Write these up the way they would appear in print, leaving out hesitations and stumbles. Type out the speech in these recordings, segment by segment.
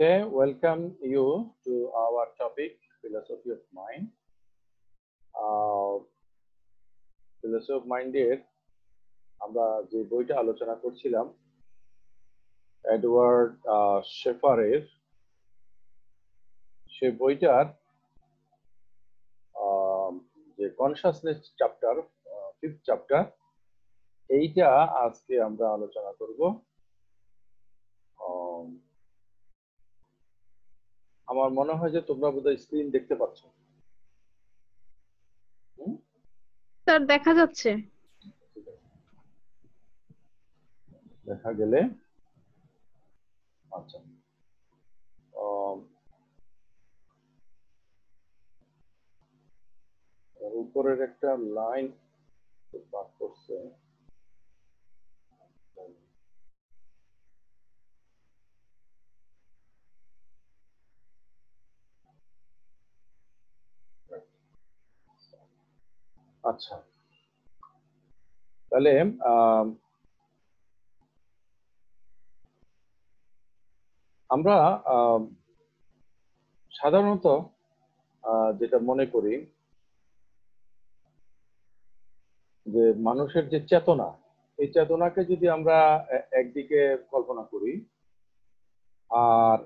Okay, welcome you to our topic, philosophy of mind. Philosophy of mind এর আমরা যে বইটা আলোচনা করছিলাম এডওয়ার্ড শেফারের, সেই বইটার যে কনসাসনেস চ্যাপ্টার, 5th চ্যাপ্টার, এইটা আজকে আমরা আলোচনা করব। আমার মনে হয় যে তোমরা বোধহয় স্ক্রিন দেখতে পাচ্ছ। স্যার দেখা যাচ্ছে। দেখা গেলে আচ্ছা, উপরের একটা লাইন পাস করছে। আচ্ছা, তাহলে আমরা সাধারণত যেটা মনে করি যে মানুষের যে চেতনা, এই চেতনাকে যদি আমরা একদিকে কল্পনা করি, আর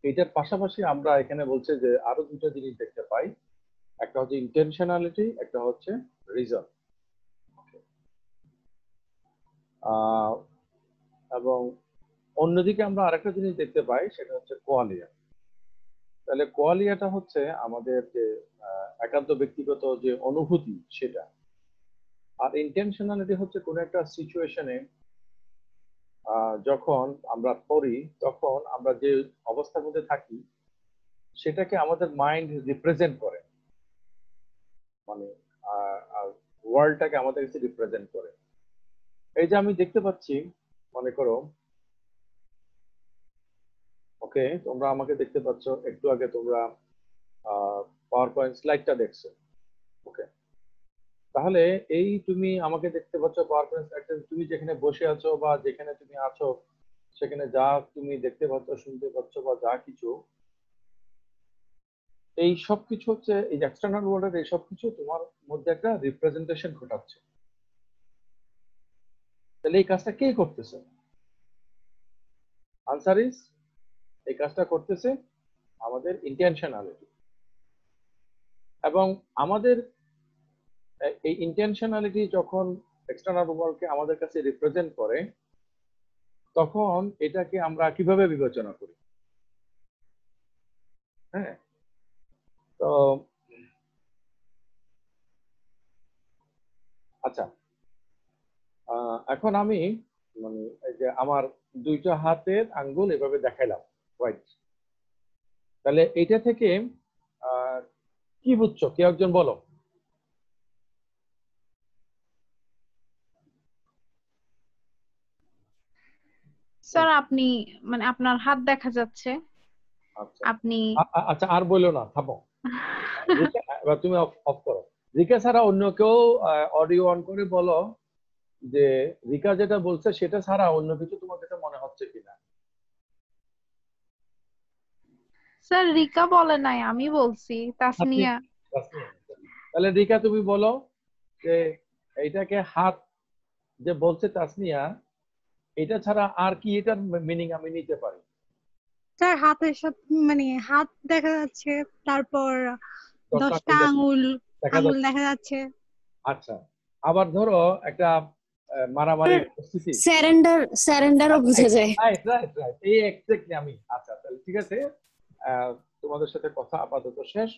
এটার পাশাপাশি আমরা এখানে বলছে যে আরো দুটো জিনিস দেখতে পাই, একটা হচ্ছে ইন্টেনশনালিটি, একটা হচ্ছে রিজন। এবং অন্যদিকে আমরা আরেকটা জিনিস দেখতে পাই, সেটা হচ্ছে কোয়ালিয়া। তাহলে কোয়ালিয়াটা হচ্ছে আমাদের যে একান্ত ব্যক্তিগত যে অনুভূতি সেটা, আর ইন্টেনশনালিটি হচ্ছে কোনো একটা সিচুয়েশনে যখন আমরা পড়ি, তখন আমরা যে অবস্থার মধ্যে থাকি সেটাকে আমাদের মাইন্ড রিপ্রেজেন্ট করে, মানে ওয়ার্ল্ডটাকে আমাদের কাছে রিপ্রেজেন্ট করে। এই যে আমি দেখতে পাচ্ছি, মনে করো, ওকে, তোমরা আমাকে দেখতে পাচ্ছ, একটু আগে তোমরা পাওয়ার পয়েন্ট স্লাইডটা দেখছো, ওকে। তাহলে এই তুমি আমাকে দেখতে পাচ্ছ পাওয়ার পয়েন্ট স্লাইডটা, তুমি যেখানে বসে আছো বা যেখানে তুমি আছো সেখানে যা তুমি দেখতে পাচ্ছ, শুনতে পাচ্ছ বা যা কিছু, এই সব কিছু হচ্ছে এই এক্সটার্নাল ওয়ার্ল্ডের, এই সব কিছু তোমার মধ্যে একটা রিপ্রেজেন্টেশন ঘটাচ্ছে। তাহলে এই কাজটা কে করতেছে? আনসার ইজ, এই কাজটা করতেছে আমাদের ইন্টেনশনালিটি। এবং আমাদের এই ইন্টেনশনালিটি যখন এক্সটার্নাল ওয়ার্ল্ডকে আমাদের কাছে রিপ্রেজেন্ট করে, তখন এটাকে আমরা কিভাবে বিবেচনা করি? হ্যাঁ, তো আচ্ছা, এখন আমি মানে এই যে আমার দুইটা হাতের আঙ্গুল এভাবে দেখাইলাম, রাইট? তাহলে এইটা থেকে কি বুঝছো, কেউ একজন বলো। স্যার আপনি মানে আপনার হাত দেখা যাচ্ছে, আচ্ছা আপনি আচ্ছা, আর বললো না, থামো। এবার তুমি অফ করো। রিকা ছাড়া অন্য কেউ অডিও অন করে বলো যে রিকা যেটা বলছে সেটা ছাড়া অন্য কিছু তোমার কাছে মনে হচ্ছে কিনা। স্যার রিকা বলে নাই, আমি বলছি তাসনিয়া। তাহলে রিকা তুমি বলো যে এইটাকে হাত যে বলছে তাসনিয়া, এটা ছাড়া আর কি এটার মিনিং আমি নিতে পারি? স্যার হাতের সাথে মানে হাত দেখা যাচ্ছে, তারপর 10টা আঙুল দেখা যাচ্ছে। আচ্ছা, আবার ধরো একটা মারামারি পরিস্থিতি, স্যারেন্ডারও বুঝা যায়। রাইট রাইট রাইট, এই এক্স্যাক্টলি আমি। আচ্ছা, তাহলে ঠিক আছে, তোমাদের সাথে কথা আপাতত শেষ।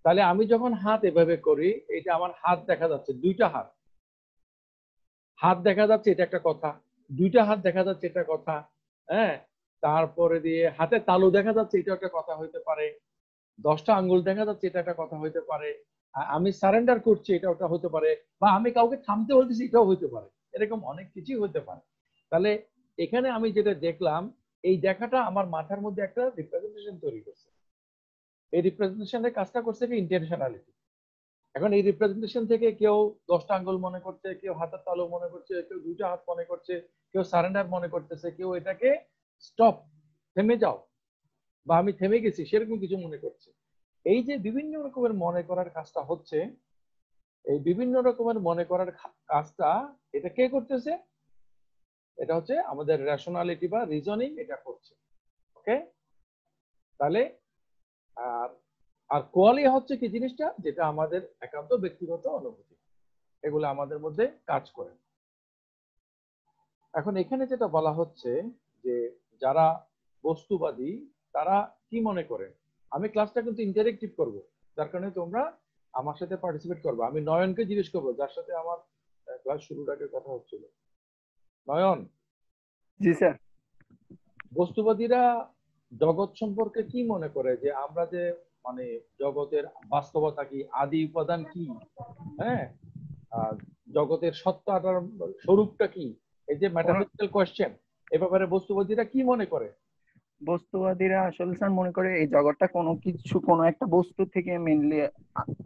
তাহলে আমি যখন হাত এভাবে করি, এটা আমার হাত দেখা যাচ্ছে, দুইটা হাত দেখা যাচ্ছে, এটা একটা কথা। দুইটা হাত দেখা যাচ্ছে, এটা কথা। হ্যাঁ, তারপরে দিয়ে হাতে তালু দেখা যাচ্ছে, এটা একটা কথা হইতে পারে। 10টা আঙ্গুল দেখা যাচ্ছে, এটা একটা কথা হইতে পারে। আমি সারেন্ডার করছি, এটা ওটা হতে পারে, বা আমি কাউকে থামতে বলতেছি, এটাও হইতে পারে। এরকম অনেক কিছুই হতে পারে। তাহলে এখানে আমি যেটা দেখলাম, এই দেখাটা আমার মাথার মধ্যে একটা রিপ্রেজেন্টেশন তৈরি করছে। এই রিপ্রেজেন্টেশনের কাজটা করছে কি ইন্টেনশনালিটি। এখন এই রিপ্রেজেন্টেশন থেকে কেউ 10টা আঙ্গুল মনে করছে, কেউ হাতের তালু মনে করছে, কেউ দুইটা হাত মনে করছে, কেউ সারেন্ডার মনে করতেছে, কেউ এটাকে স্টপ, থেমে যাও, বা আমি থেমে গেছি সেরকম কিছু মনে করছে। এই যে বিভিন্ন রকমের মনে করার কাজটা হচ্ছে, এই বিভিন্ন রকমের মনে করার কাজটা এটা কে করতেছে? এটা হচ্ছে আমাদের রেশনালিটি বা রিজনিং এটা করছে। ওকে, তাহলে আর আর কোয়ালিয়া হচ্ছে কি জিনিসটা, যেটা আমাদের একান্ত ব্যক্তিগত অনুভূতি, এগুলো আমাদের মধ্যে কাজ করে। এখন এখানে যেটা বলা হচ্ছে যে যারা বস্তুবাদী তারা কি মনে করে, আমি ক্লাসটা কিন্তু ইন্টারেক্টিভ করব, যার কারণে তোমরা আমার সাথে পার্টিসিপেট করবে। আমি নয়নকে জিজ্ঞেস করবো, যার সাথে আমার ক্লাস শুরুর আগে কথা হচ্ছিল। নয়ন, জি স্যার। বস্তুবাদীরা জগৎ সম্পর্কে কি মনে করে, যে আমরা যে মানে জগতের বাস্তবতা কি, আদি উপাদান কি, হ্যাঁ, জগতের সত্তাটার স্বরূপটা কি, এই যে ম্যাটাফিজিক্যাল কোয়েশ্চেন, এ ব্যাপারে বস্তুবাদীরা কি মনে করে? বস্তুবাদীরা আসলে স্যার মনে করে এই জগৎটা কোনো কিছু, কোনো একটা বস্তু থেকে মেইনলি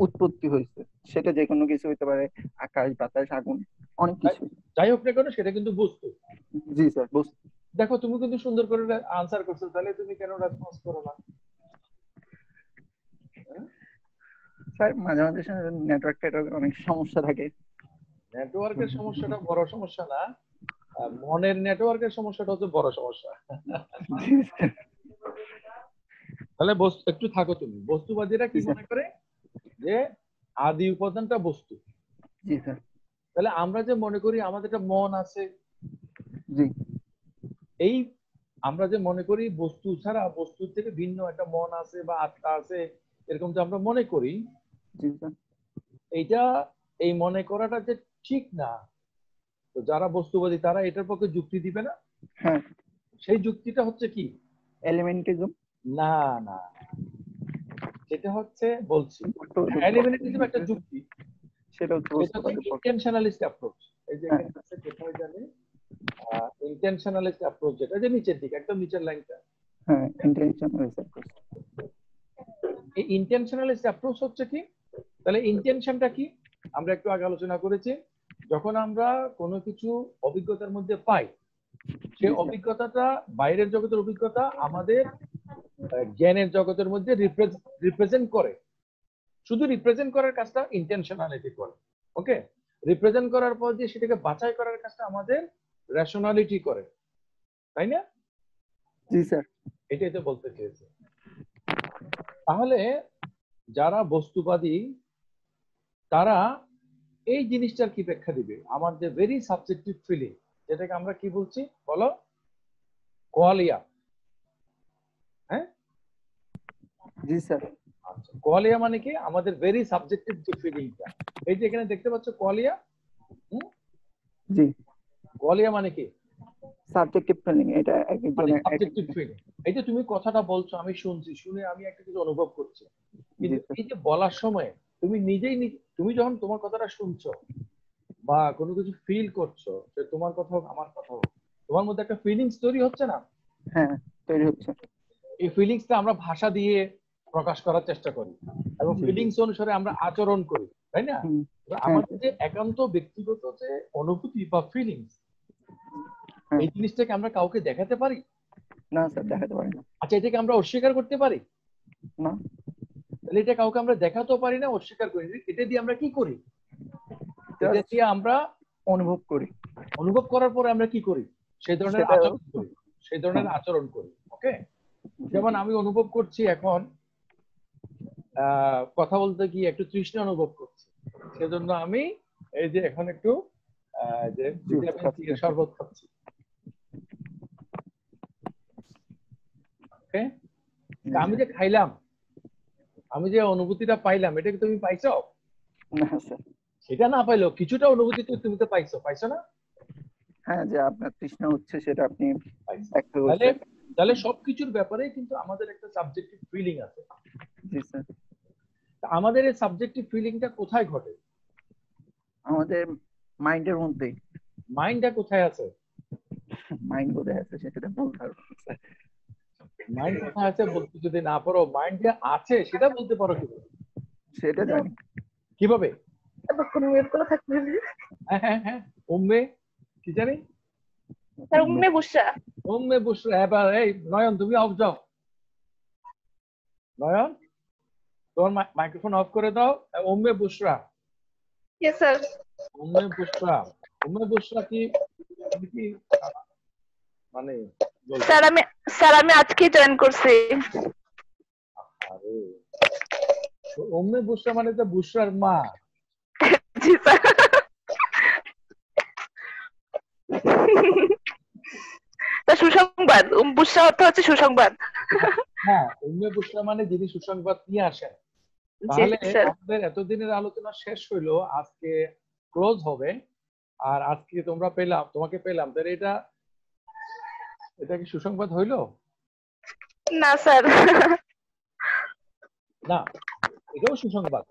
উৎপত্তি হয়েছে। সেটা যে কোনো কিছু হতে পারে, আকাশ, বাতাস, আগুন, অনেক কিছু। যাই হোক না কেন সেটা কিন্তু বস্তু। জি স্যার, বস্তু। দেখো তুমি কিন্তু সুন্দর করে আনসার করছো, তাহলে তুমি কেন রেসপন্স করো না? স্যার মাঝে মাঝে নেটওয়ার্কের অনেক সমস্যা থাকে। নেটওয়ার্কের সমস্যাটা বড় সমস্যা না, মনের নেটওয়ার্কের সমস্যাটা হচ্ছে বড় সমস্যা। তাহলে একটু থাকো তুমি। বস্তুবাদীরা কি মনে করে যে আদি উপাদানটা বস্তু। জি স্যার। তাহলে আমরা যে মনে করি আমাদের একটা মন আছে, জি, এই আমরা যে মনে করি বস্তু ছাড়া, বস্তুর থেকে ভিন্ন একটা মন আছে বা আত্মা আছে, এরকম যে আমরা মনে করি, জি স্যার। এইটা, এই মনে করাটা যে ঠিক না, তো যারা বস্তুবাদী তারা এটার পক্ষে যুক্তি দিবে না। হ্যাঁ। সেই যুক্তিটা হচ্ছে কি? এলিমেন্টারিজম। না না, সেটা হচ্ছে বলছি এলিমেন্টারিজম একটা যুক্তি, সেটা হচ্ছে ইন্টেনশনালিস্ট অ্যাপ্রোচ। এই যে এখানে আছে কোথায় জানে, ইন্টেনশনালিস্ট অ্যাপ্রোচ, যেটা যে নিচের দিকে একদম নিচের লাইনটা। হ্যাঁ, ইন্টেনশনালিস্ট অ্যাপ্রোচ। এই ইন্টেনশনালিস্ট অ্যাপ্রোচ হচ্ছে কি? তাহলে ইন্টেনশনটা কি আমরা একটু আগে আলোচনা করেছি। যখন আমরা কোনো কিছু অভিজ্ঞতার মধ্যে পাই, সেই অভিজ্ঞতাটা বাইরের জগতের অভিজ্ঞতা আমাদের জ্ঞানের জগতের মধ্যে রিপ্রেজেন্ট করে। শুধু রিপ্রেজেন্ট করার কাজটা ইন্টেনশনালিটি করে। ওকে, রিপ্রেজেন্ট করার পর যে সেটাকে বাছাই করার কাজটা আমাদের রেশনালিটি করে, তাই না? জি স্যার। এটাই তো বলতে চেয়েছে। তাহলে যারা বস্তুবাদী তারা এই জিনিসটার কি ব্যাখ্যা দিবে? আমার যে ভেরি সাবজেক্টিভ ফিলিং, যেটাকে আমরা কি বলছি বলো, কোয়ালিয়া। হ্যাঁ, জি স্যার। আচ্ছা, কোয়ালিয়া মানে কি? আমাদের ভেরি সাবজেক্টিভ যে ফিলিংটা, এই যে এখানে দেখতে পাচ্ছ কোয়ালিয়া। জি, কোয়ালিয়া মানে কি? Subjective feeling. এটা একজনের সাবজেক্টিভ ফিলিং। এই যে তুমি কথাটা বলছো, আমি শুনছি, শুনে আমি একটা কিছু অনুভব করছি, কিন্তু এই যে বলার সময় তুমি নিজেই তুমি যখন তোমার কথাটা শুনছো বা কোনো কিছু ফিল করছো, যে তোমার কথা হোক আমার কথা হোক, তোমার মধ্যে একটা ফিলিংস তৈরি হচ্ছে না? হ্যাঁ, তৈরি হচ্ছে। এই ফিলিংসটা আমরা ভাষা দিয়ে প্রকাশ করার চেষ্টা করি এবং ফিলিংস অনুসারে আমরা আচরণ করি, তাই না? আমাদের যে একান্ত ব্যক্তিগত যে অনুভূতি বা ফিলিংস, এই জিনিসটাকে আমরা কাউকে দেখাতে পারি না স্যার, দেখাতে পারি না। আচ্ছা, এটাকে আমরা অস্বীকার করতে পারি না। তাহলে এটা কাউকে আমরা দেখাতেও পারি না, অস্বীকার করি। এটা দিয়ে আমরা কি করি? এটা দিয়ে আমরা অনুভব করি। অনুভব করার পরে আমরা কি করি? সেই ধরনের আচরণ করি, সেই ধরনের আচরণ করি। ওকে, যেমন আমি অনুভব করছি এখন কথা বলতে গিয়ে একটু তৃষ্ণা অনুভব করছি, সেজন্য আমি এই যে এখন একটু যে ভিটামিন সি এর শরবত খাচ্ছি। ওকে, আমি যে খাইলাম, আমি যে অনুভূতিটা পাইলাম, এটা কি তুমি পাইছো? না স্যার। সেটা না পাইলেও কিছুটা অনুভূতি তুমি তো পাইছো, পাইছো না? হ্যাঁ, যে আপনার তৃষ্ণা হচ্ছে সেটা আপনি তাহলে সবকিছুর ব্যাপারে কিন্তু আমাদের একটা সাবজেক্টিভ ফিলিং আছে। জি স্যার। আমাদের এই সাবজেক্টিভ ফিলিংটা কোথায় ঘটে? আমাদের মাইন্ডের মধ্যে। মাইন্ডটা কোথায় আছে? মাইন্ড কোথায় আছে সেটা বলতে পারবো স্যার। মাইন্ড কোথায় আছে বলতে যদি না পারো, মাইন্ড যে আছে সেটা বলতে পারো কিভাবে? সেটা জানি কিভাবে? কোন ওয়েবগুলো থাকবে? হ্যাঁ হ্যাঁ, উম্মে কি জানি, স্যার উম্মে বুশরা। উম্মে বুশরা। এবার এই নয়ন তুমি অফ যাও, নয়ন, তোমার মাইক্রোফোন অফ করে দাও। উম্মে বুশরা, ইয়েস স্যার। উম্মে বুশরা, উম্মে বুশরা কি তুমি কি মানে বলবো? স্যার আমি আজকে জয়েন করছি। আরে উম্মে বুশরা মানে তো বুশরার মা। জি স্যার। তা সুসংবাদ, বুশরা অর্থ হচ্ছে সুসংবাদ। হ্যাঁ, উম্মে বুশরা মানে যিনি সুসংবাদ নিয়ে আসেন। জি তাহলে স্যার। আমাদের এতদিনের আলোচনা শেষ হইলো, আজকে ক্লোজ হবে। আর আজকে তোমাকে পেলাম, তাহলে এটা কি সুসংবাদ হইলো? না স্যার। না, এটাও সুসংবাদ।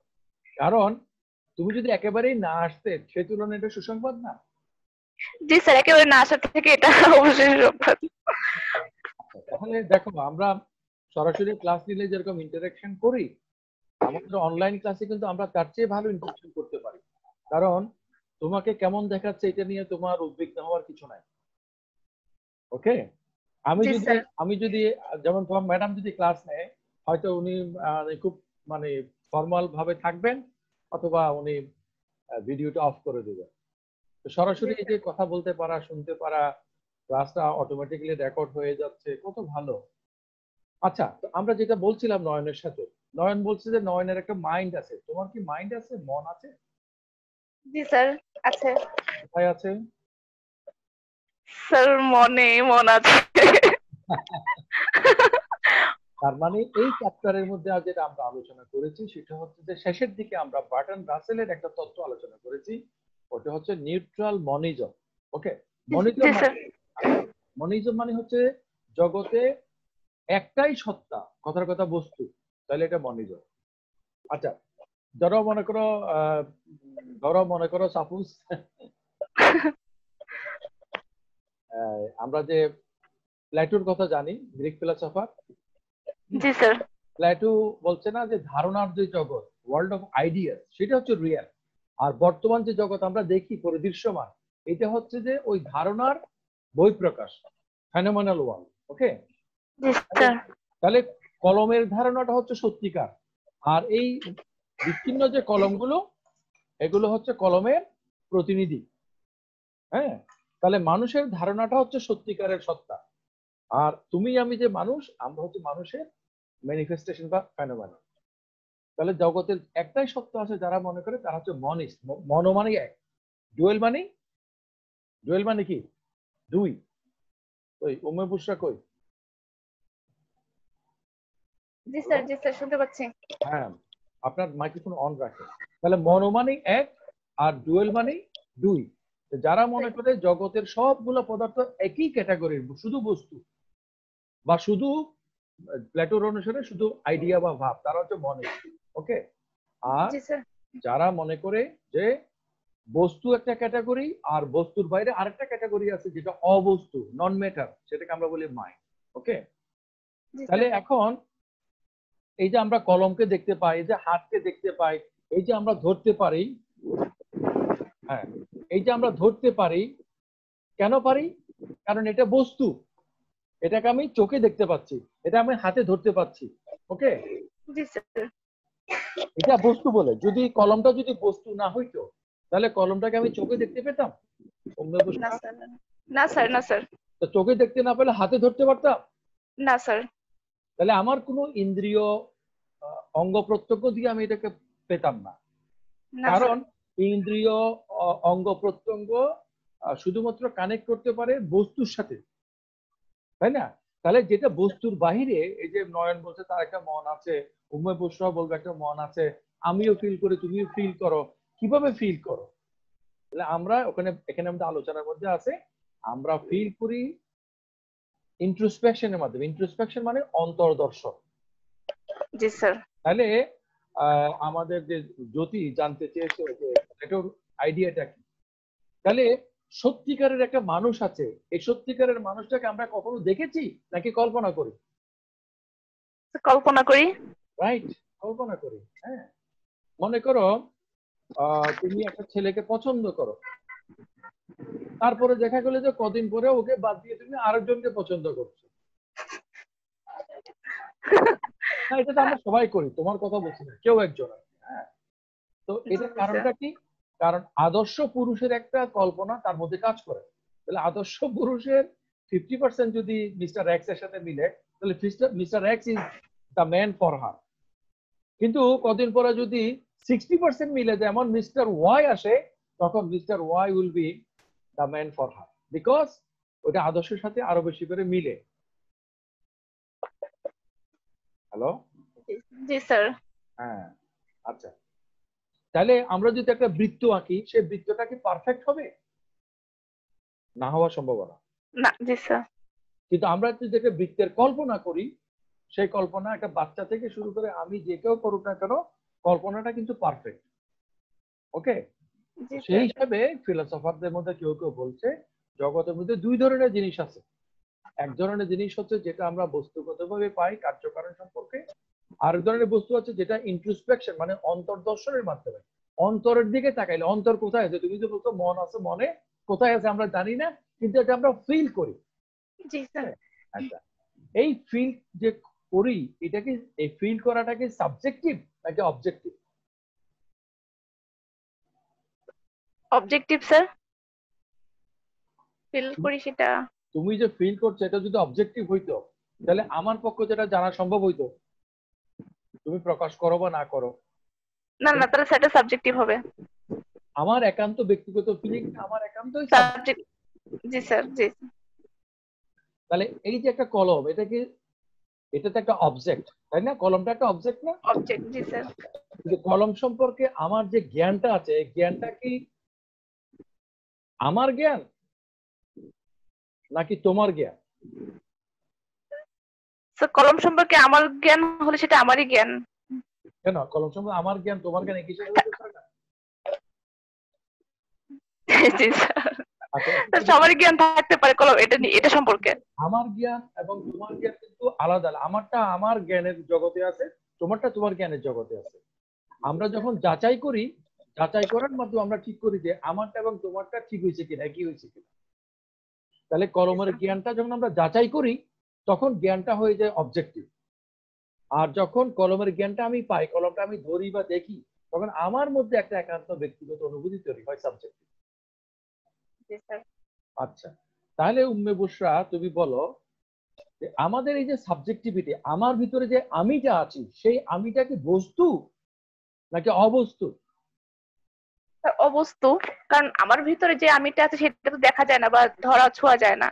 কারণ তুমি যদি একেবারেই না আসতে, সেই তুলনায় এটা সুসংবাদ না? জি স্যার, একেবারে না আসার থেকে এটা অবশ্যই সুসংবাদ। তাহলে দেখো, আমরা সরাসরি ক্লাস নিলে যেরকম ইন্টারাকশন করি, আমাদের অনলাইন ক্লাসে কিন্তু আমরা তার চেয়ে ভালো ইন্টারাকশন করতে পারি। কারণ তোমাকে কেমন দেখাচ্ছে এটা নিয়ে তোমার উদ্বিগ্ন হওয়ার কিছু নাই। ওকে, আমি জি যদি স্যার। আমি যদি যেমন তোমার ম্যাডাম যদি ক্লাস নেয়, হয়তো উনি খুব মানে ফর্মাল ভাবে থাকবেন, অথবা উনি ভিডিওটা অফ করে দেবেন। তো সরাসরি এই যে কথা বলতে পারা, শুনতে পারা, ক্লাসটা অটোমেটিক্যালি রেকর্ড হয়ে যাচ্ছে, কত ভালো। আচ্ছা, তো আমরা যেটা বলছিলাম নয়নের সাথে, নয়ন বলছে যে নয়নের একটা মাইন্ড আছে। তোমার কি মাইন্ড আছে, মন আছে? জি স্যার আছে। কোথায় আছে? স্যার মন আছে। তার মানে এই চ্যাপ্টারের মধ্যে আজ যেটা আমরা আলোচনা করেছি, সেটা হচ্ছে যে শেষের দিকে আমরা বার্টন রাসেলের একটা তত্ত্ব আলোচনা করেছি। ওটা হচ্ছে নিউট্রাল মনিজম। ওকে, মনিজম জি স্যার। মনিজম মানে হচ্ছে জগতে একটাই সত্তা, কথার কথা বস্তু, তাহলে এটা মনিজম। আচ্ছা, ধরো মনে করো সাপোজ আমরা যে প্লেটোর কথা জানি, গ্রিক ফিলোসফার। জি স্যার। প্লেটো বলছে না যে ধারণার যে জগৎ, ওয়ার্ল্ড অফ আইডিয়াস, সেটা হচ্ছে রিয়েল। আর বর্তমান যে জগৎ আমরা দেখি পরিদৃশ্যমান, এটা হচ্ছে যে ওই ধারণার বহিঃপ্রকাশ, ফেনোমেনাল ওয়ার্ল্ড। ওকে, জি স্যার। তাহলে কলমের ধারণাটা হচ্ছে সত্যিকার, আর এই বিচ্ছিন্ন যে কলমগুলো, এগুলো হচ্ছে কলমের প্রতিনিধি। হ্যাঁ, তাহলে মানুষের ধারণাটা হচ্ছে সত্যিকারের সত্তা, আর তুমি আমি যে মানুষ, আমরা হচ্ছে মানুষের ম্যানিফেস্টেশন বা ফেনোমেনা। তাহলে জগতের একটাই সত্য আছে যারা মনে করে, তারা হচ্ছে মনিস্ট। মনো মানে এক, ডুয়েল মানে কি? দুই। ওই উম্মে বুশরা কই? জি স্যার। জি স্যার, শুনতে পাচ্ছি। হ্যাঁ, আপনার মাইক্রোফোন অন রাখেন। তাহলে মনো মানে এক, আর ডুয়েল মানে দুই। যারা মনে করে জগতের সবগুলো পদার্থ একই ক্যাটাগরির, শুধু বস্তু বা শুধু প্লেটোর অনুসারে শুধু আইডিয়া বা ভাব, তারা হচ্ছে মনিস্ট। ওকে, আর জি স্যার। যারা মনে করে যে বস্তু একটা ক্যাটাগরি, আর বস্তুর বাইরে আরেকটা ক্যাটাগরি আছে যেটা অবস্তু, নন ম্যাটার, সেটাকে আমরা বলি মাইন্ড। ওকে, জি তাহলে স্যার। এখন এই যে আমরা কলমকে দেখতে পাই, এই যে হাতকে দেখতে পাই, এই যে আমরা ধরতে পারি, হ্যাঁ, এই যে আমরা ধরতে পারি, কেন পারি? কারণ এটা বস্তু, এটাকে আমি চোখে দেখতে পাচ্ছি, এটা আমি হাতে ধরতে পাচ্ছি। ওকে, জি স্যার। এটা বস্তু বলে। যদি কলমটা যদি বস্তু না হইতো, তাহলে কলমটাকে আমি চোখে দেখতে পেতাম? না স্যার। না স্যার। না স্যার। তো চোখে দেখতে না পেলে হাতে ধরতে পারতাম? না স্যার। তাহলে আমার কোনো ইন্দ্রিয় অঙ্গ প্রত্যঙ্গ দিয়ে আমি এটাকে পেতাম না। না স্যার। কারণ ইন্দ্রিয় অঙ্গ প্রত্যঙ্গ শুধুমাত্র কানেক্ট করতে পারে বস্তুর সাথে, তাই না? তাহলে যেটা বস্তুর বাহিরে, এই যে নয়ন বলছে তার একটা মন আছে, উম্মে বুশরা বলবে একটা মন আছে, আমিও ফিল করি, তুমিও ফিল করো। কিভাবে ফিল করো? তাহলে আমরা এখানে আমাদের আলোচনার মধ্যে আছে, আমরা ফিল করি ইন্ট্রোস্পেকশনের মাধ্যমে। ইন্ট্রোস্পেকশন মানে অন্তর্দর্শন। জি স্যার। তাহলে আমাদের যে জ্যোতি জানতে চেয়েছে যে এটার আইডিয়াটা কি, তাহলে সত্যিকারের একটা মানুষ আছে, এই সত্যিকারের মানুষটাকে আমরা কখনো দেখেছি নাকি কল্পনা করি? কল্পনা করি। রাইট, কল্পনা করি। হ্যাঁ, মনে করো তুমি একটা ছেলেকে পছন্দ করো, তারপরে দেখা গেলো যে কদিন পরে ওকে বাদ দিয়ে তুমি আরেকজনকে পছন্দ করছো। না, এটা তো আমরা সবাই করি, তোমার কথা বলছি না, কেউ একজন আর কি, হ্যাঁ। তো এটার কারণটা কি? কারণ আদর্শ পুরুষের একটা কল্পনা তার মধ্যে কাজ করে। তাহলে আদর্শ পুরুষের 50% যদি মিস্টার এক্স এর সাথে মিলে, তাহলে mister x is the man for her. কিন্তু কদিন পরে যদি 60% মিলে, যেমন মিস্টার ওয়াই আসে, তখন mister why will be the man for her, because ওটা আদর্শের সাথে আরো বেশি করে মিলে। হ্যালো, জি স্যার। হ্যাঁ, আচ্ছা। তাহলে আমরা যদি একটা বৃত্ত আঁকি, সেই বৃত্তটা কি পারফেক্ট হবে? না হওয়ার সম্ভাবনা। না, জি স্যার। কিন্তু আমরা যদি একটা বৃত্তের কল্পনা করি, সেই কল্পনা একটা বাচ্চা থেকে শুরু করে আমি যে কেউ করুক না কেন, কল্পনাটা কিন্তু পারফেক্ট। ওকে, জি সেই স্যার। হিসাবে ফিলোসফারদের মধ্যে কেউ কেউ বলছে জগতের মধ্যে দুই ধরনের জিনিস আছে। এক ধরনের জিনিস হচ্ছে যেটা আমরা বস্তুগতভাবে পাই কার্যকারণ সম্পর্কে, আর এক ধরনের বস্তু আছে যেটা ইন্ট্রোস্পেকশন, মানে অন্তর্দর্শনের মাধ্যমে। অন্তরের দিকে তাকাইলে অন্তর কোথায় আছে? তুমি যে বলছো মন আছে, মনে কোথায় আছে আমরা জানি না, কিন্তু এটা আমরা ফিল করি। জি স্যার। আচ্ছা, এই ফিল যে করি, এটা কি, এই ফিল করাটা কি সাবজেক্টিভ নাকি অবজেক্টিভ? Objective sir. ফিল করি সেটা। তুমি যে ফিল করছো এটা যদি অবজেক্টিভ হইতো, তাহলে আমার পক্ষে যেটা জানা সম্ভব হইতো, তুমি প্রকাশ করো বা না করো। না না, তাহলে সেটা সাবজেক্টিভ হবে। আমার একান্ত ব্যক্তিগত ফিলিংটা আমার একান্তই সাবজেক্ট। জি স্যার, জি। তাহলে এই যে একটা কলম, এটা কি, এটা তো একটা অবজেক্ট, তাই না? কলমটা একটা অবজেক্ট না? অবজেক্ট, জি স্যার। কিন্তু কলম সম্পর্কে আমার যে জ্ঞানটা আছে, এই জ্ঞানটা কি আমার জ্ঞান নাকি তোমার জ্ঞান? স্যার, কলম সম্পর্কে আমার জ্ঞান হলে সেটা আমারই জ্ঞান। কেন কলম সম্পর্কে আমার জ্ঞান তোমার জ্ঞান একই সাথে হতে পারে না? জি স্যার। আচ্ছা, সবারই জ্ঞান থাকতে পারে কলম এটা নিয়ে, এটা সম্পর্কে। আমার জ্ঞান এবং তোমার জ্ঞান কিন্তু আলাদা আলাদা। আমারটা আমার জ্ঞানের জগতে আছে, তোমারটা তোমার জ্ঞানের জগতে আছে। আমরা যখন যাচাই করি, যাচাই করার মাধ্যমে আমরা ঠিক করি যে আমারটা এবং তোমারটা ঠিক হয়েছে কিনা, একই হয়েছে কিনা। তাহলে কলমের জ্ঞানটা যখন আমরা যাচাই করি, তখন জ্ঞানটা হয়ে যায় অবজেক্টিভ। আর যখন কলমের জ্ঞানটা আমি পাই, কলমটা আমি ধরি বা দেখি, তখন আমার মধ্যে একটা একান্ত ব্যক্তিগত অনুভূতি তৈরি হয়, সাবজেক্টিভ। জি স্যার। আচ্ছা, তাহলে উম্মে বুশরা, তুমি বলো যে আমাদের এই যে সাবজেক্টিভিটি, আমার ভিতরে যে আমিটা আছি, সেই আমিটা কি বস্তু নাকি অবস্তু? স্যার, অবস্তু। কারণ আমার ভিতরে যে আমিটা আছে সেটা তো দেখা যায় না বা ধরা ছোঁয়া যায় না।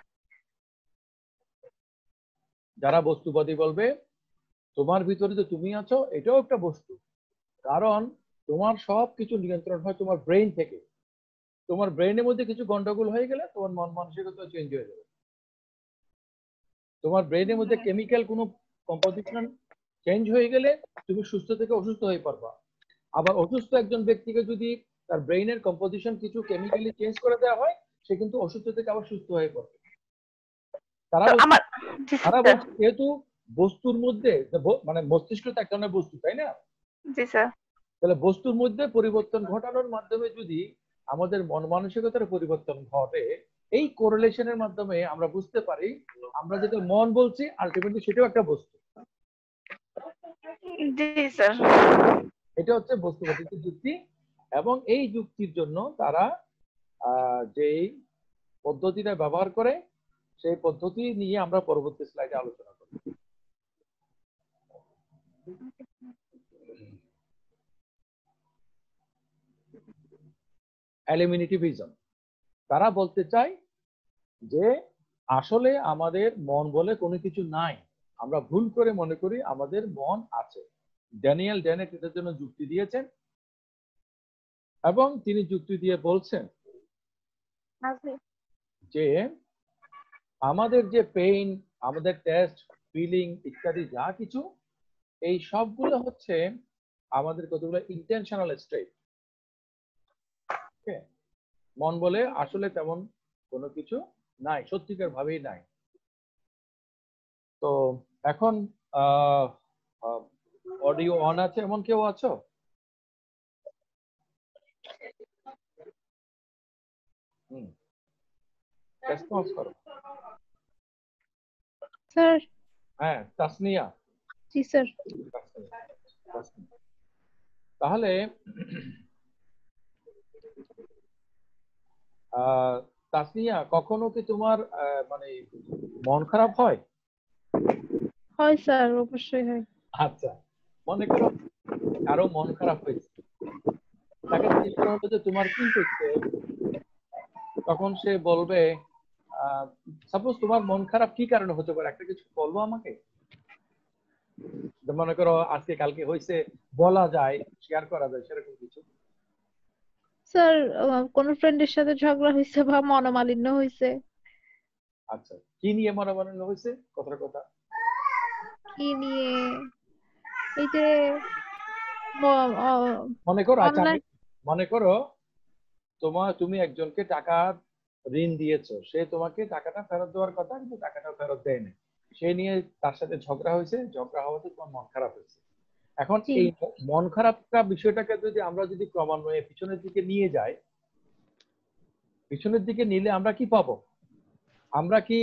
যারা বস্তুবাদী বলবে তোমার ভিতরে যে তুমি আছো এটাও একটা বস্তু, কারণ তোমার সব কিছু নিয়ন্ত্রণ হয় তোমার ব্রেইন থেকে। তোমার ব্রেইনের মধ্যে কিছু গন্ডগোল হয়ে গেলে তোমার মন মানসিকতা চেঞ্জ হয়ে যাবে। তোমার ব্রেইনের মধ্যে কেমিক্যাল কোনো কম্পোজিশন চেঞ্জ হয়ে গেলে তুমি সুস্থ থেকে অসুস্থ হয়ে পারবা। আবার অসুস্থ একজন ব্যক্তিকে যদি তার ব্রেইনের কম্পোজিশন কিছু কেমিক্যালি চেঞ্জ করে দেওয়া হয়, সে কিন্তু অসুস্থ থেকে আবার সুস্থ হয়ে পড়বে। তারা তো বলছে, আমার। জি তারা স্যার। বলছে যেহেতু বস্তুর মধ্যে মানে মস্তিষ্ক তো এক ধরনের বস্তু, তাই না? জি স্যার। তাহলে বস্তুর মধ্যে পরিবর্তন ঘটানোর মাধ্যমে যদি আমাদের মন মানসিকতার পরিবর্তন ঘটে, এই কোরিলেশনের মাধ্যমে আমরা বুঝতে পারি আমরা যেটা মন বলছি আলটিমেটলি সেটাও একটা বস্তু। জি স্যার। এটা হচ্ছে বস্তুবাদী যুক্তি। এবং এই যুক্তির জন্য তারা যেই পদ্ধতিটা ব্যবহার করে, সেই পদ্ধতি নিয়ে আমরা পরবর্তী স্লাইডে আলোচনা করব। এলিমিনেটিভিজম, তারা বলতে চায় যে আসলে আমাদের মন বলে কোনো কিছু নাই, আমরা ভুল করে মনে করি আমাদের মন আছে। ড্যানিয়েল ডেনেট এটার জন্য যুক্তি দিয়েছেন, এবং তিনি যুক্তি দিয়ে বলছেন যে আমাদের যে পেইন, আমাদের টেস্ট, ফিলিং ইত্যাদি যা কিছু, এই সবগুলো হচ্ছে আমাদের কতগুলো ইন্টেনশনাল স্টেট। মন বলে আসলে তেমন কোনো কিছু নাই, সত্যিকার ভাবেই নাই। তো এখন অডিও অন আছে এমন কেউ আছো? রেসপন্স করো। স্যার হ্যাঁ, তাসনিয়া। জি স্যার। তাহলে তাসনিয়া, কখনো কি তোমার মানে মন খারাপ হয়? হয় স্যার, অবশ্যই হয়। আচ্ছা, মনে করো কারো মন খারাপ হয়েছে, তাকে জিজ্ঞেস করা হলো যে তোমার কি হচ্ছে, তখন সে বলবে সাপোজ তোমার মন খারাপ কি কারণে হতে পারে, একটা কিছু বলবো আমাকে? মনে করো আজকে কালকে হয়েছে, বলা যায়, শেয়ার করা যায়, সেরকম কিছু? স্যার কোন ফ্রেন্ডের সাথে ঝগড়া হয়েছে বা মনোমালিন্য হয়েছে। আচ্ছা, কি নিয়ে মনোমালিন্য হয়েছে, কথার কথা? কি নিয়ে? এই যে মনে করো, আচ্ছা অনলাইন। মনে করো তুমি একজনকে টাকা ঋণ দিয়েছো, সে তোমাকে টাকাটা ফেরত দেওয়ার কথা কিন্তু টাকাটা ফেরত দেয়নি, সে নিয়ে তার সাথে ঝগড়া হয়েছে, ঝগড়া হওয়াতে তোমার মন খারাপ হয়েছে। এখন জি এই মন খারাপটা বিষয়টাকে যদি আমরা ক্রমান্বয়ে পিছনের দিকে নিয়ে যাই, পিছনের দিকে নিলে আমরা কি পাবো? আমরা কি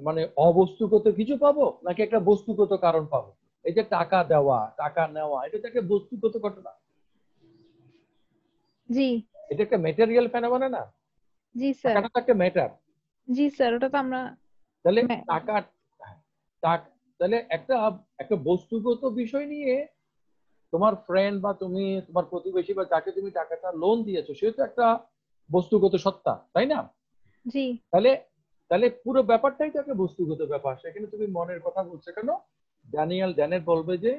মানে অবস্তুগত কিছু পাবো, নাকি একটা বস্তুগত কারণ পাবো? এই যে টাকা দেওয়া, টাকা নেওয়া, এটা তো একটা বস্তুগত ঘটনা, জি এটা একটা ম্যাটেরিয়াল ফেনোমেনা না? জি স্যার। টাকাটা তো একটা ম্যাটার। জি স্যার, ওটা তো আমরা তাহলে টাকা, তাহলে একটা একটা বস্তুগত বিষয় নিয়ে তোমার ফ্রেন্ড বা তুমি তোমার প্রতিবেশী বা যাকে তুমি টাকাটা লোন দিয়েছো, সে তো একটা বস্তুগত সত্তা, তাই না? জি তাহলে তাহলে পুরো ব্যাপারটাই তো একটা বস্তুগত ব্যাপার। সেখানে তুমি মনের কথা বলছো কেন? ড্যানিয়েল বলবে যে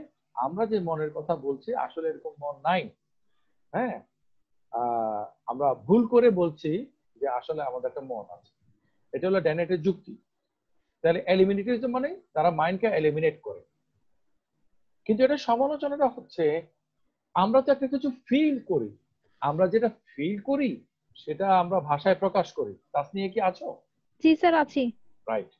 আমরা যে মনের কথা বলছি আসলে এরকম মন নাই। হ্যাঁ, আমরা ভুল করে বলছি যে আসলে আমাদের একটা মন আছে। এটা হলো ড্যানিয়েলের যুক্তি। তাহলে এলিমিনেটিজম মানে তারা মাইন্ডকে এলিমিনেট করে। কিন্তু এটা সমালোচনাটা হচ্ছে আমরা তো একটা কিছু ফিল করি, আমরা যেটা ফিল করি সেটা আমরা ভাষায় প্রকাশ করি। তাস নিয়ে কি আছো? জি স্যার আছি। রাইট।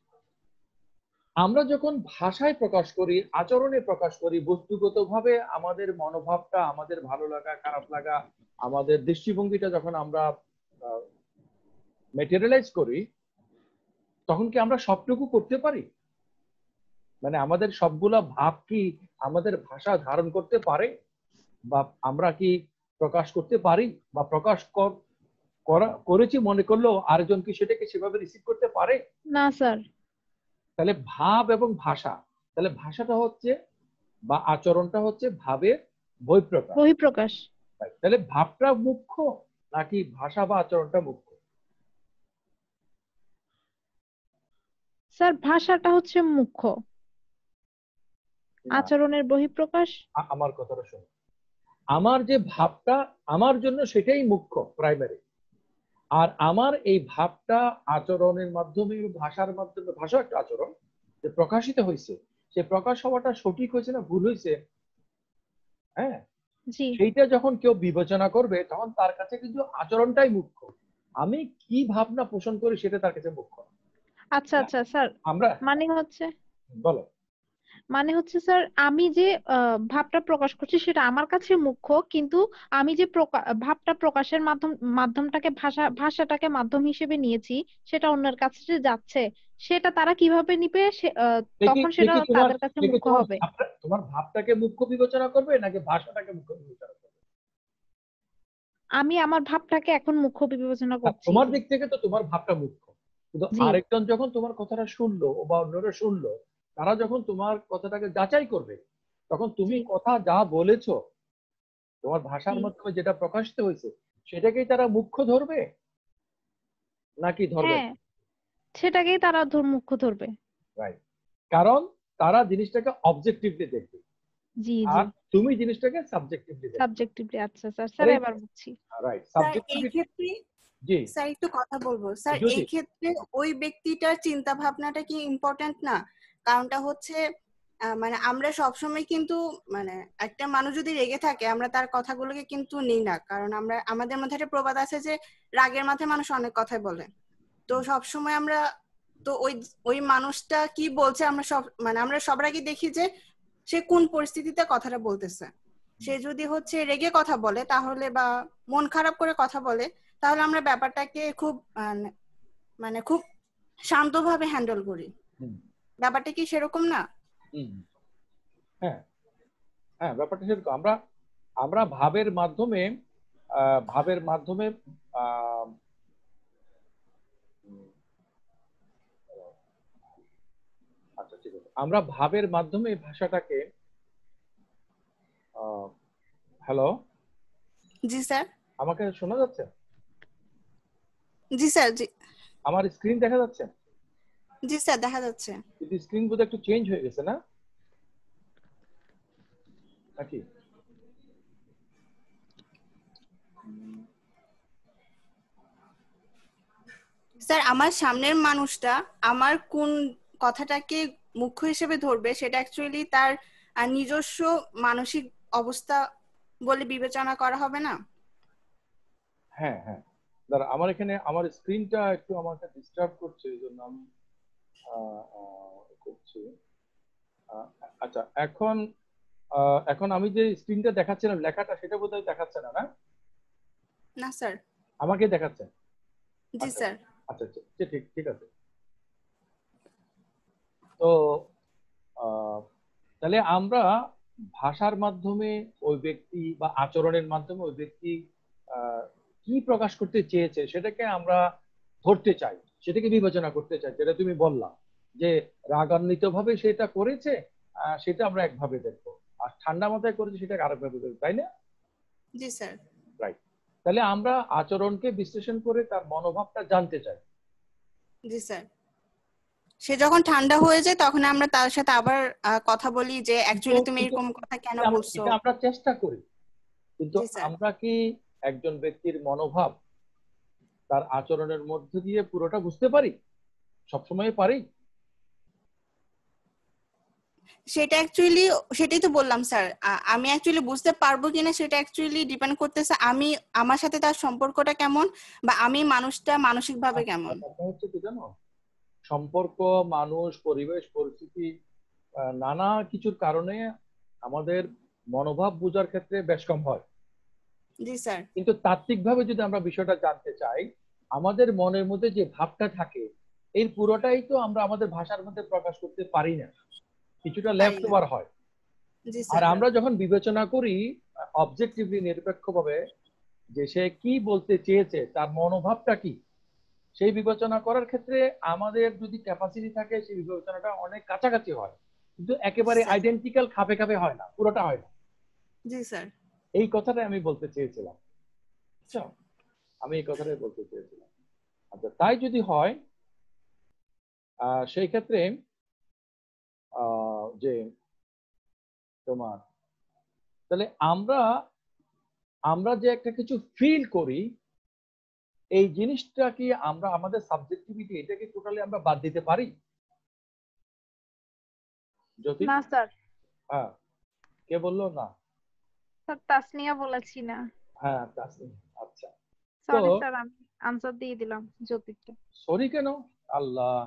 আমরা যখন ভাষায় প্রকাশ করি, আচরণে প্রকাশ করি, বস্তুগতভাবে আমাদের মনোভাবটা, আমাদের ভালো লাগা, খারাপ লাগা, আমাদের দৃষ্টিভঙ্গিটা যখন আমরা ম্যাটেরিয়ালাইজ করি, তখন কি আমরা সবটুকু করতে পারি? মানে আমাদের সবগুলা ভাব কি আমাদের ভাষা ধারণ করতে পারে, বা আমরা কি প্রকাশ করতে পারি, বা প্রকাশ করেছি মনে করলেও আরেকজন কি সেটাকে সেভাবে রিসিভ করতে পারে? না স্যার। তাহলে ভাব এবং ভাষা, তাহলে ভাষাটা হচ্ছে বা আচরণটা হচ্ছে ভাবের বহিঃপ্রকাশ। বহিঃপ্রকাশ। তাহলে ভাবটা মুখ্য নাকি ভাষা বা আচরণটা মুখ্য? স্যার ভাষাটা হচ্ছে মুখ্য, আচরণের বহিঃপ্রকাশ। আমার কথাটা শোনো, আমার যে ভাবটা আমার জন্য সেটাই মুখ্য, প্রাইমারি। আর আমার এই ভাবটা আচরণের মাধ্যমে, ভাষার মাধ্যমে, ভাষা একটা আচরণ যে প্রকাশিত হয়েছে, সে প্রকাশ হওয়াটা সঠিক হয়েছে না ভুল হয়েছে, হ্যাঁ, জি সেইটা যখন কেউ বিবেচনা করবে তখন তার কাছে কিন্তু আচরণটাই মুখ্য। আমি কি ভাবনা পোষণ করি সেটা তার কাছে মুখ্য। আচ্ছা আচ্ছা স্যার, আমরা বলো মানে হচ্ছে স্যার, আমি যে ভাবটা প্রকাশ করছি সেটা আমার কাছে মুখ্য, কিন্তু আমি যে ভাবটা প্রকাশের মাধ্যমটাকে ভাষাটাকে মাধ্যম হিসেবে নিয়েছি, সেটা অন্যের কাছে যে যাচ্ছে, সেটা তারা কিভাবে নিবে তখন সেটা তাদের কাছে মুখ্য হবে। তোমার ভাবটাকে মুখ্য বিবেচনা করবে নাকি ভাষাটাকে মুখ্য বিবেচনা করবে? আমি আমার ভাবটাকে এখন মুখ্য বিবেচনা করছি। তোমার দিক থেকে তো তোমার ভাবটা মুখ্য, কিন্তু জি আরেকজন যখন তোমার কথাটা শুনলো বা অন্যরা শুনলো, তারা যখন তোমার কথাটাকে যাচাই করবে, তখন তুমি জি কথা যা বলেছো, তোমার ভাষার জি মাধ্যমে যেটা প্রকাশিত হয়েছে, সেটাকেই তারা মুখ্য ধরবে নাকি ধরবে হ্যাঁ, না? সেটাকেই তারা মুখ্য ধরবে। রাইট। কারণ তারা জিনিসটাকে অবজেক্টিভলি দেখবে, জি জি আর তুমি জিনিসটাকে সাবজেক্টিভলি দেখবে। সাবজেক্টিভলি। আচ্ছা স্যার, স্যার এবার বুঝছি। রাইট, স্যার এই সাবজেক্টিভলি। ক্ষেত্রে জি স্যার একটু কথা বলবো স্যার, এই ক্ষেত্রে ওই ব্যক্তিটার চিন্তা ভাবনাটা কি ইম্পর্টেন্ট না? কারণটা হচ্ছে মানে আমরা সবসময় কিন্তু মানে একটা মানুষ যদি রেগে থাকে আমরা তার কথাগুলোকে কিন্তু নিই না, কারণ আমরা আমাদের মধ্যে একটা প্রবাদ আছে যে রাগের মাথায় মানুষ অনেক কথাই বলে। তো সবসময় আমরা তো ওই মানুষটা কি বলছে আমরা আমরা সবার আগে দেখি যে সে কোন পরিস্থিতিতে কথাটা বলতেছে। সে যদি হচ্ছে রেগে কথা বলে তাহলে বা মন খারাপ করে কথা বলে, তাহলে আমরা ব্যাপারটাকে খুব মানে খুব শান্তভাবে হ্যান্ডেল করি। ব্যাপারটা কি সেরকম না? হ্যাঁ হ্যাঁ, ব্যাপারটা সেরকম। আমরা আমরা ভাবের মাধ্যমে ভাবের মাধ্যমে আহ, আচ্ছা ঠিক আছে, আমরা ভাবের মাধ্যমে এই ভাষাটাকে হ্যালো, জি স্যার। আমাকে শোনা যাচ্ছে? জি স্যার। জি আমার স্ক্রিন দেখা যাচ্ছে? জি স্যার, দেখা যাচ্ছে। কিন্তু স্ক্রিন বোধহয় একটু চেঞ্জ হয়ে গেছে না নাকি? স্যার, আমার সামনের মানুষটা আমার কোন কথাটাকে মুখ্য হিসেবে ধরবে সেটা অ্যাকচুয়ালি তার নিজস্ব মানসিক অবস্থা বলে বিবেচনা করা হবে না? হ্যাঁ হ্যাঁ, দাঁড়া, আমার এখানে আমার স্ক্রিনটা একটু আমাকে ডিস্টার্ব করছে, এই জন্য আমি করছি। আচ্ছা, এখন এখন আমি যে স্ক্রিনটা দেখাচ্ছিলাম লেখাটা, সেটা বোধহয় দেখাচ্ছে না, না? না স্যার। আমাকে দেখাচ্ছে? জি আচ্ছা স্যার। আচ্ছা আচ্ছা, ঠিক ঠিক আছে। তো তাহলে আমরা ভাষার মাধ্যমে ওই ব্যক্তি বা আচরণের মাধ্যমে ওই ব্যক্তি কি প্রকাশ করতে চেয়েছে সেটাকে আমরা ধরতে চাই, সেটাকে বিবেচনা করতে চাই। যেটা তুমি বললা যে রাগান্বিত ভাবে সেটা করেছে, সেটা আমরা একভাবে দেখবো, আর ঠান্ডা মাথায় করেছে সেটা আরেকভাবে দেখবো, তাই না? জি স্যার। রাইট। তাহলে আমরা আচরণকে বিশ্লেষণ করে তার মনোভাবটা জানতে চাই। জি স্যার। সে যখন ঠান্ডা হয়ে যায় তখন আমরা তার সাথে আবার কথা বলি যে অ্যাকচুয়ালি তুমি এরকম কথা কেন বলছো। এটা আমরা চেষ্টা করি, কিন্তু জি স্যার। আমরা কি একজন ব্যক্তির মনোভাব তার আচরণের মধ্য দিয়ে পুরোটা বুঝতে পারি? সবসময় পারি? সেটা অ্যাকচুয়ালি, সেটাই তো বললাম স্যার, আমি অ্যাকচুয়ালি বুঝতে পারবো কিনা সেটা অ্যাকচুয়ালি ডিপেন্ড করতেছে আমি আমার সাথে তার সম্পর্কটা কেমন বা আমি মানুষটা মানসিকভাবে কেমন। কথা হচ্ছে কি জানো, সম্পর্ক, মানুষ, পরিবেশ, পরিস্থিতি, নানা কিছুর কারণে আমাদের মনোভাব বোঝার ক্ষেত্রে বেশ কম হয়। জি স্যার। কিন্তু তাত্ত্বিকভাবে যদি আমরা বিষয়টা জানতে চাই, আমাদের মনের মধ্যে যে ভাবটা থাকে এর পুরোটাই তো আমরা আমাদের ভাষার মধ্যে প্রকাশ করতে পারি না, কিছুটা লেফট ওভার হয়। জি আর স্যার। আমরা যখন বিবেচনা করি অবজেক্টিভলি, নিরপেক্ষভাবে, যে সে কি বলতে চেয়েছে, তার মনোভাবটা কি, সেই বিবেচনা করার ক্ষেত্রে আমাদের যদি ক্যাপাসিটি থাকে, সেই বিবেচনাটা অনেক কাছাকাছি হয়, কিন্তু একেবারে আইডেন্টিক্যাল খাপে খাপে হয় না, পুরোটা হয় না। জি স্যার। এই কথাটাই আমি বলতে চেয়েছিলাম, বুঝছো? আমি এই কথাটাই বলতে চেয়েছিলাম। আচ্ছা, তাই যদি হয় সেই ক্ষেত্রে যে তোমার, তাহলে আমরা আমরা যে একটা কিছু ফিল করি, এই জিনিসটা কি আমরা আমাদের সাবজেক্টিভিটি, এটাকে টোটালি আমরা বাদ দিতে পারি? যদি না স্যার। হ্যাঁ, কে বললো না? স্যার তাসনিয়া বলেছি না। হ্যাঁ, তাসনিম। আচ্ছা, তো সরি স্যার, আমি আনসার দিয়ে দিলাম জ্যোতির্টা। সরি কেন? আল্লাহ,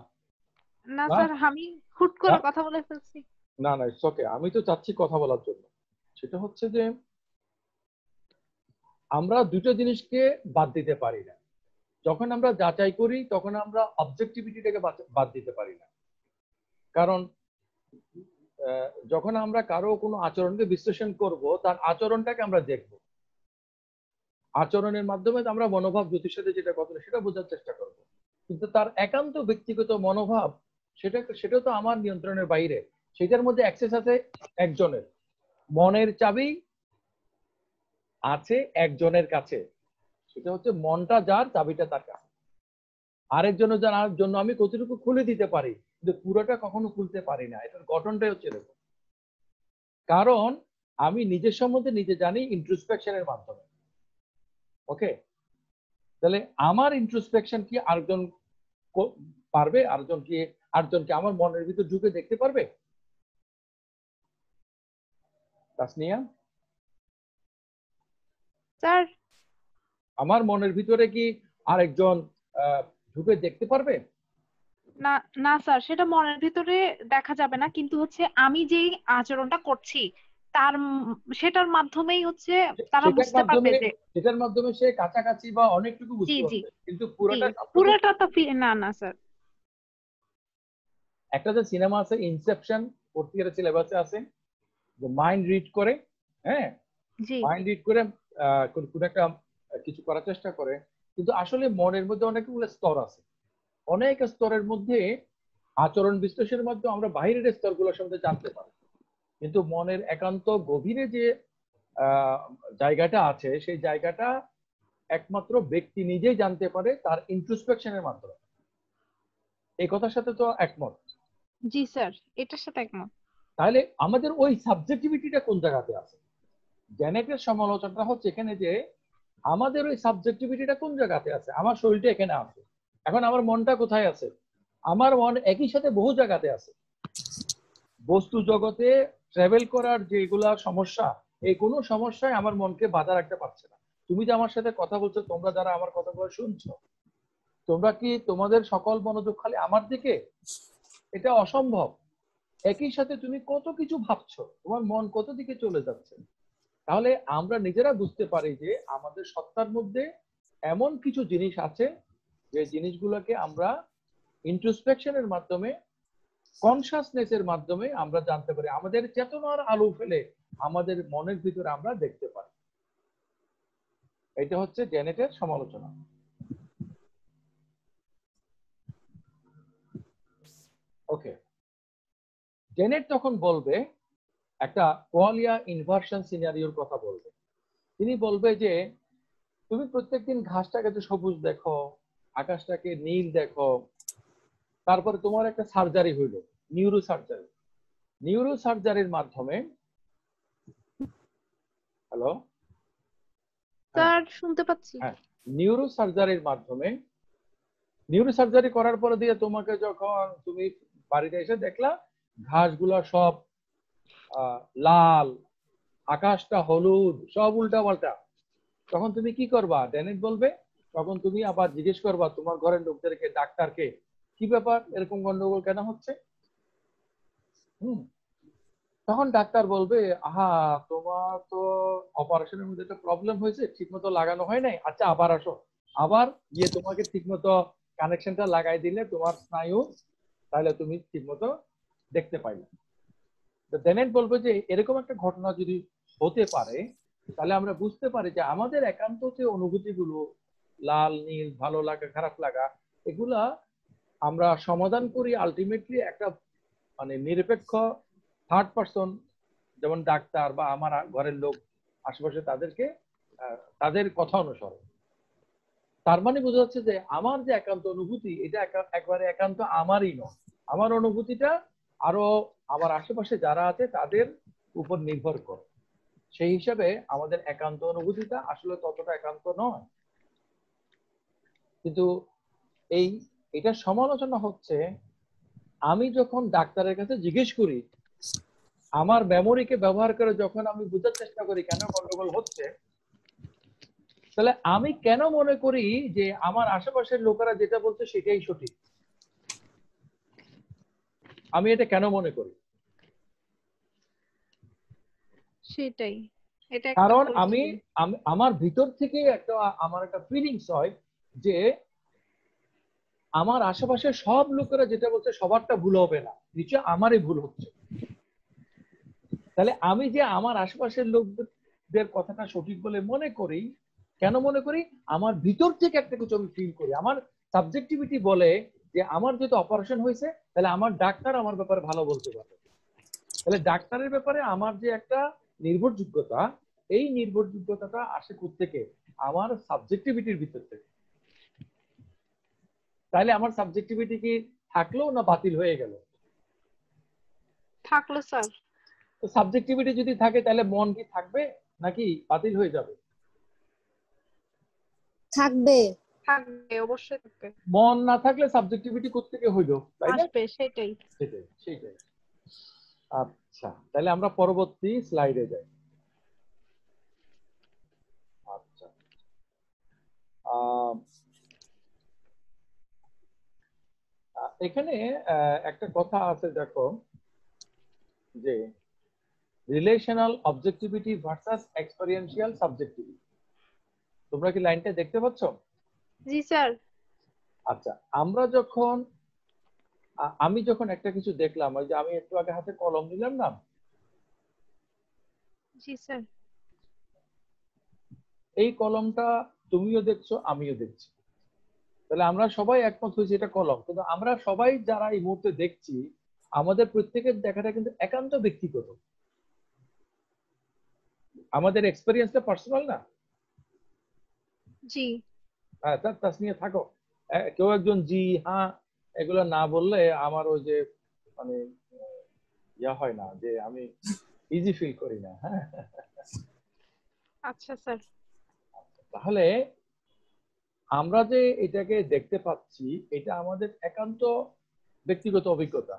না না স্যার, আমি হুট করে কথা বলে ফেলছি। না না, ইটস ওকে, আমি তো চাচ্ছি কথা বলার জন্য। সেটা হচ্ছে যে আমরা দুটো জিনিসকে বাদ দিতে পারি না। যখন আমরা যাচাই করি তখন আমরা অবজেক্টিভিটিটাকে বাদ দিতে পারি না। কারণ যখন আমরা কারো কোনো আচরণকে বিশ্লেষণ করব, তার আচরণটাকে আমরা দেখব, আচরণের মাধ্যমে আমরা মনোভাব, জ্যোতির সাথে যেটা কথা সেটা বোঝার চেষ্টা করব। কিন্তু তার একান্ত ব্যক্তিগত মনোভাব, সেটা তো আমার নিয়ন্ত্রণের বাইরে। সেটার মধ্যে অ্যাক্সেস আছে একজনের, মনের চাবি আছে একজনের কাছে, সেটা হচ্ছে মনটা যার, চাবিটা তার কাছে। আরেকজনের জানার জন্য আমি কতটুকু খুলে দিতে পারি, কিন্তু পুরোটা কখনো খুলতে পারি না। এটার গঠনটাই হচ্ছে এরকম। কারণ আমি নিজের সম্বন্ধে নিজে জানি ইন্ট্রোস্পেকশনের মাধ্যমে। ওকে, তাহলে আমার ইন্ট্রোস্পেকশন কি আরেকজন পারবে? আরেকজনকে আমার মনের ভিতর ঢুকে দেখতে পারবে? তাসনিয়া, স্যার আমার মনের ভিতরে কি আরেকজন ঢুকে দেখতে পারবে? না, না স্যার, সেটা মনের ভিতরে দেখা যাবে না, কিন্তু হচ্ছে আমি যেই আচরণটা করছি তার সেটার মাধ্যমেই হচ্ছে তারা বুঝতে পারবে যে সেটার মাধ্যমে সে কাছাকাছি বা অনেকটুকু জি বুঝতে জি পারবে, কিন্তু জি, পুরোটা পুরোটা তো না না স্যার। একটা যে সিনেমা আছে ইনসেপশন, 4th ইয়ারের সিলেবাসে আছে, যে মাইন্ড রিড করে, হ্যাঁ জি মাইন্ড রিড করে কোন একটা কিছু করার চেষ্টা করে, কিন্তু আসলে মনের মধ্যে অনেকগুলো স্তর আছে। অনেক স্তরের মধ্যে আচরণ বিশ্লেষণের মাধ্যমে আমরা বাইরের স্তরগুলোর সম্বন্ধে জানতে পারি, কিন্তু মনের একান্ত গভীরে যে জায়গাটা আছে সেই জায়গাটা একমাত্র ব্যক্তি নিজেই জানতে পারে তার ইন্ট্রোস্পেকশনের মাধ্যমে। এই কথার সাথে তো একমত? জি স্যার, এটার সাথে একমত। তাহলে আমাদের ওই সাবজেক্টিভিটিটা কোন জায়গাতে আছে? জ্ঞানের সমালোচনাটা হচ্ছে এখানে যে আমাদের ওই সাবজেক্টিভিটিটা কোন জায়গাতে আছে। আমার শরীরটা এখানে আছে, এখন আমার মনটা কোথায় আছে? আমার মন একই সাথে বহু জায়গাতে আছে। বস্তু জগতে ট্রাভেল করার যেগুলা সমস্যা, এই কোনো সমস্যায় আমার মনকে বাধা রাখতে পারছে না। তুমি যে আমার সাথে কথা বলছো, তোমরা যারা আমার কথাগুলো শুনছো, তোমরা কি তোমাদের সকল মনোযোগ খালি আমার দিকে? এটা অসম্ভব। একই সাথে তুমি কত কিছু ভাবছো, তোমার মন কত দিকে চলে যাচ্ছে। তাহলে আমরা নিজেরা বুঝতে পারি যে আমাদের সত্তার মধ্যে এমন কিছু জিনিস আছে যে জিনিসগুলোকে আমরা ইন্ট্রোস্পেকশনের মাধ্যমে, কনসাসনেসের মাধ্যমে আমরা জানতে পারি। আমাদের চেতনার আলো ফেলে আমাদের মনের ভিতরে আমরা দেখতে পারি। এটা হচ্ছে জেনেটের সমালোচনা। ওকে, জেনেট তখন বলবে একটা কোয়ালিয়া ইনভার্সন সিনারিওর কথা বলবে। তিনি বলবে যে তুমি প্রত্যেকদিন ঘাসটাকে যে সবুজ দেখো, আকাশটাকে নীল দেখো, তারপরে তোমার একটা সার্জারি হইলো, নিউরো সার্জারি। নিউরো সার্জারির মাধ্যমে, হ্যালো স্যার শুনতে পাচ্ছি। হ্যাঁ, নিউরো সার্জারির মাধ্যমে, নিউরো সার্জারি করার পরে দিয়ে তোমাকে যখন তুমি বাড়িতে এসে দেখলা ঘাসগুলো সব লাল, আকাশটা হলুদ, সব উল্টা পাল্টা, তখন তুমি কি করবা? ডেনেট বলবে তখন তুমি আবার জিজ্ঞেস করবা তোমার ঘরের লোকদেরকে, ডাক্তারকে, কি ব্যাপার, এরকম গন্ডগোল কেন হচ্ছে? তখন ডাক্তার বলবে আহা তোমার তো অপারেশনের মধ্যে একটা প্রবলেম হয়েছে, ঠিকমতো লাগানো হয় নাই, আচ্ছা আবার আসো, আবার গিয়ে তোমাকে ঠিকমতো কানেকশনটা লাগাই দিলে তোমার স্নায়ু, তাহলে তুমি ঠিকমতো দেখতে পাইলে। তো ডেনেট বলবে যে এরকম একটা ঘটনা যদি হতে পারে, তাহলে আমরা বুঝতে পারি যে আমাদের একান্ত যে অনুভূতিগুলো, লাল নীল, ভালো লাগা খারাপ লাগা, এগুলা আমরা সমাধান করি আলটিমেটলি একটা মানে নিরপেক্ষ থার্ড পার্সন, যেমন ডাক্তার বা আমার ঘরের লোক আশেপাশে, তাদেরকে তাদের কথা অনুসরণ। তার মানে বোঝা যাচ্ছে যে আমার যে একান্ত অনুভূতি, এটা একবারে একান্ত আমারই নয়। আমার অনুভূতিটা আরো আমার আশেপাশে যারা আছে তাদের উপর নির্ভর করে। সেই হিসাবে আমাদের একান্ত অনুভূতিটা আসলে ততটা একান্ত নয়। কিন্তু এটা সমালোচনা হচ্ছে আমি যখন ডাক্তারের কাছে জিজ্ঞেস করি, আমার মেমোরিকে ব্যবহার করে যখন আমি বোঝার চেষ্টা করি কেন গন্ডগোল হচ্ছে, তাহলে আমি কেন মনে করি যে আমার আশেপাশের লোকেরা যেটা বলছে সেটাই সঠিক? আমি এটা কেন মনে করি? সেটাই, এটা কারণ আমি আমার ভিতর থেকে আমার একটা ফিলিংস হয় যে আমার আশেপাশের সব লোকেরা যেটা বলছে সবারটা ভুল হবে না, নিশ্চয় আমারই ভুল হচ্ছে। তাহলে আমি যে আমার আশেপাশের লোকদের কথাটা সঠিক বলে মনে করি, কেন মনে করি? আমার ভিতর থেকে একটা কিছু আমি ফিল করি। আমার সাবজেক্টিভিটি বলে যে আমার যেহেতু অপারেশন হয়েছে, তাহলে আমার ডাক্তার আমার ব্যাপারে ভালো বলতে পারে। তাহলে ডাক্তারের ব্যাপারে আমার যে একটা নির্ভরযোগ্যতা, এই নির্ভরযোগ্যতাটা আসে কোত্থেকে? আমার সাবজেক্টিভিটির ভিতর থেকে। তাহলে আমার সাবজেক্টিভিটি কি থাকলো না বাতিল হয়ে গেল? থাকলো স্যার। তো সাবজেক্টিভিটি যদি থাকে তাহলে মন কি থাকবে নাকি বাতিল হয়ে যাবে? থাকবে, থাকবে, অবশ্যই থাকবে। মন না থাকলে সাবজেক্টিভিটি কোত্থেকে হইলো, তাই না? আসবে, সেটাই। সেটাই। আচ্ছা, তাহলে আমরা পরবর্তী স্লাইডে যাই। আচ্ছা, এখানে একটা কথা আছে, দেখো যে relational objectivity versus experiential subjectivity. তোমরা কি লাইনটা দেখতে পাচ্ছ? জি স্যার। আচ্ছা, আমি যখন একটা কিছু দেখলাম, ওই যে আমি একটু আগে হাতে কলম নিলাম না, জি স্যার। এই কলমটা তুমিও দেখছো, আমিও দেখছি, তাহলে আমরা সবাই একমত হয়েছি এটা কলম। কিন্তু আমরা সবাই যারা এই মুহূর্তে দেখছি, আমাদের প্রত্যেকের দেখাটা কিন্তু একান্ত ব্যক্তিগত, আমাদের এক্সপেরিয়েন্সটা পার্সোনাল না। জি। হ্যাঁ, তাস নিয়ে থাকো। কেউ একজন জি হ্যাঁ এগুলো না বললে আমার ওই যে মানে ইয়া হয় না, যে আমি ইজি ফিল করি না। হ্যাঁ, আচ্ছা স্যার। তাহলে আমরা যে এটাকে দেখতে পাচ্ছি এটা আমাদের একান্ত ব্যক্তিগত অভিজ্ঞতা,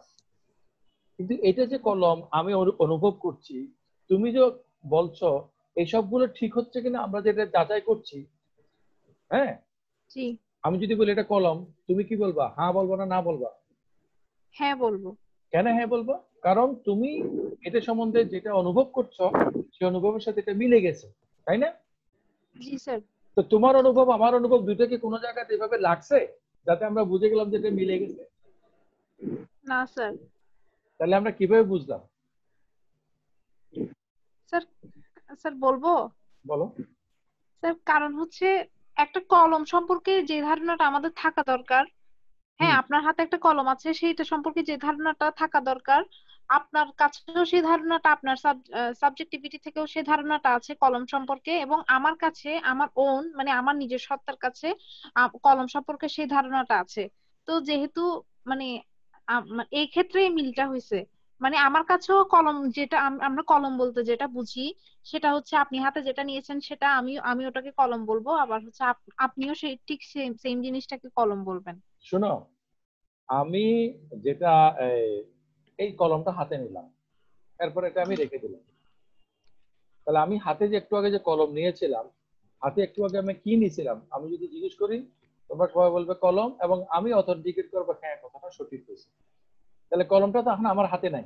কিন্তু এটা যে কলম আমি অনুভব করছি, তুমি যে বলছো এইসবগুলো ঠিক হচ্ছে কিনা আমরা যেটা যাচাই করছি। হ্যাঁ, জি। আমি যদি বলি এটা কলম, তুমি কি বলবা? হ্যাঁ বলবো না না বলবা? হ্যাঁ বলবো। কেন হ্যাঁ বলবো? কারণ তুমি এটা সম্বন্ধে যেটা অনুভব করছো সেই অনুভবের সাথে এটা মিলে গেছে, তাই না? জি স্যার। তো তোমার অনুভব আমার অনুভব দুইটা কি কোনো জায়গাতে এভাবে লাগছে যাতে আমরা বুঝে গেলাম যে এটা মিলে গেছে? না স্যার। তাহলে আমরা কিভাবে বুঝলাম? স্যার, স্যার বলবো? বলো। স্যার কারণ হচ্ছে একটা কলম সম্পর্কে যে ধারণাটা আমাদের থাকা দরকার, হ্যাঁ আপনার হাতে একটা কলম আছে সেইটা সম্পর্কে যে ধারণাটা থাকা দরকার, আপনার কাছেও সেই ধারণাটা, আপনার সাবজেক্টিভিটি থেকেও সেই ধারণাটা আছে কলম সম্পর্কে, এবং আমার কাছে আমার ওন মানে আমার নিজের সত্তার কাছে কলম সম্পর্কে সেই ধারণাটা আছে। তো যেহেতু মানে এই ক্ষেত্রে এই মিলটা হয়েছে, মানে আমার কাছেও কলম যেটা আমরা কলম বলতে যেটা বুঝি সেটা হচ্ছে আপনি হাতে যেটা নিয়েছেন সেটা আমি ওটাকে কলম বলবো, আবার হচ্ছে আপনিও সেই ঠিক সেম সেম জিনিসটাকে কলম বলবেন। শোনো, আমি যেটা এই কলমটা হাতে নিলাম, এরপর এটা আমি রেখে দিলাম, তাহলে আমি হাতে যে একটু আগে যে কলম নিয়েছিলাম, হাতে একটু আগে আমি কি নিয়েছিলাম, আমি যদি জিজ্ঞেস করি তোমরা সবাই বলবে কলম, এবং আমি অথেন্টিকেট করবো হ্যাঁ কথাটা সঠিক হয়েছে। তাহলে কলমটা তো এখন আমার হাতে নাই,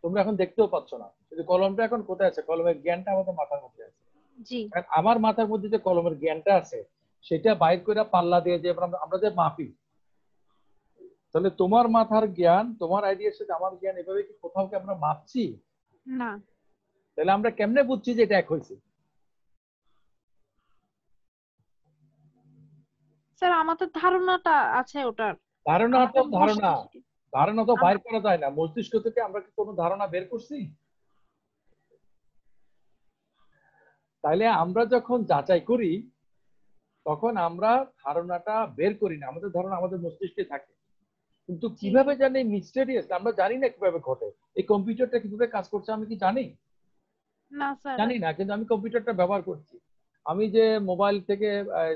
তোমরা এখন দেখতেও পাচ্ছ না, কিন্তু কলমটা এখন কোথায় আছে? কলমের জ্ঞানটা আমাদের মাথার মধ্যে আছে। জি। কারণ আমার মাথার মধ্যে যে কলমের জ্ঞানটা আছে সেটা বাইর করে পাল্লা দিয়ে যে আমরা যে মাপি, তাহলে তোমার মাথার জ্ঞান, তোমার আইডিয়ার সাথে আমার জ্ঞান এভাবে কি কোথাও কি আমরা মাপছি? না। তাহলে আমরা কেমনে বুঝছি যে এটা এক হয়েছে? স্যার আমাদের ধারণাটা আছে ওটার, ধারণা তো আমাদের ধারণা, ধারণা তো বাইর আমরা করা যায় না মস্তিষ্ক থেকে। আমরা কি কোনো ধারণা বের করছি? তাইলে আমরা যখন যাচাই করি তখন আমরা ধারণাটা বের করি না, আমাদের ধারণা আমাদের মস্তিষ্কে থাকে। কিন্তু কিভাবে জানি মিস্টেরিয়াস, আমরা জানি না কিভাবে ঘটে। এই কম্পিউটারটা কিভাবে কাজ করছে আমি কি জানি? না স্যার। জানি না, কিন্তু আমি কম্পিউটারটা ব্যবহার করছি। আমি যে মোবাইল থেকে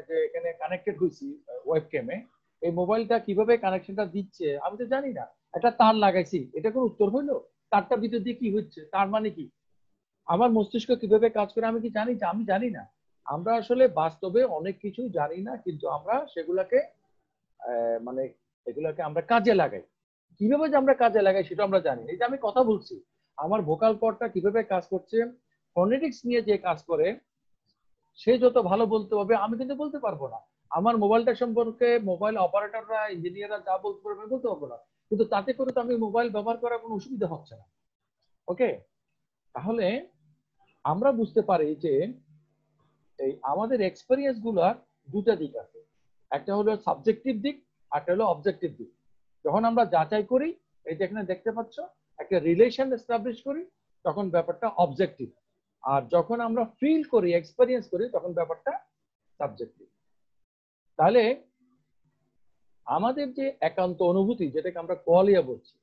যে এখানে কানেক্টেড হয়েছি ওয়েবক্যামে, এই মোবাইলটা কিভাবে কানেকশনটা দিচ্ছে আমি তো জানি না। একটা তার লাগাইছি, এটা কোনো উত্তর হইলো? তারটার ভিতর দিয়ে কি হচ্ছে, তার মানে কি? আমার মস্তিষ্ক কিভাবে কাজ করে আমি কি জানি? আমি জানি না। আমরা আসলে বাস্তবে অনেক কিছু জানি না, কিন্তু আমরা সেগুলাকে মানে এগুলাকে আমরা কাজে লাগাই। কিভাবে যে আমরা কাজে লাগাই সেটা আমরা জানি। এই যে আমি কথা বলছি, আমার ভোকাল কর্ডটা কিভাবে কাজ করছে, ফোনেটিক্স নিয়ে যে কাজ করে সে যত ভালো বলতে হবে আমি কিন্তু বলতে পারবো না। আমার মোবাইলটা সম্পর্কে মোবাইল অপারেটররা, ইঞ্জিনিয়াররা যা বলতে পারবে বলতে পারবো না, কিন্তু তাতে করে তো আমি মোবাইল ব্যবহার করার কোনো অসুবিধা হচ্ছে না। ওকে, তাহলে আমরা বুঝতে পারি যে এই আমাদের এক্সপেরিয়েন্স গুলার দুটা দিক আছে, একটা হলো সাবজেক্টিভ দিক, একটা হলো অবজেক্টিভ দিক। যখন আমরা যাচাই করি, এই যে এখানে দেখতে পাচ্ছ একটা রিলেশন এস্টাবলিশ করি, তখন ব্যাপারটা অবজেক্টিভ। আর যখন আমরা ফিল করি, এক্সপেরিয়েন্স করি, তখন ব্যাপারটা সাবজেক্টিভ। তাহলে আমাদের যে একান্ত অনুভূতি, যেটাকে আমরা কোয়ালিয়া বলছি,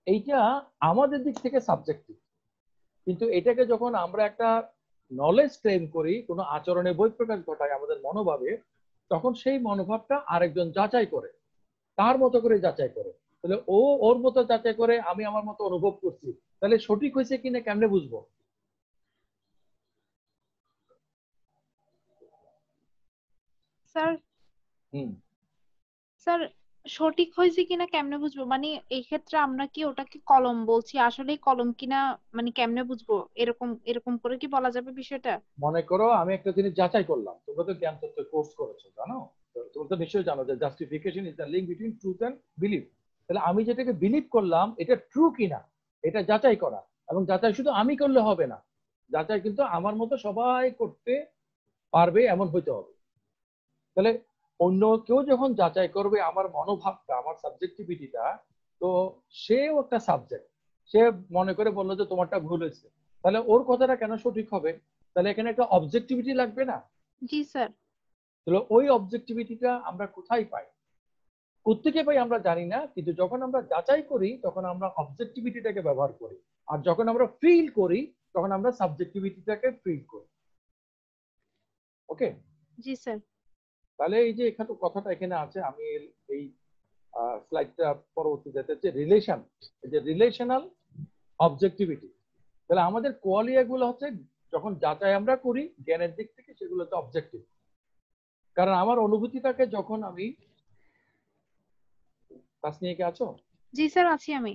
এইটা আমাদের দিক থেকে সাবজেক্টিভ, কিন্তু এটাকে যখন আমরা একটা নলেজ ক্লেম করি, কোনো আচরণে বহিঃপ্রকাশ ঘটায় আমাদের মনোভাবে, তখন সেই মনোভাবটা আরেকজন যাচাই করে, তার মতো করে যাচাই করে। তাহলে ও ওর মতো যাচাই করে, আমি আমার মতো অনুভব করছি, তাহলে সঠিক হয়েছে কিনা কেমনে বুঝবো? স্যার। স্যার সঠিক হয়েছে কিনা কেমনে বুঝবো, মানে এই ক্ষেত্রে আমরা কি ওটাকে কলম বলছি আসলেই কলম কিনা, মানে কেমনে বুঝবো, এরকম এরকম করে কি বলা যাবে বিষয়টা? মনে করো আমি একটা জিনিস যাচাই করলাম, তোমরা তো জ্ঞান তত্ত্ব কোর্স করেছো, জানো? তোমরা তো নিশ্চয়ই জানো যে justification is the link between truth and belief. তাহলে আমি যেটাকে বিলিভ করলাম এটা ট্রু কিনা এটা যাচাই করা, এবং যাচাই শুধু আমি করলে হবে না, যাচাই কিন্তু আমার মতো সবাই করতে পারবে এমন হইতে হবে। তাহলে অন্য কেউ যখন যাচাই করবে আমার মনোভাবটা, আমার সাবজেক্টিভিটিটা, তো সেও একটা সাবজেক্ট, সে মনে করে বললো যে তোমারটা ভুল হয়েছে, তাহলে ওর কথাটা কেন সঠিক হবে? তাহলে এখানে একটা অবজেক্টিভিটি লাগবে না? জি স্যার। তাহলে ওই অবজেক্টিভিটিটা আমরা কোথায় পাই? কোত্থেকে পাই আমরা জানি না, কিন্তু যখন আমরা যাচাই করি তখন আমরা অবজেক্টিভিটিটাকে ব্যবহার করি, আর যখন আমরা ফিল করি তখন আমরা সাবজেক্টিভিটিটাকে ফিল করি। ওকে? জি স্যার। তাহলে এই যে এখানে কথাটা এখানে আছে, আমি এই স্লাইডটা পরবর্তীতে যে রিলেশন, এই যে রিলেশনাল অবজেক্টিভিটি, তাহলে আমাদের কোয়ালিয়া গুলো হচ্ছে যখন যাচাই আমরা করি জ্ঞানের দিক থেকে, সেগুলো হচ্ছে অবজেক্টিভ। কারণ আমার অনুভূতিটাকে যখন আমি, ক্লাস নিয়ে কি আছো? জি স্যার আছি আমি।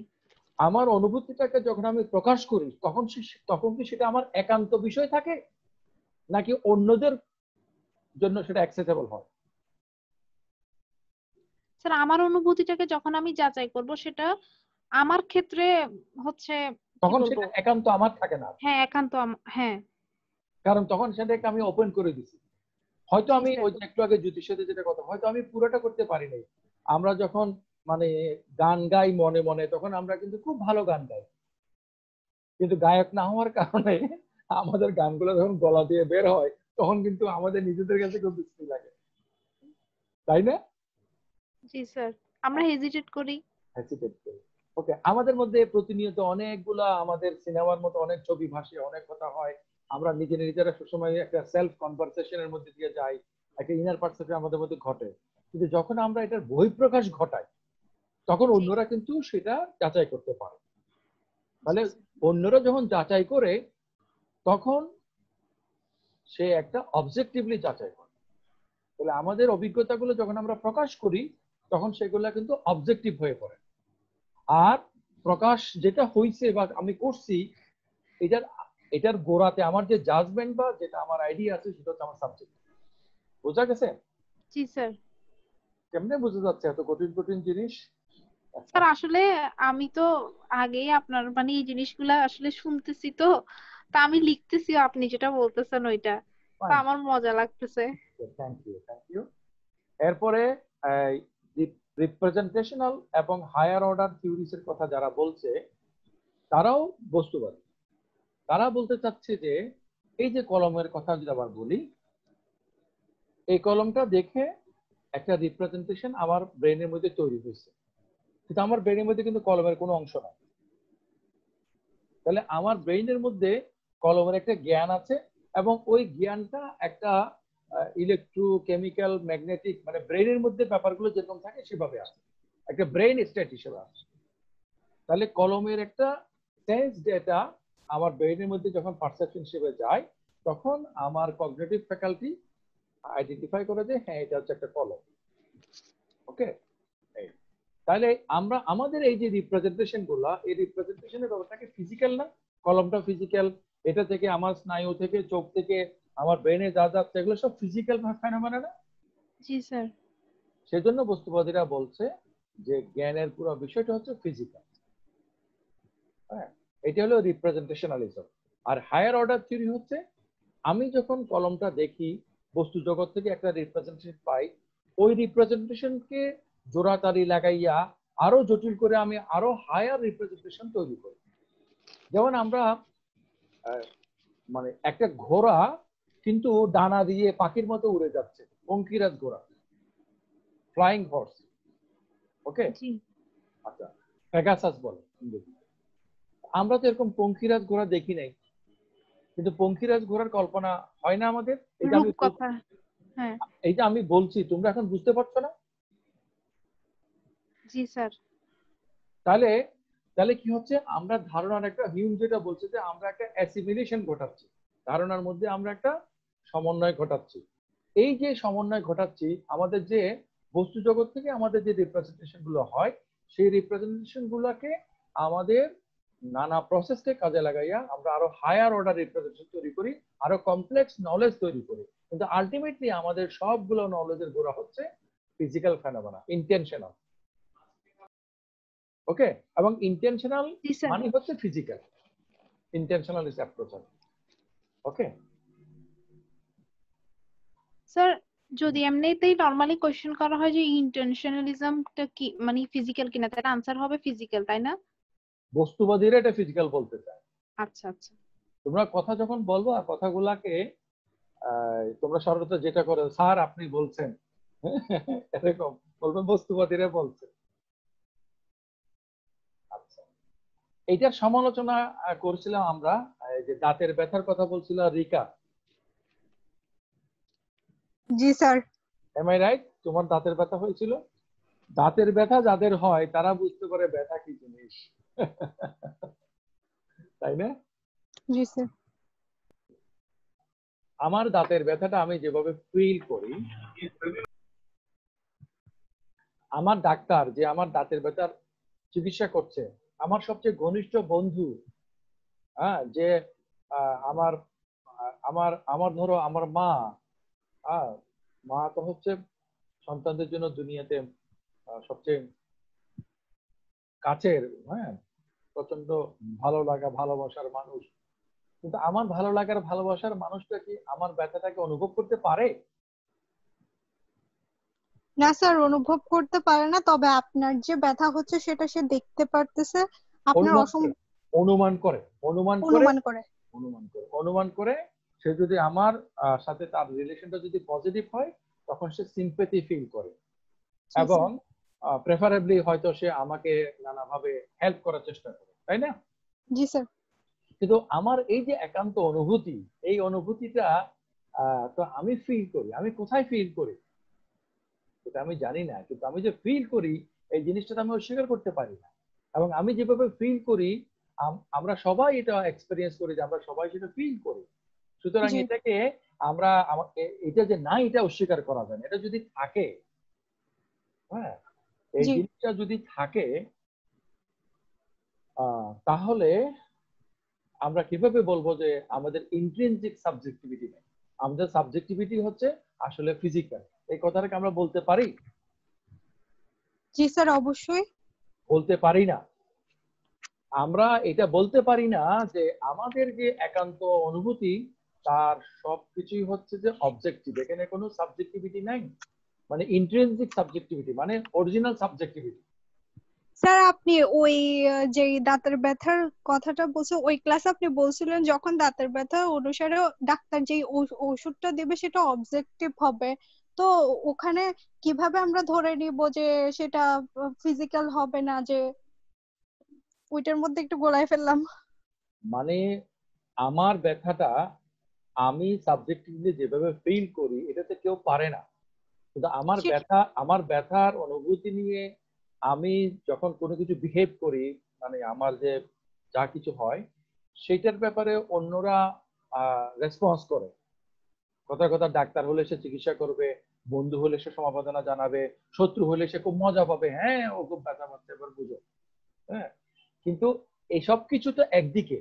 আমার অনুভূতিটাকে যখন আমি প্রকাশ করি তখন কি সেটা আমার একান্ত বিষয় থাকে, নাকি অন্যদের জন্য সেটা অ্যাকসেসেবল হয়? স্যার আমার অনুভূতিটাকে যখন আমি যাচাই করব সেটা আমার ক্ষেত্রে হচ্ছে কি তখন বলবো, সেটা একান্ত আমার থাকে না, হ্যাঁ একান্ত হ্যাঁ। কারণ তখন সেটাকে আমি ওপেন করে দিছি। হয়তো জি আমি স্যার। ওই যে একটু আগে জ্যোতির সাথে যেটা কথা, হয়তো আমি পুরোটা করতে পারি নাই। আমরা যখন মানে গান গাই মনে মনে, তখন আমরা কিন্তু খুব ভালো গান গাই, কিন্তু গায়ক না হওয়ার কারণে আমাদের গানগুলো যখন গলা দিয়ে বের হয় তখন কিন্তু আমাদের নিজেদের কাছে খুব বিশ্রী লাগে, তাই না? জি স্যার, আমরা হেজিটেট করি। ওকে, আমাদের মধ্যে প্রতিনিয়ত অনেকগুলা আমাদের সিনেমার মতো অনেক ছবি ভাসে, অনেক কথা হয়, আমরা নিজেরা সবসময় একটা সেলফ কনভারসেশনের মধ্যে দিয়ে যাই, একটা ইনার পারসেপশন আমাদের মধ্যে ঘটে। কিন্তু যখন আমরা এটার বহিঃপ্রকাশ ঘটাই তখন জি। অন্যরা কিন্তু সেটা যাচাই করতে পারে। তাহলে অন্যরা যখন যাচাই করে তখন সে একটা অবজেক্টিভলি যাচাই করে। তাহলে আমাদের অভিজ্ঞতাগুলো যখন আমরা প্রকাশ করি তখন সেগুলা কিন্তু অবজেক্টিভ হয়ে পড়ে। আর প্রকাশ যেটা হইছে বা আমি করছি, এটার গোড়াতে আমার যে জাজমেন্ট বা যেটা আমার আইডিয়া আছে সেটা হচ্ছে আমার সাবজেক্ট। বোঝা গেছে? জি স্যার। কেমনে বোঝা যাচ্ছে এত কঠিন কঠিন জিনিস? স্যার আসলে আমি তো আগেই আপনার মানে এই জিনিসগুলা আসলে শুনতেছি, তো তা আমি লিখতেছি আপনি যেটা বলতেছেন ওইটা, তা আমার মজা লাগতেছে। Thank you. এরপরে রিপ্রেজেন্টেশনাল এবং হায়ার অর্ডার থিওরিস এর কথা যারা বলছে তারাও বস্তুবাদী। তারা বলতে চাচ্ছে যে এই যে কলমের কথা যদি আবার বলি, এই কলমটা দেখে একটা রিপ্রেজেন্টেশন আমার ব্রেনের মধ্যে তৈরি হয়েছে, কিন্তু আমার ব্রেনের মধ্যে কিন্তু কলমের কোনো অংশ নাই। তাহলে আমার ব্রেনের মধ্যে কলমের একটা জ্ঞান আছে, এবং ওই জ্ঞানটা একটা ইলেকট্রোকেমিক্যাল ম্যাগনেটিক, মানে ব্রেনের মধ্যে ব্যাপারগুলো যেরকম থাকে সেভাবে আছে, একটা ব্রেন স্টেট হিসেবে আছে। তাহলে কলমের একটা সেন্স ডেটা আমার ব্রেনের মধ্যে যখন পারসেপশন হিসেবে যায় তখন আমার কগনিটিভ ফ্যাকাল্টি আইডেন্টিফাই করে যে হ্যাঁ এটা হচ্ছে একটা কলম। ওকে, তাহলে আমরা আমাদের এই যে রিপ্রেজেন্টেশন গুলা, এই রিপ্রেজেন্টেশনের ব্যাপারটাকে ফিজিক্যাল না, কলমটা ফিজিক্যাল, এটা থেকে আমার স্নায়ু থেকে চোখ থেকে আমার ব্রেনে যা যাচ্ছে এগুলো সব ফিজিক্যাল ফেনোমেনা না? জি স্যার। সেজন্য বস্তুবাদীরা বলছে যে জ্ঞানের পুরো বিষয়টা হচ্ছে ফিজিক্যাল। হ্যাঁ, এটা হলো রিপ্রেজেন্টেশনালিজম। আর হায়ার অর্ডার থিওরি হচ্ছে আমি যখন কলমটা দেখি, বস্তু জগৎ থেকে একটা রিপ্রেজেন্টেশন পাই, ওই রিপ্রেজেন্টেশনকে জোড়াতালি লাগাইয়া আরো জটিল করে আমি আরো হায়ার রিপ্রেজেন্টেশন তৈরি করি। যেমন আমরা মানে একটা ঘোড়া কিন্তু ডানা দিয়ে পাখির মতো উড়ে যাচ্ছে, পঙ্কিরাজ ঘোড়া, ফ্লাইং হর্স। ওকে, জি। আচ্ছা, পেগাসাস বলে ইংরেজি। আমরা তো এরকম পঙ্কিরাজ ঘোড়া দেখি নাই, কিন্তু পঙ্কিরাজ ঘোড়ার কল্পনা হয় না আমাদের? রূপকথা। হ্যাঁ। এইটা আমি বলছি, তোমরা এখন বুঝতে পারছো না? জি স্যার। তাহলে তাহলে কি হচ্ছে, আমরা ধারণার একটা, হিউম যেটা বলছে যে আমরা একটা অ্যাসিমিলেশন ঘটাচ্ছি, ধারণার মধ্যে আমরা একটা সমন্বয় ঘটাচ্ছি। এই যে সমন্বয় ঘটাচ্ছি, আমাদের যে বস্তু জগৎ থেকে আমাদের যে রিপ্রেজেন্টেশন গুলো হয়, সেই রিপ্রেজেন্টেশন গুলোকে আমাদের নানা প্রসেসকে কাজে লাগাইয়া আমরা আরো হায়ার অর্ডার রিপ্রেজেন্টেশন তৈরি করি, আরো কমপ্লেক্স নলেজ তৈরি করি। কিন্তু আলটিমেটলি আমাদের সবগুলো নলেজের গোড়া হচ্ছে ফিজিক্যাল ফেনোমেনা, ইন্টেনশনাল। ওকে, এবং ইন্টেনশনাল মানে হচ্ছে physical, intentional is approach. Okay. Sir যদি এমনিতেই নরমালি কোশ্চেন করা হয় যে ইন্টেনশনালিজমটা কি মানে ফিজিক্যাল কিনা, তাহলে আনসার হবে ফিজিক্যাল, তাই না? বস্তুবাদীরা এটা ফিজিক্যাল বলতে চায়। আচ্ছা আচ্ছা। তোমরা কথা যখন বলবো আর কথাগুলাকে তোমরা সর্বদা যেটা করো, স্যার আপনি বলছেন, এরকম বলবেন বস্তুবাদীরা বলছে। আচ্ছা, এইটার সমালোচনা করছিলাম আমরা, যে দাঁতের ব্যথার কথা বলছিল রিকা। জি স্যার। Am I right? তোমার দাঁতের ব্যথা হয়েছিল। দাঁতের ব্যথা যাদের হয় তারা বুঝতে পারে ব্যথা কি জিনিস, তাই না? জি স্যার। আমার দাঁতের ব্যথাটা আমি যেভাবে ফিল করি, আমার ডাক্তার যে আমার দাঁতের ব্যথার চিকিৎসা করছে, আমার সবচেয়ে ঘনিষ্ঠ বন্ধু, হ্যাঁ, যে আমার আমার আমার ধরো আমার মা, মা তো হচ্ছে সন্তানদের জন্য দুনিয়াতে সবচেয়ে কাছের, হ্যাঁ, প্রচন্ড ভালো লাগা ভালোবাসার মানুষ। কিন্তু আমার ভালো লাগার ভালোবাসার মানুষটা কি আমার ব্যথাটাকে অনুভব করতে পারে? না স্যার, অনুভব করতে পারে না, তবে আপনার যে ব্যথা হচ্ছে সেটা সে দেখতে পারতেছে। আপনার অনুমান করে সে যদি আমার সাথে তার রিলেশনটা যদি পজিটিভ হয়, তখন সে সিম্পেথি ফিল করে এবং প্রেফারেবলি হয়তো সে আমাকে নানাভাবে হেল্প করার চেষ্টা করে, তাই না? জি স্যার। কিন্তু আমার এই যে একান্ত অনুভূতি, এই অনুভূতিটা তো আমি ফিল করি। আমি কোথায় ফিল করি এটা আমি জানি না, কিন্তু আমি যে ফিল করি এই জিনিসটা আমি অস্বীকার করতে পারি না। এবং আমি যেভাবে ফিল করি, আমরা সবাই এটা এক্সপেরিয়েন্স করি, যে আমরা সবাই সেটা ফিল করি। সুতরাং এটাকে আমরা এটা যে না, এটা অস্বীকার করা যায় না। এটা যদি থাকে, হ্যাঁ, এই জিনিসটা যদি থাকে, তাহলে আমরা কিভাবে বলবো যে আমাদের ইন্ট্রিনসিক সাবজেক্টিভিটি নেই? আমাদের সাবজেক্টিভিটি হচ্ছে আসলে ফিজিক্যাল। এই কথাটাকে আমরা বলতে পারি? জি স্যার, অবশ্যই বলতে পারি না। আমরা এটা বলতে পারি না যে আমাদের যে একান্ত অনুভূতি তার সবকিছুই হচ্ছে যে অবজেক্টিভ, এখানে কোনো সাবজেক্টিভিটি নাই। মানে ইন্ট্রিনসিক সাবজেক্টিভিটি মানে অরিজিনাল সাবজেক্টিভিটি। স্যার আপনি ওই যে দাঁতের ব্যথার কথাটা বলছে, ওই ক্লাসে আপনি বলছিলেন যখন দাঁতের ব্যথা অনুসারে ডাক্তার যে ওষুধটা দেবে সেটা অবজেক্টিভ হবে, তো ওখানে কিভাবে আমরা ধরে নিব যে সেটা ফিজিক্যাল হবে না? যে ওইটার মধ্যে একটু গোলায় ফেললাম। মানে আমার ব্যথাটা আমি সাবজেক্টিভলি যেভাবে ফিল করি এটাতে কেউ পারে না। কিন্তু আমার ব্যথার অনুভূতি নিয়ে আমি যখন কোনো কিছু বিহেভ করি, মানে আমার যে যা কিছু হয় সেটার ব্যাপারে অন্যরা রেসপন্স করে। কথার কথা, ডাক্তার হলে সে চিকিৎসা করবে, বন্ধু হলে সে সমবেদনা জানাবে, শত্রু হলে সে খুব মজা পাবে, হ্যাঁ ও খুব ব্যথা পাচ্ছে এবার বুঝো, হ্যাঁ। কিন্তু এইসব কিছু তো একদিকে,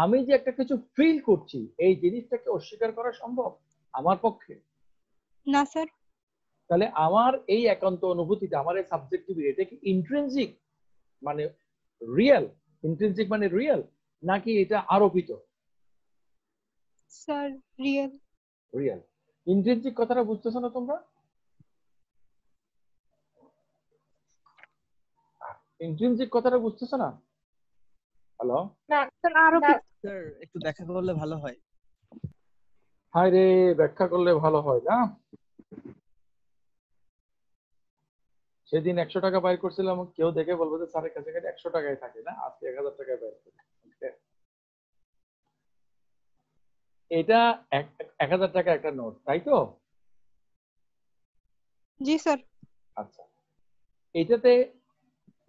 আমি যে একটা কিছু ফিল করছি এই জিনিসটাকে অস্বীকার করা সম্ভব আমার পক্ষে না স্যার। তাহলে আমার এই একান্ত অনুভূতিটা, আমার এই সাবজেক্টিভিটি, এটা কি ইন্ট্রিনসিক মানে রিয়েল? ইন্ট্রিনসিক মানে রিয়েল, নাকি এটা আরোপিত? Sir real. রিয়েল। ইন্ট্রিনসিক কথাটা বুঝতেছো না তোমরা? ইন্ট্রিনসিক কথাটা বুঝতেছো না? হ্যালো? না স্যার, আরোপিত। স্যার একটু ব্যাখ্যা করলে ভালো হয়। হায় রে, ব্যাখ্যা করলে ভালো হয় না? সেদিন 100 টাকা বাইর করছিলাম, কেউ দেখে বলবো যে স্যারের কাছে 100 টাকায় থাকে না, আজকে 1000 টাকায় বাইর করে। এটা 1000 টাকা একটা নোট, তাই তো? জি স্যার। আচ্ছা, এটাতে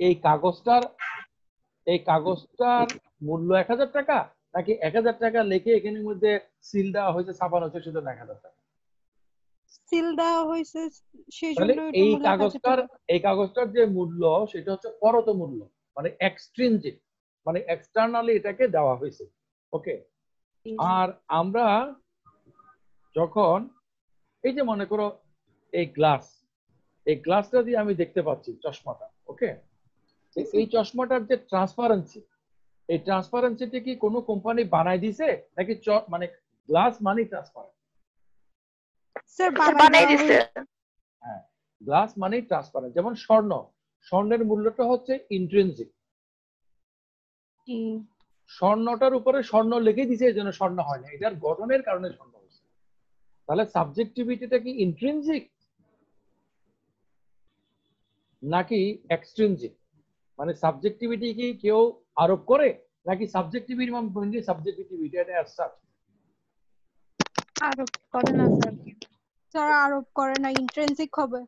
এই কাগজটার মূল্য 1000 টাকা, নাকি 1000 টাকা লিখে এখানের মধ্যে সিল দেওয়া হয়েছে, ছাপানো হয়েছে শুধু 1000 টাকা? সিল দেওয়া হয়েছে সেই তাহলে জন্য এই কাগজটার যে মূল্য সেটা হচ্ছে পরত মূল্য, মানে এক্সট্রিনজিক, মানে এক্সটার্নালি এটাকে দেওয়া হয়েছে। ওকে। আর আমরা যখন এই যে মনে করো এই গ্লাসটা দিয়ে আমি দেখতে পাচ্ছি চশমাটা, ওকে, এই চশমাটার যে ট্রান্সপারেন্সি, এই ট্রান্সপারেন্সিটা কি কোনো কোম্পানি বানাই দিছে, নাকি মানে গ্লাস মানে ট্রান্সপারেন্ট। স্যার বানাই দিছে। হ্যাঁ, গ্লাস মানে ট্রান্সপারেন্ট। যেমন স্বর্ণ, স্বর্ণের মূল্যটা হচ্ছে ইন্ট্রিনসিক। স্বর্ণটার উপরে স্বর্ণ লিখে দিছে, এই জন্য স্বর্ণ হয় না, এটার গঠনের কারণে স্বর্ণ হচ্ছে। তাহলে সাবজেক্টিভিটিটা কি ইন্ট্রিনসিক নাকি এক্সট্রিনসিক? মানে সাবজেক্টিভিটি কি কেউ আরোপ করে নাকি সাবজেক্টিভিটি মানে সাবজেক্টিভিটি এটা অ্যাজ সাচ? আরোপ করে না স্যার। স্যার আরোপ করে না, ইন্ট্রিনসিক হবে।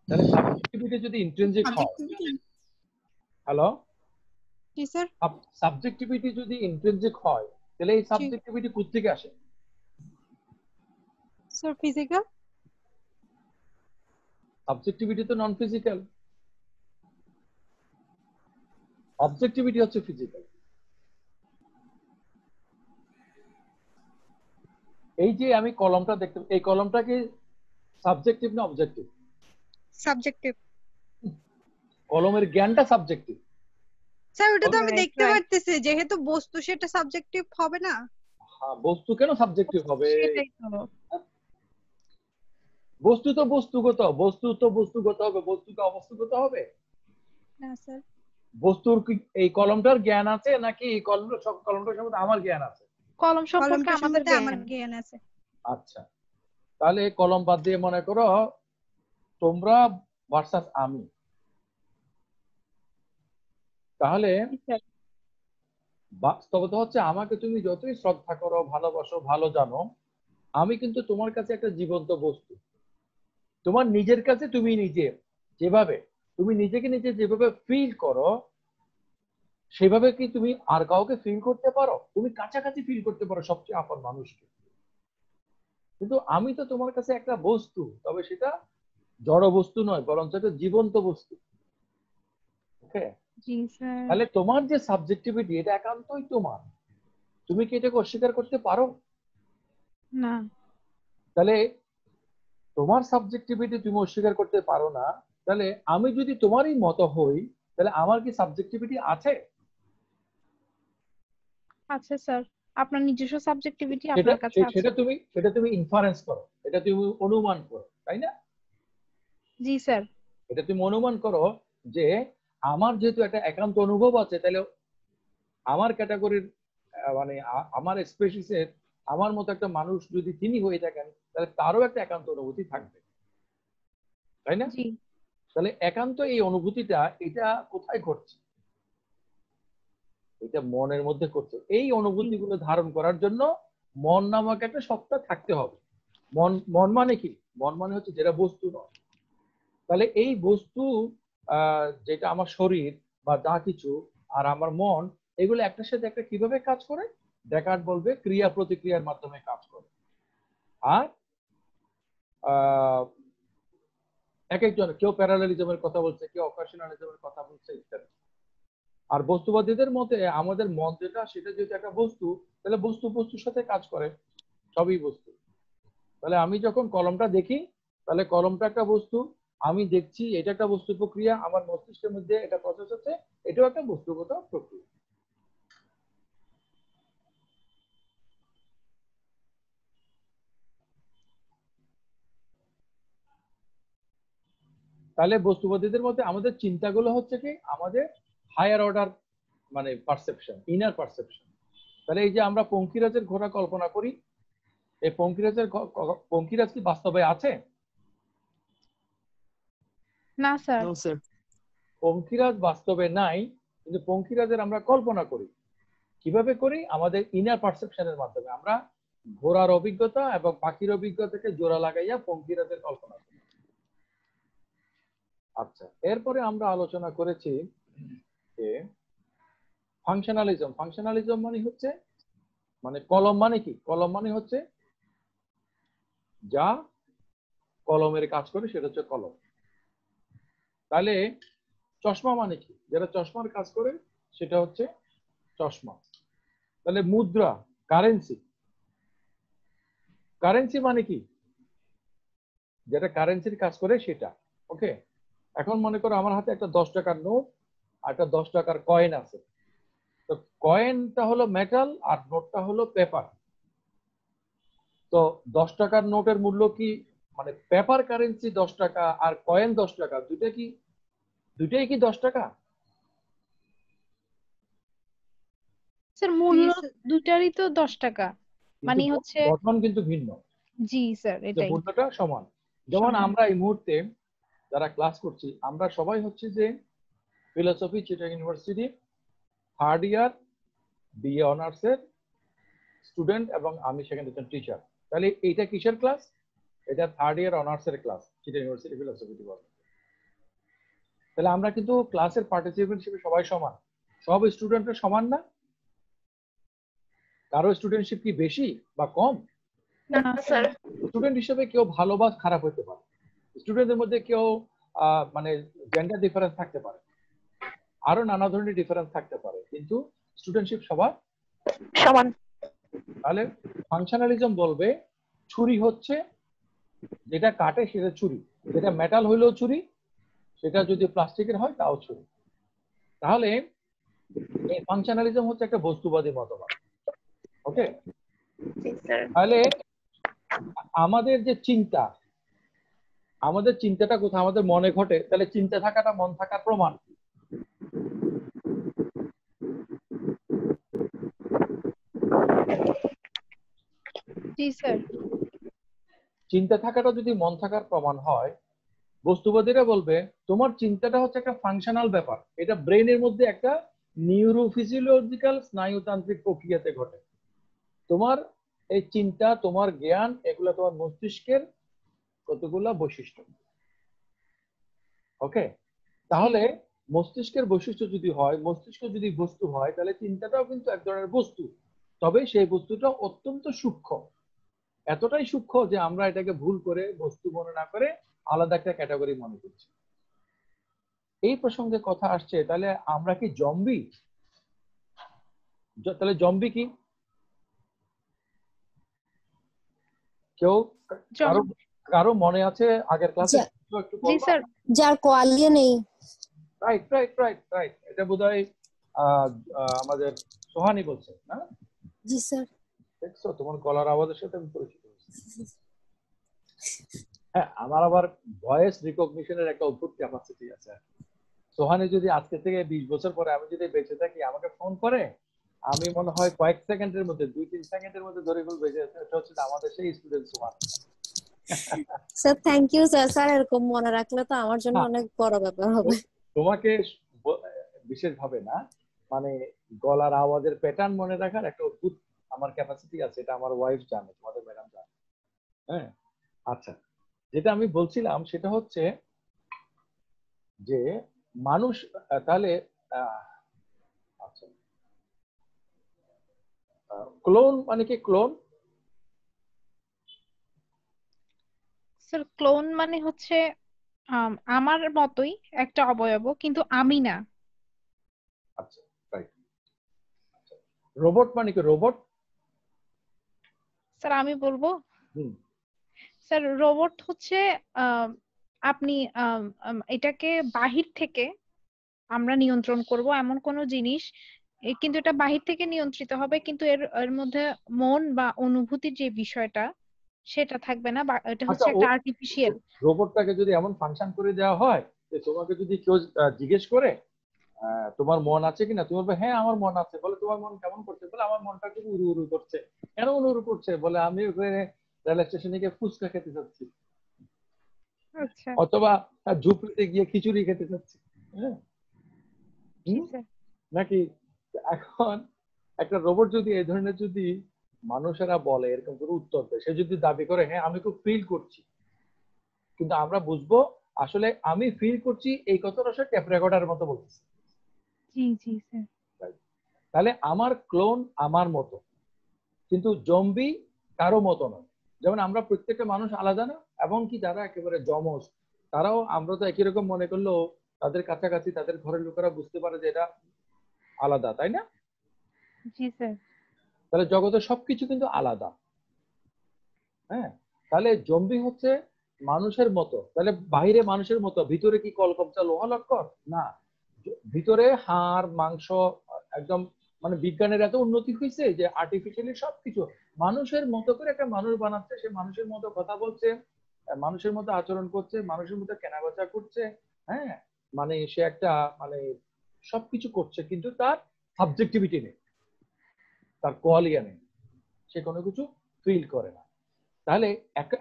তাহলে সাবজেক্টিভিটি যদি ইন্ট্রিনসিক হয়, হ্যালো জি স্যার। সাবজেক্টিভিটি যদি ইন্ট্রিনসিক হয় তাহলে এই সাবজেক্টিভিটি কোথা থেকে আসে? Sir physical. সাবজেক্টিভিটি তো নন ফিজিক্যাল, অবজেক্টিভিটি হচ্ছে ফিজিক্যাল। এই যে আমি কলমটা দেখতে, এই কলমটা কি সাবজেক্টিভ না অবজেক্টিভ? সাবজেক্টিভ। কলমের জ্ঞানটা সাবজেক্টিভ। স্যার ওটা তো আমি দেখতে পারতেছি, যেহেতু বস্তু সেটা সাবজেক্টিভ হবে না। হ্যাঁ, বস্তু কেন সাবজেক্টিভ হবে? সেটাই তো। বস্তু তো বস্তুগত, বস্তু তো বস্তুগত হবে, বস্তু কি অবস্তুগত হবে? না স্যার। বস্তুর কি এই কলমটার জ্ঞান আছে নাকি এই কলমটার সম্বন্ধে আমার জ্ঞান আছে? কলম সম্পর্কে আমাদের আমার জ্ঞান আছে। আচ্ছা, তাহলে কলম বাদ দিয়ে মনে করো তোমরা ভার্সাস আমি। তাহলে বাস্তবতা হচ্ছে আমাকে তুমি যতই শ্রদ্ধা করো, ভালোবাসো, ভালো জানো, আমি কিন্তু তোমার কাছে একটা জীবন্ত বস্তু। তোমার নিজের কাছে তুমি নিজে যেভাবে, তুমি নিজেকে নিজে যেভাবে ফিল করো সেভাবে কি তুমি আর কাউকে ফিল করতে পারো? তুমি কাছাকাছি ফিল করতে পারো সবচেয়ে আপন মানুষকে, কিন্তু আমি তো তোমার কাছে একটা বস্তু, তবে সেটা জড় বস্তু নয়, বরঞ্চ একটা জীবন্ত বস্তু। ওকে, জি স্যার। তাহলে তোমার যে সাবজেক্টিভিটি এটা একান্তই তোমার, তুমি কি এটাকে অস্বীকার করতে পারো? না। তাহলে তোমার সাবজেক্টিভিটি তুমি অস্বীকার করতে পারো না, তাহলে আমি যদি তোমারই মতো হই তাহলে আমার কি সাবজেক্টিভিটি আছে? আছে স্যার, আপনার নিজস্ব সাবজেক্টিভিটি আপনার কাছে আছে। সেটা তুমি ইনফারেন্স করো, এটা তুমি অনুমান করো, তাই না? জি স্যার। এটা তুমি অনুমান করো যে আমার যেহেতু একটা একান্ত অনুভব আছে, তাহলে আমার ক্যাটাগরির মানে আমার স্পেসিসের আমার মতো একটা মানুষ যদি তিনি হয়ে থাকেন তাহলে তারও একটা একান্ত অনুভূতি থাকবে, তাই না? জি। তাহলে একান্ত এই অনুভূতিটা এটা কোথায় ঘটছে? এটা মনের মধ্যে করছে। এই অনুভূতিগুলো ধারণ করার জন্য মন নামক একটা সত্তা থাকতে হবে। মন মানে কি? মন মানে হচ্ছে যেটা বস্তু নয়। তাহলে এই বস্তু যেটা আমার শরীর বা যা কিছু আর আমার মন, এগুলো একটার সাথে একটা কিভাবে কাজ করে? ডেকার্ট বলবে ক্রিয়া প্রতিক্রিয়ার মাধ্যমে কাজ করে। আর এক একজন, কেউ প্যারালালিজমের কথা বলছে, কেউ অকেশনালিজমের কথা বলছে ইত্যাদি। আর বস্তুবাদীদের মতে আমাদের মন যেটা, সেটা যেহেতু একটা বস্তু, তাহলে বস্তু বস্তুর সাথে কাজ করে, সবই বস্তু। তাহলে আমি যখন কলমটা দেখি তাহলে কলমটা একটা বস্তু, আমি দেখছি এটা একটা বস্তু প্রক্রিয়া, আমার মস্তিষ্কের মধ্যে এটা প্রসেস হচ্ছে, এটাও একটা বস্তুগত প্রক্রিয়া। তাহলে বস্তুবাদীদের মতে আমাদের চিন্তাগুলো হচ্ছে কি আমাদের হায়ার অর্ডার মানে পারসেপশন, ইনার পারসেপশন। তাহলে এই যে আমরা পঙ্কিরাজের ঘোড়া কল্পনা করি, এই পঙ্কিরাজ কি বাস্তবে আছে? না স্যার। পঙ্কিরাজ বাস্তবে নাই, কিন্তু পঙ্কিরাজের আমরা কল্পনা করি। কিভাবে করি? আমাদের ইনার পারসেপশনের মাধ্যমে। আমরা ঘোড়ার অভিজ্ঞতা এবং পাখির অভিজ্ঞতাকে জোড়া লাগাইয়া পঙ্কিরাজের কল্পনা করি। আচ্ছা, এরপরে আমরা আলোচনা করেছি যে ফাংশনালিজম। ফাংশনালিজম মানে হচ্ছে, মানে কলম মানে কি? কলম মানে হচ্ছে যা কলমের কাজ করে সেটা হচ্ছে কলম। তাহলে চশমা মানে কি? যেটা চশমার কাজ করে সেটা হচ্ছে চশমা। তাহলে মুদ্রা, কারেন্সি, কারেন্সি মানে কি? যেটা কারেন্সির কাজ করে সেটা। ওকে, এখন মনে করো আমার হাতে একটা 10 টাকার নোট আর একটা 10 টাকার কয়েন আছে। তো কয়েনটা হলো মেটাল আর নোটটা হলো পেপার। তো 10 টাকার নোটের মূল্য কি মানে পেপার কারেন্সি 10 টাকা আর কয়েন 10 টাকা, দুটাই কি 10 টাকা? স্যার জি মূল্য স্যার। দুটারই তো 10 টাকা, কিন্তু মানে হচ্ছে গঠন কিন্তু ভিন্ন, জি স্যার যে এটাই মূল্যটা সমান। যেমন সমান। আমরা এই মুহূর্তে যারা ক্লাস করছি আমরা সবাই হচ্ছে যে ফিলোসফি চিটাগং ইউনিভার্সিটি 3rd ইয়ার বিএ অনার্সের স্টুডেন্ট এবং আমি সেখানে একজন টিচার। তাহলে এইটা কিসের ক্লাস? এটা 3rd ইয়ার অনার্সের class Chittagong university philosophy department. তাহলে আমরা কিন্তু ক্লাসের পার্টিসিপেন্ট হিসেবে সবাই সমান। সব স্টুডেন্টরা সমান না? কারো স্টুডেন্টশিপ কি বেশি বা কম? না স্যার। স্টুডেন্ট হিসেবে কেউ ভালো বা খারাপ হতে পারে, স্টুডেন্টদের মধ্যে কেউ মানে জেন্ডার ডিফারেন্স থাকতে পারে, আরো নানা ধরনের ডিফারেন্স থাকতে পারে, কিন্তু স্টুডেন্টশিপ সবার সমান। তাহলে ফাংশনালিজম বলবে ছুরি হচ্ছে যেটা কাটে সেটা ছুরি, যেটা মেটাল হইলেও ছুরি, সেটা যদি প্লাস্টিকের হয় তাও ছুরি। তাহলে এই ফাংশনালিজম হচ্ছে একটা বস্তুবাদী মতবাদ। ওকে, তাহলে আমাদের যে চিন্তা, আমাদের চিন্তাটা কোথায়? আমাদের মনে ঘটে। তাহলে চিন্তা থাকাটা মন থাকার প্রমাণ। জি স্যার। চিন্তা থাকাটা যদি মন থাকার প্রমাণ হয়, বস্তুবাদীরা বলবে তোমার চিন্তাটা হচ্ছে একটা ফাংশনাল ব্যাপার, এটা ব্রেনের মধ্যে একটা নিউরোফিজিওলজিক্যাল স্নায়ুতান্ত্রিক প্রক্রিয়াতে ঘটে। তোমার এই চিন্তা, তোমার জ্ঞান, এগুলো তোমার মস্তিষ্কের কতগুলো বৈশিষ্ট্য। ওকে, তাহলে মস্তিষ্কের বৈশিষ্ট্য যদি হয়, মস্তিষ্ক যদি বস্তু হয়, তাহলে চিন্তাটাও কিন্তু এক ধরনের বস্তু, তবে সেই বস্তুটা অত্যন্ত সূক্ষ্ম, এতটাই সূক্ষ্ম যে আমরা এটাকে ভুল করে বস্তু মনে না করে আলাদা একটা ক্যাটাগরি মনে করছি। এই প্রসঙ্গে কথা আসছে, তাহলে আমরা কি জম্বি? তাহলে জম্বি কি? কেউ কারো কারো মনে আছে আগের ক্লাসে একটু জি স্যার। যার কোয়ালিয়া নেই। রাইট রাইট রাইট রাইট, এটা বোধহয় আমাদের সোহানি বলছে না? জি স্যার। দেখছো তোমার গলার আওয়াজের সাথে আমি পরিচিত হয়েছি। হ্যাঁ, আমার আবার ভয়েস রিকগনিশনের একটা অদ্ভুত ক্যাপাসিটি আছে। সোহানি যদি আজকে থেকে 20 বছর পরে আমি যদি বেঁচে থাকি, আমাকে ফোন করে, আমি মনে হয় কয়েক সেকেন্ডের মধ্যে 2-3 সেকেন্ডের মধ্যে ধরে ফেলবে যে এটা হচ্ছে আমাদের সেই student Sohani. Sir thank you sir. Sir এরকম মনে রাখলে তো আমার জন্য অনেক বড় ব্যাপার হবে। তোমাকে বিশেষ ভাবে না, মানে গলার আওয়াজের প্যাটার্ন মনে রাখার একটা অদ্ভুত আমার ক্যাপাসিটি আছে, এটা আমার ওয়াইফ জানে, তোমাদের ম্যাডাম জানে। হ্যাঁ, আচ্ছা, যেটা আমি বলছিলাম সেটা হচ্ছে যে মানুষ তাহলে আচ্ছা, ক্লোন মানে কি? ক্লোন স্যার ক্লোন মানে হচ্ছে আমার মতোই একটা অবয়ব, কিন্তু আমি না। আচ্ছা, রাইট। রোবট মানে কি? রোবট স্যার আমি বলবো, স্যার রোবট হচ্ছে আপনি এটাকে বাহির থেকে আমরা নিয়ন্ত্রণ করব এমন কোন জিনিস, কিন্তু এটা বাহির থেকে নিয়ন্ত্রিত হবে, কিন্তু এর এর মধ্যে মন বা অনুভূতির যে বিষয়টা সেটা থাকবে না, বা এটা হচ্ছে একটা আর্টিফিশিয়াল। রোবটটাকে যদি এমন ফাংশন করে দেওয়া হয় যে তোমাকে যদি কেউ জিজ্ঞেস করে তোমার মন আছে কিনা, তুমি বলবে হ্যাঁ আমার মন আছে, বলে তোমার মন কেমন করছে, বলে আমার মনটা খুব উড়ু উড়ু করছে। কেন উড়ু উড়ু করছে? বলে আমি ওখানে রেল স্টেশনে গিয়ে ফুচকা খেতে চাচ্ছি, আচ্ছা, অথবা ঝুপড়িতে গিয়ে খিচুড়ি খেতে চাচ্ছি। হ্যাঁ, নাকি? এখন একটা রোবট যদি এই ধরনের যদি মানুষেরা বলে এরকম করে উত্তর দেয়, সে যদি দাবি করে হ্যাঁ আমি খুব ফিল করছি, কিন্তু আমরা বুঝবো আসলে আমি ফিল করছি এই কথাটা সে টেপ রেকর্ডারের মতো বলতেছে। জি জি স্যার। তাহলে আমার ক্লোন আমার মতো, কিন্তু জম্বি কারো মতো নয়। যেমন আমরা প্রত্যেকটা মানুষ আলাদা না, এবং কি যারা একেবারে যমজ, তারাও আমরা তো একই রকম মনে করলেও তাদের কাছাকাছি তাদের ঘরের লোকেরা বুঝতে পারে যে এটা আলাদা, তাই না? জি স্যার। তাহলে জগতের সবকিছু কিন্তু আলাদা। হ্যাঁ, তাহলে জম্বি হচ্ছে মানুষের মতো, তাহলে বাইরে মানুষের মতো, ভিতরে কি কলকবজা লোহা লক্কর? না, ভিতরে হাড় মাংস একদম মানে বিজ্ঞানের এত উন্নতি হয়েছে যে আর্টিফিশিয়ালি সবকিছু মানুষের মতো করে একটা মানুষ বানাচ্ছে, সে মানুষের মতো কথা বলছে, মানুষের মতো আচরণ করছে, মানুষের মতো কেনাবেচা করছে, হ্যাঁ, মানে সে একটা মানে সবকিছু করছে, কিন্তু তার সাবজেক্টিভিটি নেই, তার কোয়ালিয়া নেই, সে কোনো কিছু ফিল করে না। তাহলে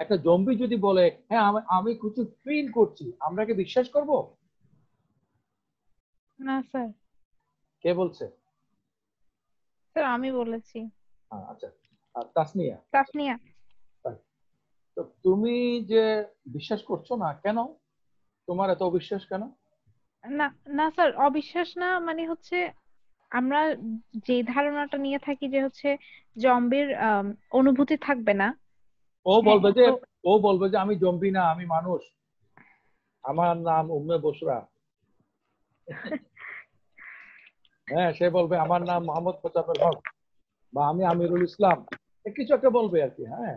একটা জম্বি যদি বলে হ্যাঁ আমি কিছু ফিল করছি, আমরা কি বিশ্বাস করব? না স্যার। কে বলছে? স্যার আমি বলেছি। আচ্ছা, তাসনিয়া। তাসনিয়া। তো তুমি যে বিশ্বাস করছো না, কেন? তোমার এত অবিশ্বাস কেন? না না স্যার, অবিশ্বাস না, মানে হচ্ছে আমরা যে ধারণাটা নিয়ে থাকি যে হচ্ছে জম্বির অনুভূতি থাকবে না। ও হ্যাঁ, বলবে যে তো আমি জম্বি না, আমি মানুষ, আমার নাম উম্মে বসরা। হ্যাঁ, সে বলবে আমার নাম মোহাম্মদ মোজাফফর হক, বা আমি আমিরুল ইসলাম, কিছু একটা বলবে আর কি। হ্যাঁ,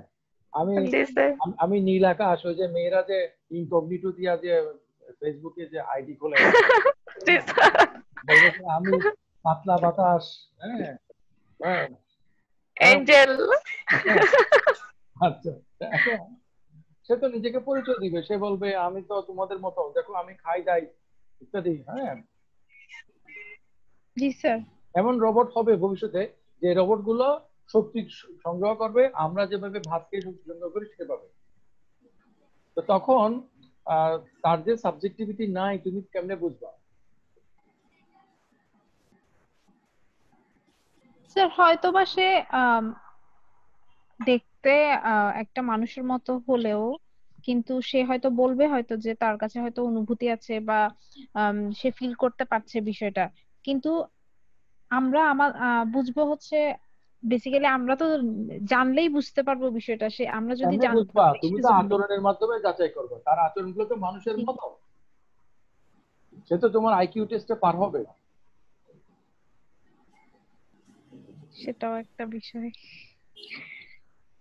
আমি জি স্যার। আমি নীল আকাশ, ওই যে মেয়েরা যে ইনকগনিটো দিয়া যে ফেসবুকে যে আইডি খোলে, জি স্যার। বলবে যে আমি পাতলা বাতাস। হ্যাঁ, হ্যাঁ, এঞ্জেল। আচ্ছা, এখন সে তো নিজেকে পরিচয় দিবে, সে বলবে আমি তো তোমাদের মতো, দেখো আমি খাই দাই ইত্যাদি। হ্যাঁ, জি স্যার। এমন রোবট হবে ভবিষ্যতে যে রোবট গুলো শক্তি সংগ্রহ করবে, আমরা যেভাবে ভাত খেয়ে শক্তি সংগ্রহ করি সেভাবে। তো তখন তার যে সাবজেক্টিভিটি নাই, তুমি কেমনে বুঝবা? স্যার হয়তো বা সে দেখতে একটা মানুষের মতো হলেও কিন্তু সে হয়তো বলবে হয়তো যে তার কাছে হয়তো অনুভূতি আছে বা সে ফিল করতে পারছে বিষয়টা, কিন্তু আমরা বুঝবো হচ্ছে বেসিক্যালি আমরা তো জানলেই বুঝতে পারবো বিষয়টা, সে আমরা যদি কেমনে জানতে বুঝবা? পারি তুমি সে তো জম্বি। আচরণের মাধ্যমে যাচাই করবে, তার আচরণগুলো তো মানুষের মতো, সে তো তোমার আইকিউ টেস্টে পার হবে। সেটাও একটা বিষয়।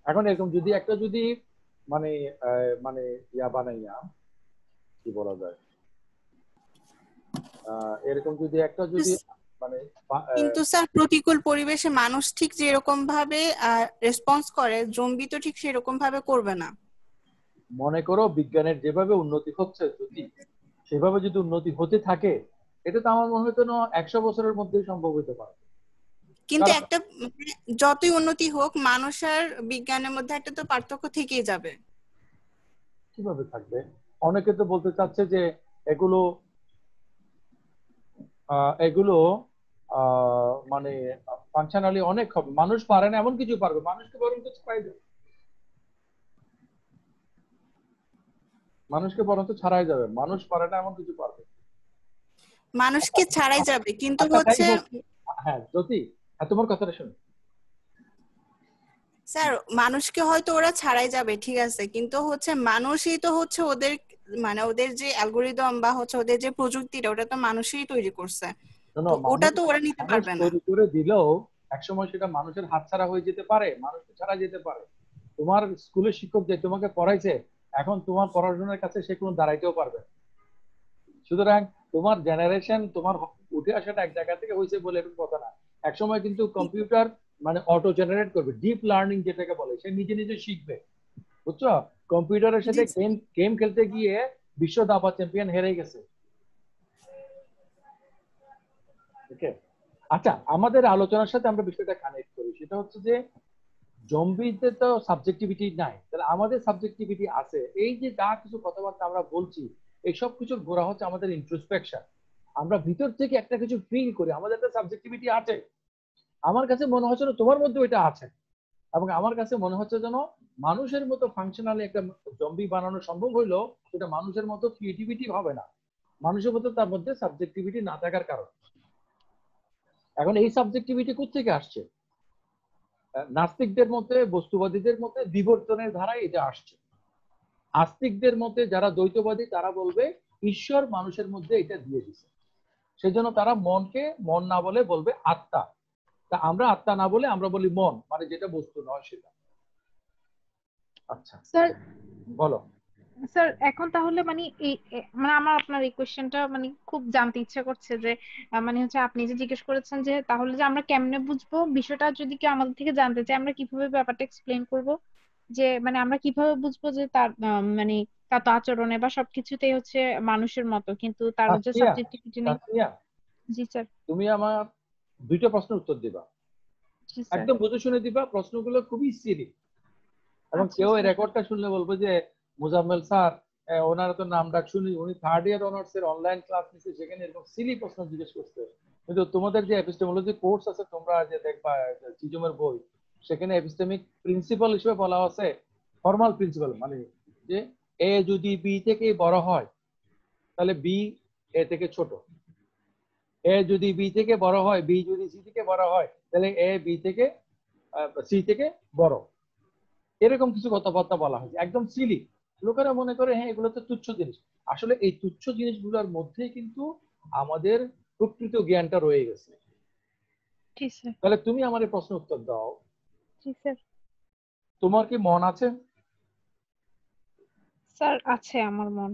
এখন এরকম যদি মানে মানে ইয়া বানাইয়া, কি বলা যায়, এরকম যদি মানে কিন্তু স্যার প্রতিকূল পরিবেশে মানুষ ঠিক যেরকম ভাবে রেসপন্স করে, জম্বি তো ঠিক সেরকম ভাবে করবে না। মনে করো বিজ্ঞানের যেভাবে উন্নতি হচ্ছে, যদি সেভাবে যদি উন্নতি হতে থাকে, এটা তো আমার মনে হয় না 100 বছরের মধ্যেই সম্ভব হতে পারে। কিন্তু একটা যতই উন্নতি হোক, মানুষ আর বিজ্ঞানের মধ্যে একটা তো পার্থক্য থেকেই যাবে। কিভাবে থাকবে? অনেকে তো বলতে চাচ্ছে যে এগুলো এগুলো মানে ফাংশনালি অনেক হবে, মানুষ পারে না এমন কিছু পারবে, মানুষকে বরং তো ছাড়াই যাবে, মানুষকে বরং তো ছাড়াই যাবে, মানুষ পারে না এমন কিছু পারবে। মানুষকে ছাড়াই যাবে, কিন্তু আচ্ছা, তাই হচ্ছে হোক। হ্যাঁ জ্যোতি, তোমার কথাটা শুনি। স্যার মানুষকে হয়তো ওরা ছাড়াই যাবে, ঠিক আছে, কিন্তু হচ্ছে মানুষই তো হচ্ছে ওদের মানে ওদের যে অ্যালগোরিদম বা হচ্ছে ওদের যে প্রযুক্তিটা, ওটা তো মানুষই তৈরি করছে, তো ওটা তো ওরা নিতে পারবে না। তৈরি করে দিলেও একসময় সেটা মানুষের হাতছাড়া হয়ে যেতে পারে, মানুষকে ছাড়া যেতে পারে। তোমার স্কুলের শিক্ষক যে তোমাকে পড়াইছে, এখন তোমার পড়াশোনার কাছে সে কোনো দাঁড়াইতেও পারবে না। সুতরাং তোমার জেনারেশন, তোমার উঠে আসাটা এক জায়গা থেকে হয়েছে বলে এরকম কথা না। একসময় কিন্তু কম্পিউটার মানে অটো জেনারেট করবে, ডিপ লার্নিং যেটাকে বলে, সে নিজে নিজে শিখবে, বুঝছো? কম্পিউটারের সাথে গেম খেলতে গিয়ে বিশ্ব দাবা চ্যাম্পিয়ন হেরে গেছে। আচ্ছা, আমাদের আলোচনার সাথে আমরা বিষয়টা কানেক্ট করি, সেটা হচ্ছে যে জম্বিতে তো সাবজেক্টিভিটি নাই, তাহলে আমাদের সাবজেক্টিভিটি আছে। এই যে যা কিছু কথাবার্তা আমরা বলছি, এই সব কিছুর গোড়া হচ্ছে আমাদের ইন্ট্রোস্পেকশন। আমরা ভিতর থেকে একটা কিছু ফিল করি, আমাদের একটা সাবজেক্টিভিটি আছে। আমার কাছে মনে হচ্ছে না তোমার মধ্যে ওইটা আছে, এবং আমার কাছে মনে হচ্ছে যেন মানুষের মতো ফাংশনালি একটা জম্বি বানানো সম্ভব হইলো, সেটা মানুষের মতো ক্রিয়েটিভিটি হবে না, মানুষের মতো তার মধ্যে সাবজেক্টিভিটি না থাকার কারণ। এখন এই সাবজেক্টিভিটি কোথেকে আসছে? নাস্তিকদের মধ্যে, বস্তুবাদীদের মধ্যে বিবর্তনের ধারায় এটা আসছে। আস্তিকদের মধ্যে যারা দ্বৈতবাদী, তারা বলবে ঈশ্বর মানুষের মধ্যে এটা দিয়ে দিছে, সেজন্য তারা মনকে মন না বলে বলবে আত্মা। তা আমরা আত্মা না বলে আমরা বলি মন, মানে যেটা বস্তু নয় সেটা। আচ্ছা স্যার বলো। স্যার এখন তাহলে মানে মানে আমার আপনার এই কোশ্চেনটা মানে খুব জানতে ইচ্ছা করছে যে মানে হচ্ছে আপনি যে জিজ্ঞেস করেছেন যে তাহলে যে আমরা কেমনে বুঝবো বিষয়টা, যদি কেউ আমাদের থেকে জানতে চাই আমরা কিভাবে ব্যাপারটা এক্সপ্লেন করব, যে মানে আমরা কিভাবে বুঝবো যে তার মানে তার তো আচরণে বা সবকিছুতেই হচ্ছে মানুষের মতো, কিন্তু তার হচ্ছে তাসনিয়া, সাবজেক্টিভিটি নেই। তাসনিয়া, জি স্যার। তুমি আমার দুইটা প্রশ্নের উত্তর দিবা, জি স্যার। একদম বুঝে শুনে দিবা। প্রশ্নগুলো খুবই সিরি, এবং আচ্ছা কেউ এই স্যার। রেকর্ডটা শুনলে বলবো যে মোজাম্মেল স্যার, ওনারা তো নাম ডাক শুনি, উনি থার্ড ইয়ার অনার্স এর অনলাইন ক্লাস নিচ্ছে, সেখানে এরকম সিলি প্রশ্ন জিজ্ঞেস করছে। কিন্তু তোমাদের যে এপিস্টেমোলজি কোর্স আছে, তোমরা যে দেখবা চিজমের বই, সেখানে এপিস্টেমিক প্রিন্সিপাল হিসেবে বলা আছে, ফর্মাল প্রিন্সিপাল, মানে যে এ যদি বি থেকে বড় হয় তাহলে বি এ থেকে ছোট, এ যদি বি থেকে বড় হয়, বি যদি সি থেকে বড় হয়, তাহলে এ বি থেকে সি থেকে বড়। এরকম কিছু কথাবার্তা বলা হয়েছে, একদম সিলি। লোকেরা মনে করে হ্যাঁ এগুলো তো তুচ্ছ জিনিস। আসলে এই তুচ্ছ জিনিসগুলোর মধ্যেই কিন্তু আমাদের প্রকৃত জ্ঞানটা রয়ে গেছে। জি স্যার। তাহলে তুমি আমার এই প্রশ্নের উত্তর দাও, জি স্যার। তোমার কি মন আছে? স্যার আছে আমার মন।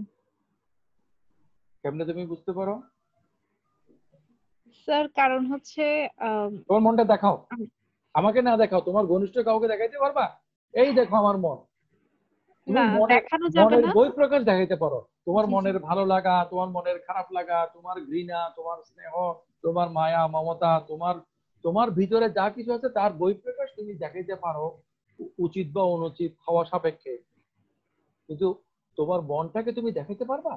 কেমনে তুমি বুঝতে পারো? স্যার কারণ হচ্ছে তোমার মনটা দেখাও, আমাকে না দেখাও, তোমার ঘনিষ্ঠ কাউকে দেখাইতে পারবা? এই দেখো আমার মন। তুমি না মনের দেখানো যাবে মনের না। বই প্রকাশ দেখাইতে পারো, তোমার জি জি। মনের ভালো লাগা, তোমার মনের খারাপ লাগা, তোমার ঘৃণা, তোমার স্নেহ, তোমার মায়া মমতা, তোমার তোমার ভিতরে যা কিছু আছে তার বই প্রকাশ তুমি দেখাইতে পারো, উচিত বা অনুচিত হওয়া সাপেক্ষে। কিন্তু তোমার মনটাকে তুমি দেখাইতে পারবা?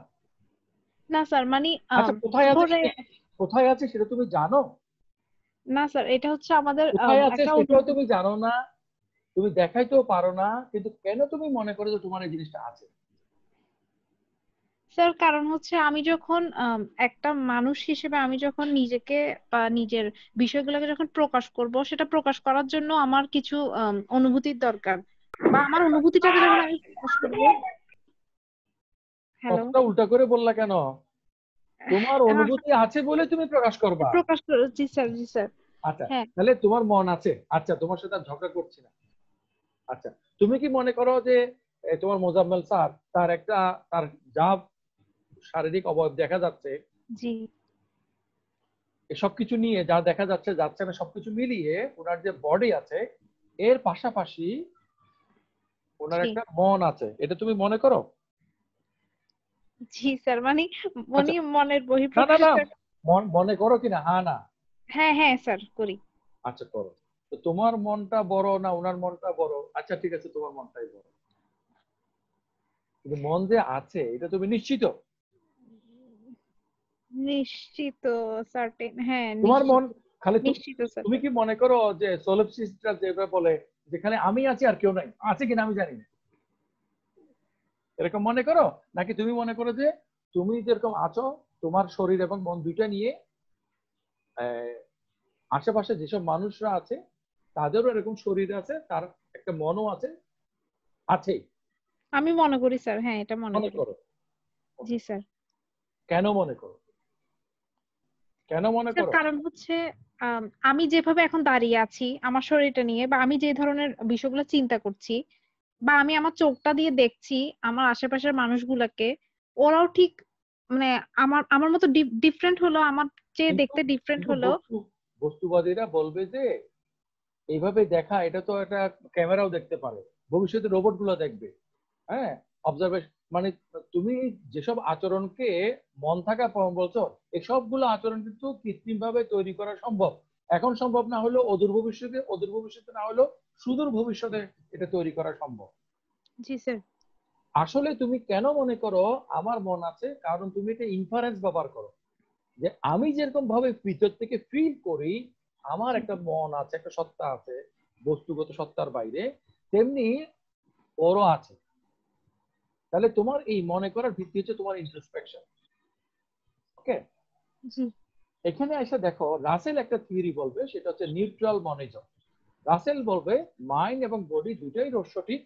না স্যার মানে আচ্ছা, কোথায় আছে ধরে কোথায় আছে সেটা তুমি জানো? না স্যার, এটা হচ্ছে আমাদের কোথায় আছে একটা সেটাও তুমি জানো না, তুমি দেখাইতেও পারো না, কিন্তু কেন তুমি মনে করো যে তোমার এই জিনিসটা আছে? স্যার কারণ হচ্ছে আমি যখন একটা মানুষ হিসেবে আমি যখন নিজেকে বা নিজের বিষয়গুলোকে যখন প্রকাশ করব, সেটা প্রকাশ করার জন্য আমার কিছু অনুভূতির দরকার, বা আমার অনুভূতিটাকে যখন আমি প্রকাশ করব। হ্যালো। কথাটা উল্টা করে বললা কেন? তোমার অনুভূতি আছে বলে তুমি প্রকাশ করবা। প্রকাশ করব, জি স্যার জি স্যার। আচ্ছা, হ্যাঁ। তাহলে তোমার মন আছে, আচ্ছা তোমার সাথে আর ঝগড়া করছি না। আচ্ছা, তুমি কি মনে করো যে তোমার মোজাম্মেল স্যার তার যা শারীরিক অবয়ব দেখা যাচ্ছে, জি সবকিছু নিয়ে যা দেখা যাচ্ছে যাচ্ছে না সবকিছু মিলিয়ে ওনার যে বডি আছে, এর পাশাপাশি ওনার জি একটা মন আছে, এটা তুমি মনে করো? জি স্যার মানে আচ্ছা, উনি মনের না না না, বহিঃপ্রকাশটা। মনে করো কিনা, হ্যাঁ না? হ্যাঁ হ্যাঁ স্যার করি। আচ্ছা করো। তো তোমার মনটা বড় না ওনার মনটা বড়? আচ্ছা ঠিক আছে, তোমার মনটাই বড়, কিন্তু মন যে আছে এটা তুমি নিশ্চিত? নিশ্চিত। সার্টেন, হ্যাঁ তোমার নিশ্চিত। মন খালি নিশ্চিত স্যার। তুমি কি মনে করো যে সোলপসিস্টরা যেভাবে বলে যেখানে আমি আছি আর কেউ নাই, আছে কিনা আমি জানি না, এরকম মনে করো? নাকি তুমি মনে করো যে তুমি যেরকম আছো, তোমার শরীর এবং মন দুইটা নিয়ে আশেপাশে যেসব মানুষরা আছে তাদেরও এরকম শরীর আছে, তার একটা মনও আছে, আছেই? আমি মনে করি স্যার, হ্যাঁ এটা মনে মনে করি। করো? জি স্যার। কেন মনে করো? কেন মনে স্যার করো? কারণ হচ্ছে আমি যেভাবে এখন দাঁড়িয়ে আছি আমার শরীরটা নিয়ে, বা আমি যে ধরনের বিষয়গুলো চিন্তা করছি, বা আমি আমার চোখটা দিয়ে দেখছি আমার আশেপাশের মানুষগুলাকে, ওরাও ঠিক মানে আমার আমার মতো ডিফারেন্ট হলো, আমার চেয়ে কিন্তু দেখতে ডিফারেন্ট কিন্তু হলো। বস্তুবাদীরা বলবে যে এইভাবে দেখা, এটা তো একটা ক্যামেরাও দেখতে পারে, ভবিষ্যতে রোবট গুলো দেখবে। হ্যাঁ, অবজারভেশন মানে তুমি যেসব আচরণকে মন থাকা বলছো, এই সবগুলো আচরণ কিন্তু কৃত্রিম ভাবে তৈরি করা সম্ভব। এখন সম্ভব না হলেও অদূর ভবিষ্যতে না হলেও সুদূর ভবিষ্যতে এটা তৈরি করা সম্ভব। জি স্যার। আসলে তুমি কেন মনে করো আমার মন আছে? কারণ তুমি এটা ইনফারেন্স ব্যবহার করো, যে আমি যেরকম ভাবে ভিতর থেকে ফিল করি আমার একটা মন আছে, একটা সত্তা আছে বস্তুগত সত্তার বাইরে, তেমনি ওরও আছে। তাহলে তোমার এই মনে করার ভিত্তি হচ্ছে তোমার ইন্ট্রোস্পেকশন। ওকে, জি এখানে এসে দেখো রাসেল একটা থিওরি বলবে, সেটা হচ্ছে নিউট্রাল মনিজম। রাসেল বলবে মাইন্ড এবং বডি দুটাই সঠিক,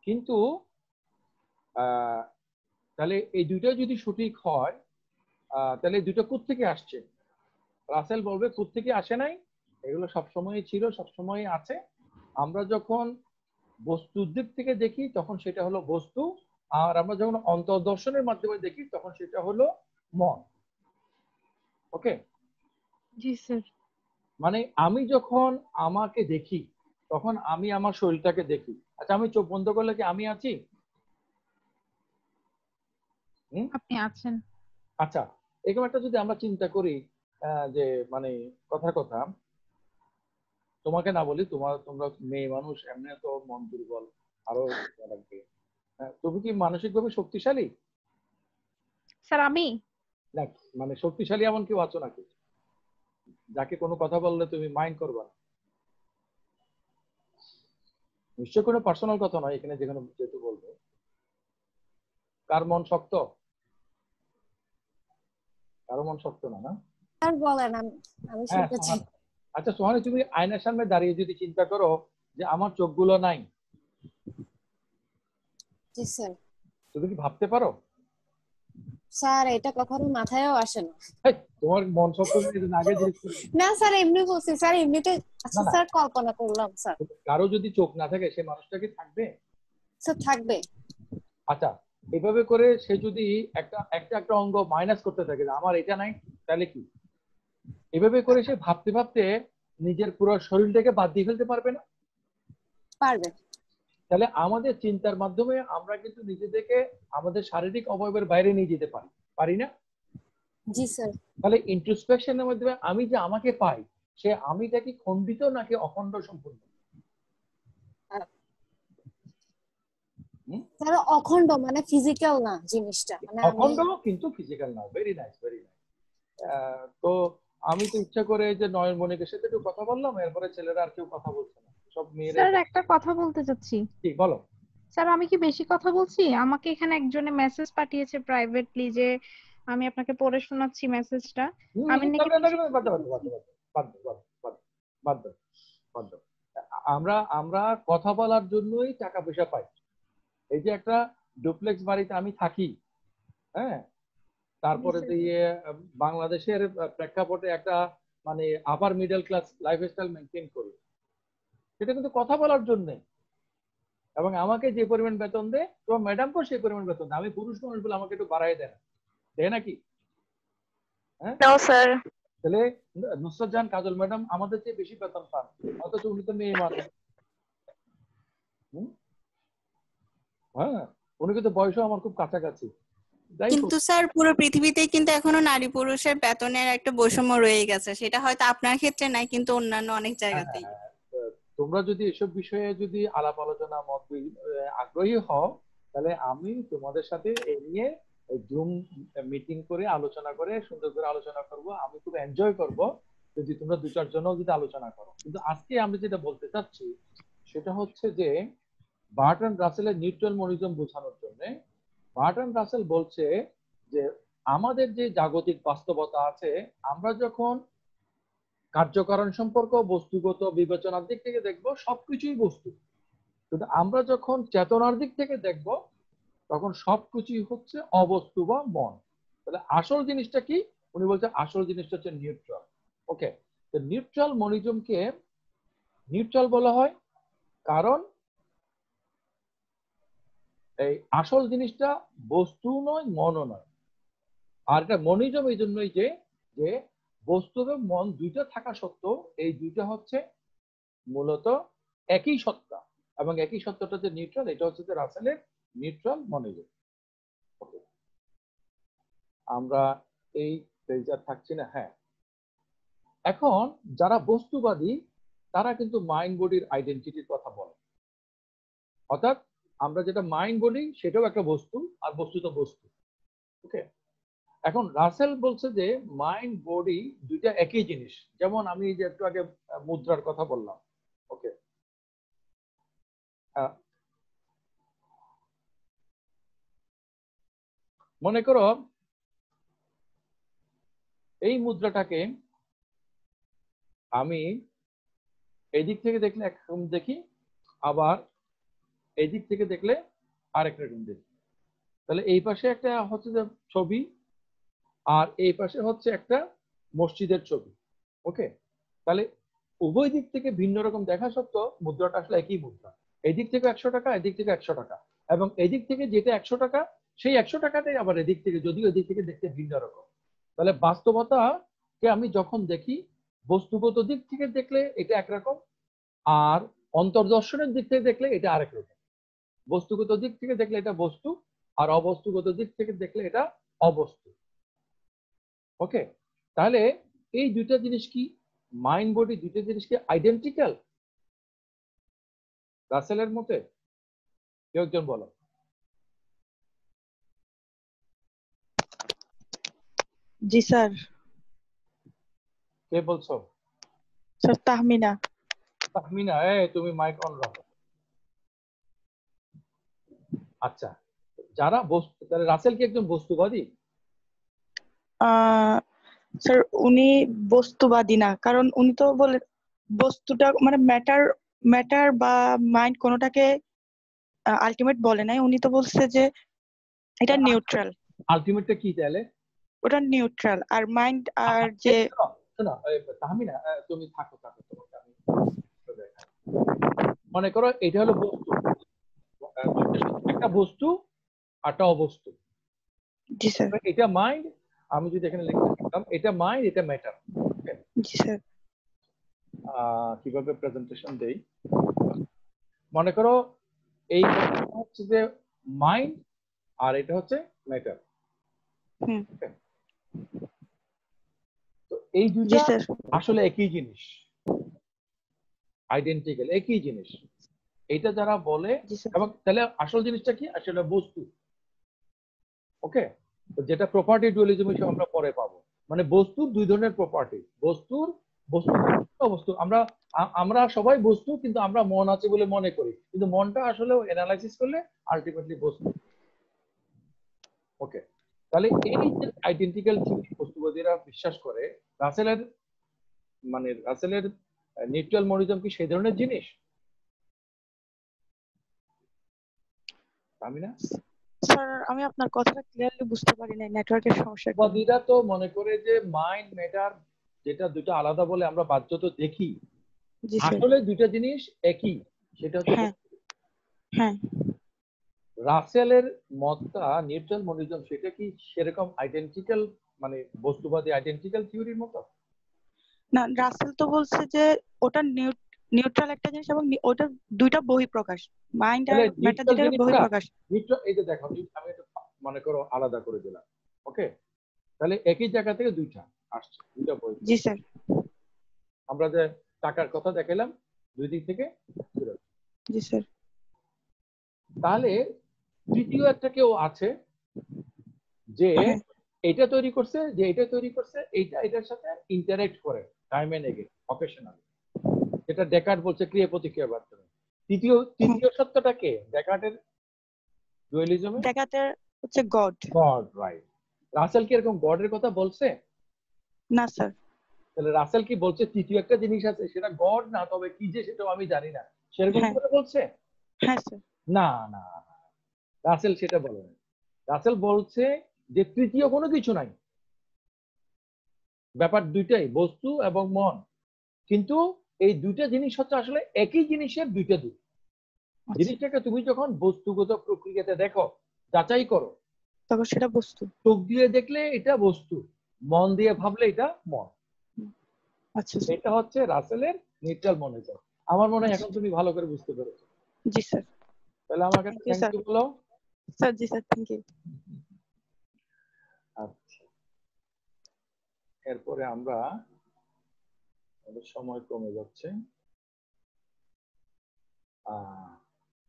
কিন্তু তাহলে এই দুইটা যদি সঠিক হয় তাহলে এই দুটো কোত্থেকে আসছে? রাসেল বলবে কোত্থেকে আসে নাই, এগুলো সবসময়ই ছিল, সবসময়ই আছে। আমরা যখন বস্তুর দিক থেকে দেখি তখন সেটা হলো বস্তু, আর আমরা যখন অন্তর্দর্শনের মাধ্যমে দেখি তখন সেটা হলো মন। ওকে, জি স্যার। মানে আমি যখন আমাকে দেখি তখন আমি আমার শরীরটাকে দেখি। আচ্ছা, আমি চোখ বন্ধ করলে কি আমি আছি? আপনি আছেন। আচ্ছা, এরকম একটা যদি আমরা চিন্তা করি যে মানে কথার কথা, তোমাকে না বলি, তোমরা মেয়ে মানুষ, এমনি তো মন দুর্বল, আরো লাগবে। তুমি কি মানসিকভাবে শক্তিশালী? স্যার আমি না, মানে শক্তিশালী এমন কেউ আছো নাকি যাকে কোনো কথা বললে তুমি মাইন্ড করবা না? নিশ্চয় কোনো পার্সোনাল কথা নয় এখানে, যেখানে যেহেতু বলবো। কার মন শক্ত? কারো মন শক্ত না, না? স্যার বলেন, আমি হ্যাঁ, শুনতেছি। আচ্ছা সোহানি, তুমি আয়নার সামনে দাঁড়িয়ে যদি চিন্তা করো যে আমার চোখগুলো নাই, জি স্যার। তুমি কি ভাবতে পারো? স্যার এটা কখনো মাথায়ও আসে না। তোমার মন শক্ত আগে না স্যার, এমনি বলছি স্যার, এমনিতে আচ্ছা না, স্যার কল্পনা করলাম স্যার। কারো যদি চোখ না থাকে সে মানুষটা কি থাকবে? স্যার থাকবে। আচ্ছা, এভাবে করে সে যদি একটা একটা একটা অঙ্গ মাইনাস করতে থাকে যে আমার এটা নাই, তাহলে কি এভাবে করে সে ভাবতে ভাবতে নিজের পুরো শরীরটাকে বাদ দিয়ে ফেলতে পারবে না? পারবে। তাহলে আমাদের চিন্তার মাধ্যমে আমরা কিন্তু নিজেদেরকে আমাদের শারীরিক অবয়বের বাইরে নিয়ে যেতে পারি, পারি না? জি স্যার। তাহলে ইন্ট্রোস্পেকশনের মাধ্যমে আমি যে আমাকে পাই, সে আমিটা কি খণ্ডিত নাকি অখণ্ড সম্পূর্ণ? স্যার অখণ্ড, মানে ফিজিক্যাল না জিনিসটা, মানে অখণ্ড কিন্তু ফিজিক্যাল না। Very nice, very nice. তো আমি তো ইচ্ছা করে যে নয়নমণিকের সাথে একটু কথা বললাম, এরপরে ছেলেরা আর কেউ কথা বলছে না, সব মেয়েরা। স্যার একটা কথা বলতে চাচ্ছি। ঠিক, বলো। স্যার আমি কি বেশি কথা বলছি? আমাকে এখানে একজনে মেসেজ পাঠিয়েছে প্রাইভেটলি যে আমি আপনাকে পড়ে শোনাচ্ছি মেসেজটা। আমি নাকি আমরা আমরা কথা বলার জন্যই টাকা পয়সা পাই। এই যে একটা ডুপ্লেক্স বাড়িতে আমি থাকি, হ্যাঁ, তারপরে দিয়ে বাংলাদেশের প্রেক্ষাপটে একটা মানে আপার মিডল ক্লাস লাইফস্টাইল মেনটেন করি, সেটা কিন্তু কথা বলার জন্য। এবং আমাকে যে পরিমাণ বেতন দেয় তোমার ম্যাডামকেও সেই পরিমাণ বেতন দেয়। আমি পুরুষ মানুষ বলে আমাকে একটু বাড়াই দেয় না, দেয় নাকি? হ্যাঁ স্যার। তাহলে নুসরাত জাহান কাজল ম্যাডাম আমাদের চেয়ে বেশি বেতন পান, অথচ উনি তো মেয়ে মানুষ। হ্যাঁ, উনি কিন্তু বয়সও আমার খুব কাছাকাছি। কিন্তু স্যার পুরো পৃথিবীতে কিন্তু এখনো নারী পুরুষের বেতনের একটা বৈষম্য রয়ে গেছে, সেটা হয়তো আপনার ক্ষেত্রে নাই কিন্তু অন্যান্য অনেক জায়গাতেই। তোমরা যদি এসব বিষয়ে যদি আলাপ আলোচনা মত আগ্রহী হও, তাহলে আমি তোমাদের সাথে এ নিয়ে জুম মিটিং করে আলোচনা করে সুন্দর করে আলোচনা করব। আমি খুব এনজয় করব যদি তোমরা দু চারজন যদি আলোচনা করো। কিন্তু আজকে আমি যেটা বলতে চাচ্ছি সেটা হচ্ছে যে বার্ট্রান্ড রাসেলের নিউট্রাল মনিজম বোঝানোর জন্য বার্ট্রান্ড রাসেল বলছে যে আমাদের যে জাগতিক বাস্তবতা আছে, আমরা যখন কার্যকারণ সম্পর্ক বস্তুগত বিবেচনার দিক থেকে দেখব সবকিছুই বস্তু, কিন্তু আমরা যখন চেতনার দিক থেকে দেখব তখন সবকিছুই হচ্ছে অবস্তু বা মন। তাহলে আসল জিনিসটা কি? উনি বলছে আসল জিনিসটা হচ্ছে নিউট্রাল। ওকে, তো নিউট্রাল মনিজমকে নিউট্রাল বলা হয় কারণ এই আসল জিনিসটা বস্তু নয়, মনও নয়। আর এটা মনিজম এই জন্যই যে যে বস্তু এবং মন দুইটা থাকা সত্ত্বেও এই দুইটা হচ্ছে মূলত একই সত্তা, এবং একই সত্তাটা যে নিউট্রাল, এটা হচ্ছে যে রাসেলের নিউট্রাল মনিজম। আমরা এই পেজে থাকছি না। হ্যাঁ, এখন যারা বস্তুবাদী তারা কিন্তু মাইন্ড বডির আইডেন্টিটির কথা বলে, অর্থাৎ আমরা যেটা মাইন্ড বলি সেটাও একটা বস্তু, আর বস্তু তো বস্তু। ওকে, এখন রাসেল বলছে যে মাইন্ড বডি দুইটা একই জিনিস। যেমন আমি যে একটু আগে মুদ্রার কথা বললাম, ওকে, মনে করো এই মুদ্রাটাকে আমি এই দিক থেকে দেখলে একরকম দেখি, আবার এই দিক থেকে দেখলে আরেক রকম দেখি। তাহলে এই পাশে একটা হচ্ছে যে ছবি, আর এই পাশে হচ্ছে একটা মসজিদের ছবি। ওকে, তাহলে উভয় দিক থেকে ভিন্ন রকম দেখা সত্ত্বেও মুদ্রাটা আসলে একই মুদ্রা। এই দিক থেকে 100 টাকা, এদিক থেকে 100 টাকা। এবং এদিক থেকে যেটা 100 টাকা সেই 100 টাকাটাই আবার এদিক থেকে, যদিও এদিক থেকে দেখতে ভিন্ন রকম। তাহলে বাস্তবতাকে আমি যখন দেখি, বস্তুগত দিক থেকে দেখলে এটা একরকম, আর অন্তর্দর্শনের দিক থেকে দেখলে এটা আরেক রকম। বস্তুগত দিক থেকে দেখলে এটা বস্তু, আর অবস্তুগত দিক থেকে দেখলে এটা অবস্তু। ওকে, তাহলে এই দুইটা জিনিস কি, মাইন্ড বডি দুইটা জিনিস কি আইডেন্টিক্যাল রাসেলের মতে? কেউ একজন বলো। জি স্যার। কে বলছো? স্যার তাহমিনা। তাহমিনা, তুমি মাইক অন রাখো। আচ্ছা, যারা বস্তু, তাহলে রাসেল কি একজন বস্তুবাদী? স্যার উনি বস্তুবাদী না, কারণ উনি তো বলে বস্তুটা মানে ম্যাটার বা মাইন্ড কোনোটাকে আলটিমেট বলে নাই। উনি তো বলছে যে এটা নিউট্রাল। আলটিমেটটা কি তাহলে? ওটা নিউট্রাল। আর মাইন্ড আর যে শোনো তাহমিনা, তুমি থাকো তোমাকে আমি মনে করো এটা হলো বস্তু, একটা বস্তু একটা অবস্তু। জি স্যার। এটা মাইন্ড, আমি যদি এখানে লিখতে পারতাম এটা মাইন্ড, এটা ম্যাটার। জি স্যার। কিভাবে প্রেজেন্টেশন দেই, মনে করো এই হচ্ছে যে মাইন্ড আর এটা হচ্ছে ম্যাটার। তো এই দুইটা আসলে একই জিনিস, আইডেন্টিক্যাল একই জিনিস। এটা যারা বলে, এবং তাহলে আসল জিনিসটা কি, আসলে বস্তু। ওকে, যেটা প্রপার্টি ডুয়ালিজম হিসেবে আমরা পরে পাবো। মানে বস্তুর দুই ধরনের প্রপার্টি, বস্তু অবস্তু। আমরা সবাই বস্তু, কিন্তু আমরা মন আছে বলে মনে করি, কিন্তু মনটা আসলে অ্যানালাইসিস করলে আলটিমেটলি বস্তু। ওকে, তাহলে এই যে আইডেন্টিক্যাল থিওরি বস্তুবাদীরা বিশ্বাস করে, রাসেলের নিউট্রাল মনিজম কি সেই ধরনের জিনিস? আমি না স্যার, আমি আপনার কথাটা ক্লিয়ারলি বুঝতে পারি না, নেটওয়ার্কের সমস্যা। বস্তুবাদীরা তো মনে করে যে মাইন্ড ম্যাটার যেটা দুটো আলাদা বলে আমরা বাধ্যত দেখি, আসলে দুইটা জিনিস একই, সেটা হচ্ছে হ্যাঁ। রাসেলের মতটা নিউট্রাল মনিজম, সেটা কি সেরকম আইডেন্টিক্যাল, মানে বস্তুবাদী আইডেন্টিক্যাল থিওরির মতো? না, রাসেল তো বলছে যে ওটা নিউট্রাল একটা জিনিস এবং ওটা দুইটা বহিঃপ্রকাশ, মাইন্ড আর ম্যাটার দুইটার বহিঃপ্রকাশ। নিউট্রাল, এই যে দেখো আমি এটা মনে করো আলাদা করে দিলাম। ওকে, তাহলে একই জায়গা থেকে দুইটা আসছে, দুইটা বই। জি স্যার। আমরা যে টাকার কথা দেখালাম, দুই দিক থেকে। জি স্যার। তাহলে তৃতীয় একটা কেউ আছে যে এটা তৈরি করছে, যে এটা তৈরি করছে, এইটা এটার সাথে ইন্টারঅ্যাক্ট করে টাইম এন্ড এগেইন, অকেশনালি, যেটা ডেকার্ট বলছে ক্রিয়া প্রতিক্রিয়ার মাধ্যমে। তৃতীয় সত্যটা কে? ডেকার্টের ডুয়ালিজমে ডেকার্টের হচ্ছে গড। রাইট। রাসেল কি এরকম গডের কথা বলছে? না স্যার। তাহলে রাসেল কি বলছে তৃতীয় একটা জিনিস আছে, সেটা গড না, তবে কি যে সেটাও আমি জানি না, সেরকম করে বলছে? হ্যাঁ স্যার। না, রাসেল সেটা বলে না। রাসেল বলছে যে তৃতীয় কোনো কিছু নাই, ব্যাপার দুইটাই, বস্তু এবং মন, কিন্তু এই দুইটা জিনিস হচ্ছে আসলে একই জিনিসের দুইটা দিক। জিনিসটাকে তুমি যখন বস্তুগত প্রক্রিয়াতে দেখো, যাচাই করো, তখন সেটা বস্তু। চোখ দিয়ে দেখলে এটা বস্তু, মন দিয়ে ভাবলে এটা মন। আচ্ছা, এটা হচ্ছে রাসেলের নিউট্রাল মনিজম। আমার মনে হয় এখন তুমি ভালো করে বুঝতে পেরেছো। জি স্যার। তাহলে আমাকে থ্যাংক ইউ বলো। স্যার জি স্যার, থ্যাংক ইউ। আচ্ছা, এরপরে আমরা, সময় কমে যাচ্ছে,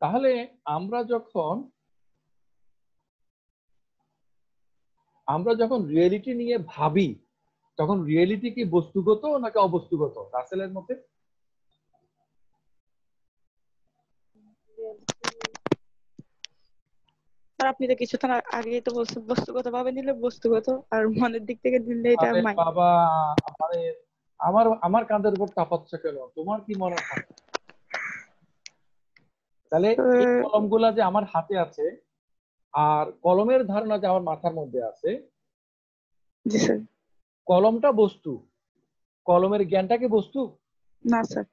তাহলে আমরা যখন রিয়েলিটি নিয়ে ভাবি, তখন রিয়েলিটি কি বস্তুগত নাকি অবস্তুগত রাসেলের মতে? স্যার আপনি তো কিছুক্ষণ আগেই তো বলছেন বস্তুগত ভাবে নিলে বস্তুগত, আর মনের দিক থেকে নিলে এটা মাইন্ড। বাবা, আমার কাঁধের উপর চাপাচ্ছে কেন? তোমার কি মনে হয়? তাহলে এই কলমগুলা যে আমার হাতে আছে, আর কলমের ধারণা যে আমার মাথার মধ্যে আছে, জি স্যার। কলমটা বস্তু, কলমের জ্ঞানটা কি বস্তু? না স্যার,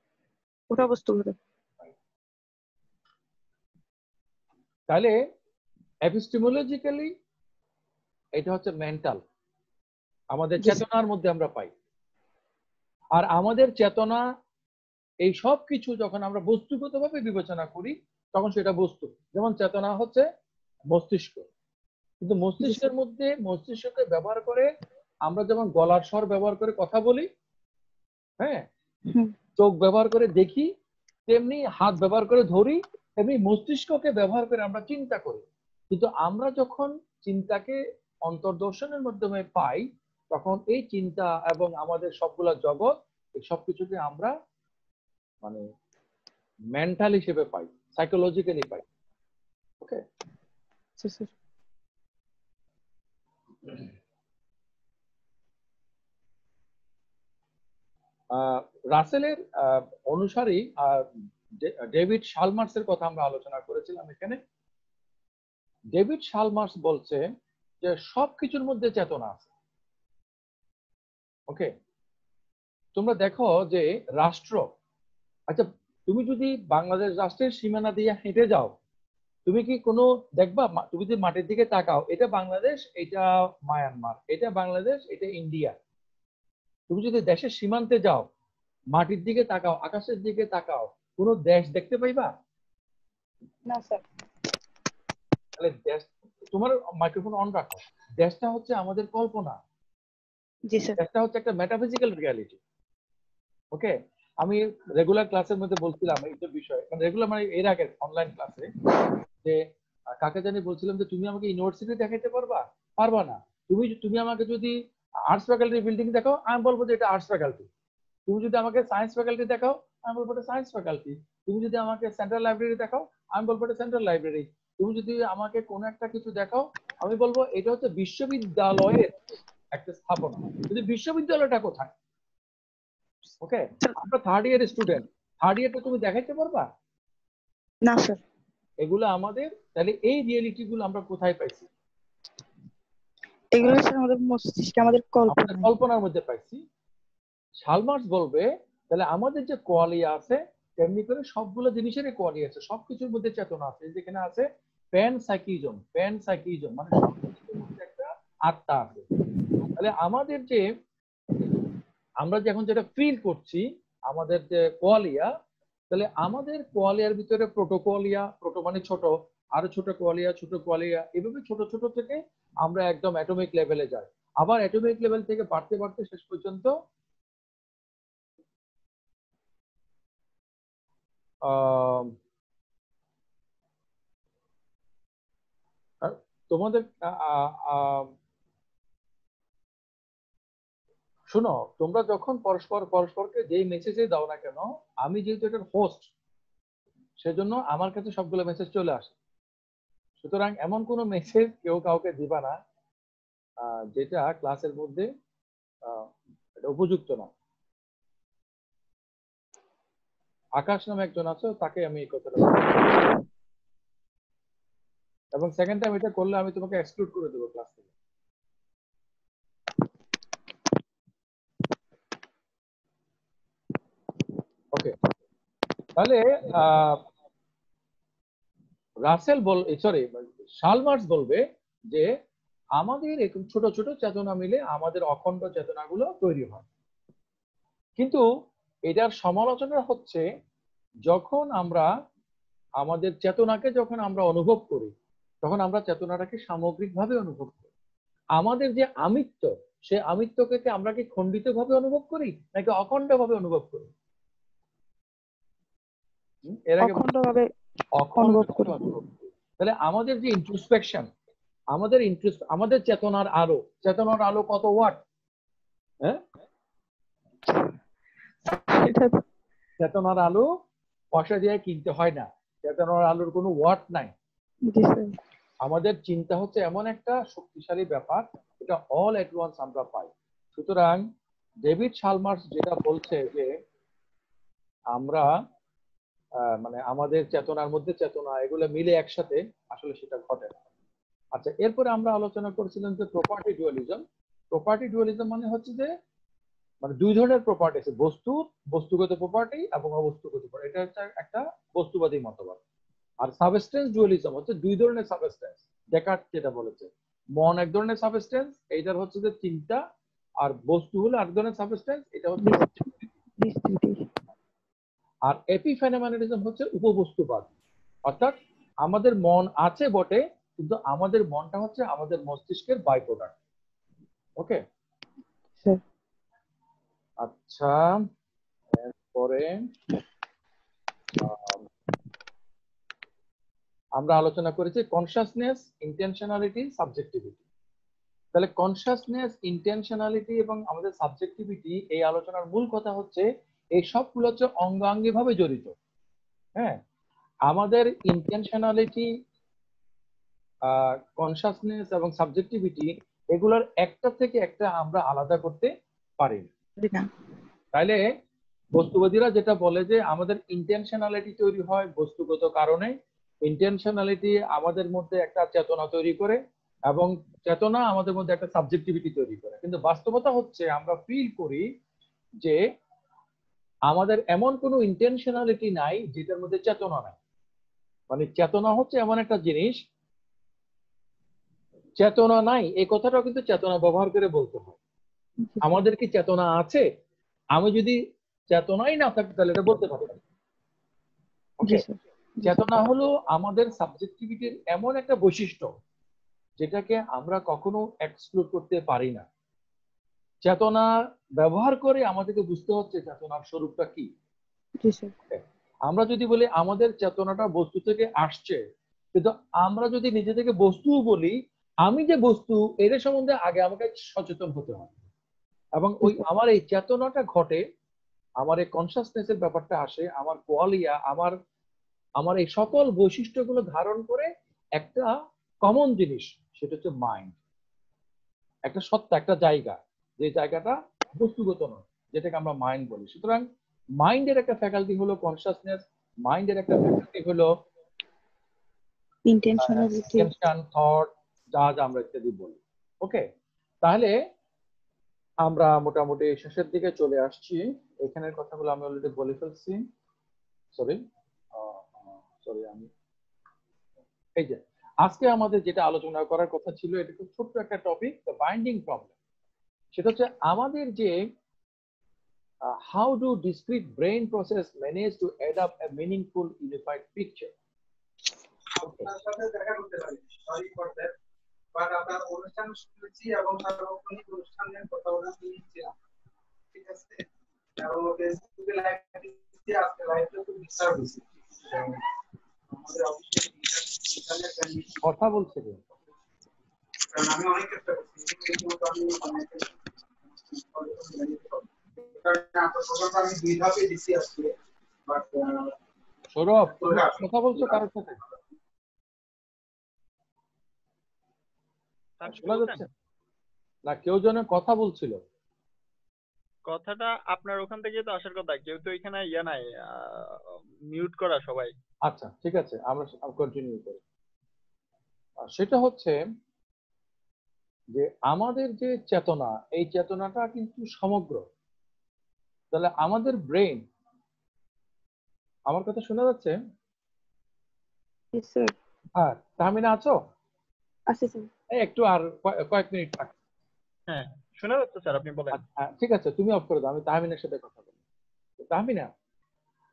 ওটা বস্তুগত। তাহলে এপিস্টেমোলজিক্যালি এটা হচ্ছে মেন্টাল, আমাদের চেতনার মধ্যে আমরা পাই। আর আমাদের চেতনা এই সব কিছু যখন আমরা বস্তুগতভাবে বিবেচনা করি তখন সেটা বস্তু। যেমন চেতনা হচ্ছে মস্তিষ্ক, কিন্তু মস্তিষ্কের মধ্যে মস্তিষ্ককে ব্যবহার করে আমরা যেমন গলার স্বর ব্যবহার করে কথা বলি, হ্যাঁ, চোখ ব্যবহার করে দেখি, তেমনি হাত ব্যবহার করে ধরি, তেমনি মস্তিষ্ককে ব্যবহার করে আমরা চিন্তা করি। কিন্তু আমরা যখন চিন্তাকে অন্তর্দর্শনের মাধ্যমে পাই তখন এই চিন্তা এবং আমাদের সবগুলা জগৎ এই সবকিছুকে আমরা মানে মেন্টাল হিসেবে পাই, সাইকোলজিক্যালি পাই। ওকে, রাসেলের অনুসারী ডেভিড শালমার্সের কথা আমরা আলোচনা করেছিলাম এখানে। ডেভিড শালমার্স বলছে যে সবকিছুর মধ্যে চেতনা আছে। ওকে, তোমরা দেখো যে রাষ্ট্র, আচ্ছা তুমি যদি বাংলাদেশ রাষ্ট্রের সীমানা দিয়ে হেঁটে যাও, তুমি কি কোনো দেখবা, তুমি যদি মাটির দিকে তাকাও, এটা বাংলাদেশ, এটা মায়ানমার, এটা বাংলাদেশ, এটা ইন্ডিয়া। তুমি যদি দেশের সীমান্তে যাও, মাটির দিকে তাকাও, আকাশের দিকে তাকাও, কোনো দেশ দেখতে পাইবা না স্যার। তাহলে দেশ, তোমার মাইক্রোফোন অন রাখো। দেশটা হচ্ছে আমাদের কল্পনা, জি স্যার। দেশটা হচ্ছে একটা মেটাফিজিক্যাল রিয়ালিটি। ওকে, আমি রেগুলার ক্লাসের মধ্যে বলছিলাম এই বিষয়, মানে রেগুলার মানে এর আগে অনলাইন ক্লাসে, যে কাকে জানি বলছিলাম যে তুমি আমাকে ইউনিভার্সিটি দেখাইতে পারবা? পারবা না। তুমি আমাকে যদি আর্টস ফ্যাকাল্টি বিল্ডিং দেখাও, আমি বলবো যে এটা আর্টস ফ্যাকাল্টি। তুমি যদি আমাকে সায়েন্স ফ্যাকাল্টি দেখাও, আমি বলবো এটা সায়েন্স ফ্যাকাল্টি। তুমি যদি আমাকে সেন্ট্রাল লাইব্রেরি দেখাও, আমি বলবো এটা সেন্ট্রাল লাইব্রেরি। তুমি যদি আমাকে কোনো একটা কিছু দেখাও, আমি বলবো এটা হচ্ছে বিশ্ববিদ্যালয়ের একটা স্থাপনা। কিন্তু বিশ্ববিদ্যালয়টা কোথায়? ওকে, আমরা থার্ড ইয়ার স্টুডেন্ট, থার্ড ইয়ারটা তুমি দেখাইতে পারবা না স্যার। এগুলো আমাদের, তাহলে এই রিয়েলিটি গুলো আমরা কোথায় পাইছি? এগুলো স্যার আমাদের মস্তিষ্কে, আমাদের কল্পনার মধ্যে পাইছি। শালমার্স বলবে তাহলে আমাদের যে কোয়ালিয়া আছে তেমনি করে সবগুলো জিনিসেরই কোয়ালিয়া আছে, সবকিছুর মধ্যে চেতনা আছে। যেখানে আছে প্যানসাইকিজম, প্যানসাইকিজম মানে সবকিছুর মধ্যে একটা আত্মা আছে। তাহলে আমাদের যে আমরা যে এখন যেটা ফিল করছি আমাদের যে কোয়ালিয়া, তাহলে আমাদের কোয়ালিয়ার ভিতরে প্রোটোকোয়ালিয়া, প্রোটো মানে ছোট, আরো ছোট কোয়ালিয়া, ছোট কোয়ালিয়া, এভাবে ছোট ছোট থেকে আমরা একদম অ্যাটমিক লেভেলে যাই। আবার অ্যাটমিক লেভেল থেকে বাড়তে বাড়তে শেষ পর্যন্ত তোমাদের শোনো, তোমরা যখন পরস্পরকে যেই মেসেজে দাও না কেন, আমি যেহেতু এটার হোস্ট সেজন্য আমার কাছে সবগুলো মেসেজ চলে আসে। সুতরাং এমন কোনো মেসেজ কেউ কাউকে দিবা না যেটা ক্লাসের মধ্যে এটা উপযুক্ত না। আকাশ নামে একজন আছে, তাকে আমি এই কথাটা এবং সেকেন্ড টাইম এটা করলে আমি তোমাকে এক্সক্লুড করে দেবো ক্লাস থেকে। ওকে, তাহলে শালমার্স বলবে যে আমাদের এরকম ছোট ছোট চেতনা মিলে আমাদের অখণ্ড চেতনাগুলো তৈরি হয়। কিন্তু এটার সমালোচনা হচ্ছে যখন আমরা আমাদের চেতনাকে যখন আমরা অনুভব করি তখন আমরা চেতনাটাকে সামগ্রিকভাবে অনুভব করি। আমাদের যে আমিত্ব, সে আমিত্বকে আমরা কি খণ্ডিত ভাবে অনুভব করি নাকি অখণ্ড ভাবে অনুভব করি? এর আগে অখণ্ড ভাবে অনুভব করি। তাহলে আমাদের যে ইন্ট্রোস্পেকশন, আমাদের চেতনার আলো কত ওয়াট? হ্যাঁ, চেতনার আলো পয়সা দিয়ে কিনতে হয় না, চেতনার আলোর কোনো ওয়াট নাই। আমাদের চিন্তা হচ্ছে এমন একটা শক্তিশালী ব্যাপার, এটা অল এট ওয়ান্স আমরা পাই। সুতরাং ডেভিড শালমার্স যেটা বলছে যে আমরা মানে আমাদের চেতনার মধ্যে চেতনা এগুলো মিলে একসাথে, আসলে সেটা ঘটে না। আচ্ছা, এরপরে আমরা আলোচনা করেছিলাম যে প্রপার্টি ডুয়ালিজম। প্রপার্টি ডুয়ালিজম মানে হচ্ছে যে মানে দুই ধরনের প্রপার্টি আছে, বস্তুগত প্রপার্টি এবং অবস্তুগত প্রপার্টি। এটা হচ্ছে একটা বস্তুবাদী মতবাদ। আর সাবস্টেন্স ডুয়ালিজম হচ্ছে দুই ধরনের সাবস্টেন্স। ডেকার্ট যেটা বলেছে, মন এক ধরনের সাবস্টেন্স, এইটার হচ্ছে যে চিন্তা, আর বস্তু হলো আরেক ধরনের সাবস্টেন্স, এটা হচ্ছে আর এপিফেনোমেনালিজম হচ্ছে উপবস্তুবাদ। অর্থাৎ আমাদের মন আছে বটে, কিন্তু আমাদের মনটা হচ্ছে আমাদের মস্তিষ্কের বাই প্রোডাক্ট। ওকে, আচ্ছা, এরপরে আমরা আলোচনা করেছি কনসাসনেস, ইন্টেনশনালিটি, সাবজেক্টিভিটি। তাহলে কনসাসনেস, ইন্টেনশনালিটি এবং আমাদের সাবজেক্টিভিটি, এই আলোচনার মূল কথা হচ্ছে এই সবগুলো হচ্ছে অঙ্গাঙ্গি ভাবে জড়িত। হ্যাঁ, আমাদের ইন্টেনশনালিটি, কনসাসনেস এবং সাবজেক্টিভিটি, এগুলোর একটা থেকে একটা আমরা আলাদা করতে পারি না। তাইলে বস্তুবাদীরা যেটা বলে যে আমাদের ইন্টেনশনালিটি তৈরি হয় বস্তুগত কারণে, ইন্টেনশনালিটি আমাদের মধ্যে একটা চেতনা তৈরি করে, এবং চেতনা আমাদের মধ্যে একটা সাবজেক্টিভিটি তৈরি করে। কিন্তু বাস্তবতা হচ্ছে আমরা ফিল করি যে আমাদের এমন কোনো ইন্টেনশনালিটি নাই যেটার মধ্যে চেতনা নাই। মানে চেতনা হচ্ছে এমন একটা জিনিস, চেতনা নাই এই কথাটাও কিন্তু চেতনা ব্যবহার করে বলতে হয়। আমাদের কি চেতনা আছে? আমি যদি চেতনাই না থাকি তাহলে এটা বলতে পারি না। ওকে, চেতনা হলো আমাদের সাবজেক্টিভিটির এমন একটা বৈশিষ্ট্য যেটাকে আমরা কখনো এক্সক্লুড করতে পারি না। চেতনা ব্যবহার করে আমাদেরকে বুঝতে হচ্ছে চেতনার স্বরূপটা কি। আমরা যদি বলি আমাদের চেতনাটা বস্তু থেকে আসছে, কিন্তু আমরা যদি নিজে থেকে বস্তু বলি, আমি যে বস্তু এর সম্বন্ধে আগে আমাকে সচেতন হতে হয়, এবং ওই আমার এই চেতনাটা ঘটে, আমার এই কনসাসনেসের ব্যাপারটা আসে, আমার কোয়ালিয়া, আমার এই সকল বৈশিষ্ট্যগুলো ধারণ করে একটা কমন জিনিস, সেটা হচ্ছে মাইন্ড, একটা সত্তা, একটা জায়গা, যে জায়গাটা বস্তুগত নয়, যেটাকে আমরা মাইন্ড বলি। সুতরাং মাইন্ডের একটা ফ্যাকাল্টি হলো কনসাসনেস, মাইন্ডের একটা ফ্যাকাল্টি হলো ইন্টেনশন, থট, যা আমরা ইত্যাদি বলি। ওকে, তাহলে আমরা মোটামুটি শেষের দিকে চলে আসছি। এখানের কথাগুলো আমি অলরেডি বলে ফেলছি। সরি, আমি এই যে আজকে আমাদের যেটা আলোচনা করার কথা ছিল, এটা খুব ছোট্ট একটা টপিক, দ্য বাইন্ডিং প্রবলেম। সেটা হচ্ছে আমাদের যে how do discrete brain process manage to add up a meaningful unified picture? আপনার সাথে দেখা করতে পারি, সরি ফর দ্যাট, বাট আপনার অনুষ্ঠান শুনেছি এবং সার্বক্ষণিক অনুষ্ঠানের কথা বলা শুনেছিলাম, ঠিক আছে? এবং ফেসবুকে লাইভ দিচ্ছি, আজকে লাইভটা খুব ডিস্টার্ব হয়েছে। আমাদের অফিসে ইন্টারনেট কন্ডিশন কথা বলছে কি, কারণ আমি অনেক চেষ্টা করছি কিন্তু আমি অনেক আমি দুই ধাপে দিচ্ছি আজকে, বাট সৌরভ কথা বলছো কারোর সাথে? শোনা যাচ্ছে না, কেউ যেন কথা বলছিল। কথাটা আপনার ওখান থেকে তো আসার কথা, কেউ তো এখানে ইয়া নাই, মিউট করা সবাই। আচ্ছা ঠিক আছে, আমরা কন্টিনিউ করি। সেটা হচ্ছে যে আমাদের যে চেতনা, এই চেতনাটা কিন্তু সমগ্র। তাহলে আমাদের ব্রেন, আমার কথা শোনা যাচ্ছে? হ্যাঁ, তাহমিনা আছো? একটু আর কয়েক মিনিট থাক। হ্যাঁ শোনা যাচ্ছে স্যার, আপনি বলেন। ঠিক আছে, তুমি অফ করে দাও, আমি তাহমিনের সাথে কথা বলি। তাহমিনা,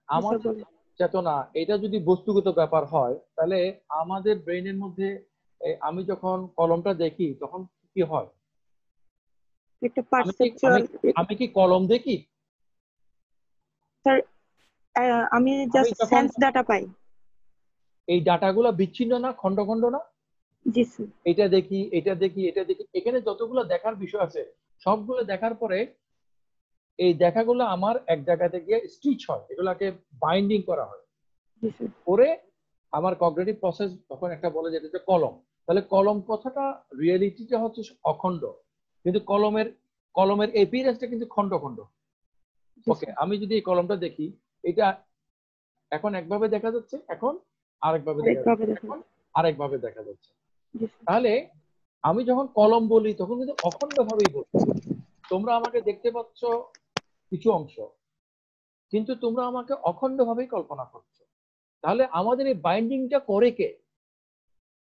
আমাদের চেতনা এটা যদি বস্তুগত ব্যাপার হয়, তাহলে আমাদের ব্রেনের মধ্যে আমি যখন কলমটা দেখি তখন কি হয়? আমি কি কলম দেখি? স্যার আমি জাস্ট সেন্স ডাটা পাই। এই ডাটাগুলো বিচ্ছিন্ন না, খন্ড খন্ড না? জি স্যার। এটা দেখি, এটা দেখি, এটা দেখি, এখানে যতগুলো দেখার বিষয় আছে সবগুলো দেখার পরে এই দেখাগুলো আমার এক জায়গাতে গিয়ে স্টিচ হয়, এগুলাকে বাইন্ডিং করা হয়, পরে আমার কগনিটিভ প্রসেস তখন একটা বলে যেটা হচ্ছে কলম। তাহলে কলম কথাটা রিয়েলিটিটা হচ্ছে অখণ্ড, কিন্তু কলমের এপিয়ারেন্সটা কিন্তু খন্ড খন্ড। ওকে, আমি যদি এই কলমটা দেখি, এটা এখন একভাবে দেখা যাচ্ছে, এখন আরেকভাবে দেখা যাচ্ছে, এখন আরেকভাবে দেখা যাচ্ছে। তাহলে আমি যখন কলম বলি তখন কিন্তু অখণ্ড ভাবেই বলছি। তোমরা আমাকে দেখতে পাচ্ছ কিছু অংশ, কিন্তু তোমরা আমাকে অখণ্ড ভাবেই কল্পনা করছো। তাহলে আমাদের এই বাইন্ডিংটা করে কে?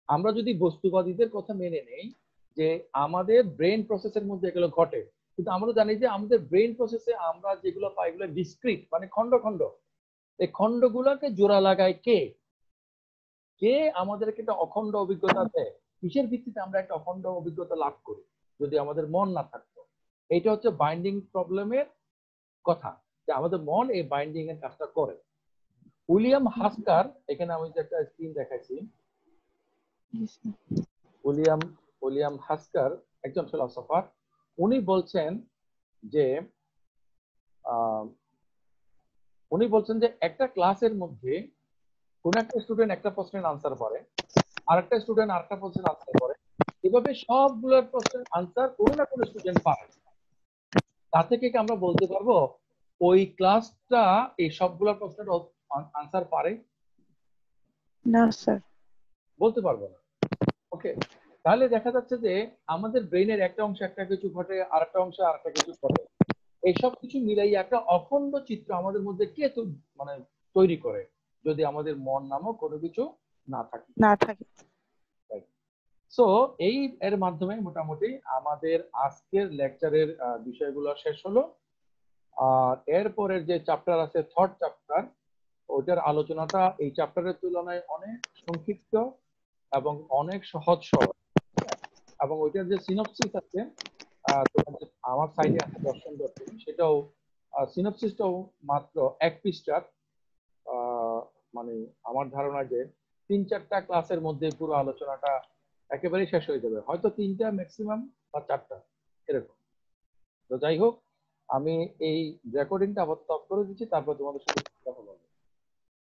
আমরা যদি বস্তুবাদীদের কথা মেনে নেই যে আমাদের ব্রেন প্রসেসের মধ্যে এগুলো ঘটে, কিন্তু আমরা জানি যে আমাদের ব্রেন প্রসেসে আমরা যেগুলো পাই এগুলো ডিসক্রিট, মানে খন্ড খন্ড। এই খন্ডগুলোকে জোড়া লাগায় কে? কে আমাদেরকে একটা অখণ্ড অভিজ্ঞতা দেয়? কিসের ভিত্তিতে আমরা একটা অখণ্ড অভিজ্ঞতা লাভ করি যদি আমাদের মন না থাকতো? এইটা হচ্ছে বাইন্ডিং প্রবলেমের কথা, যে আমাদের মন এই বাইন্ডিং এর কাজটা করে। উইলিয়াম হাস্কার, এখানে আমি যে একটা স্ক্রিন দেখাইছি, উইলিয়াম হাস্কার একজন ফিলোসোফার। উনি বলছেন যে একটা ক্লাসের মধ্যে কোন একটা স্টুডেন্ট একটা প্রশ্নের আনসার করে, আরেকটা স্টুডেন্ট আরেকটা প্রশ্নের আনসার করে, এভাবে সবগুলোর প্রশ্নের আনসার কোনো না কোনো স্টুডেন্ট পারে। তা থেকে কি আমরা বলতে পারবো ওই ক্লাসটা এই সবগুলোর প্রশ্নের আনসার পারে? না স্যার, বলতে পারবো না। ওকে, তাহলে দেখা যাচ্ছে যে আমাদের ব্রেইনের একটা অংশে একটা কিছু ঘটে, আরেকটা অংশে আরেকটা কিছু ঘটে। এইসব কিছু মিলাই একটা অখণ্ড চিত্র আমাদের মধ্যে কে মানে তৈরি করে যদি আমাদের মন নামক কোনো কিছু না থাকে। সো এই এর মাধ্যমে মোটামুটি আমাদের আজকের লেকচারের বিষয়গুলো শেষ হলো। আর এরপরের যে চ্যাপ্টার আছে থার্ড চ্যাপ্টার, ওইটার আলোচনাটা এই চ্যাপ্টারের তুলনায় অনেক সংক্ষিপ্ত এবং অনেক সহজ সরল, এবং ওইটার যে সিনপসিস আছে আমার সাইডে আছে দর্শন দর্শন, সেটাও সিনপসিসটাও মাত্র 1 পৃষ্ঠার। মানে আমার ধারণা যে 3-4টা ক্লাসের মধ্যে পুরো আলোচনাটা একেবারেই শেষ হয়ে যাবে, হয়তো 3টা ম্যাক্সিমাম বা 4টা এরকম। তো যাই হোক, আমি এই রেকর্ডিংটা আবার স্টপ করে দিচ্ছি, তারপর তোমাদের সাথে কথা বলবো।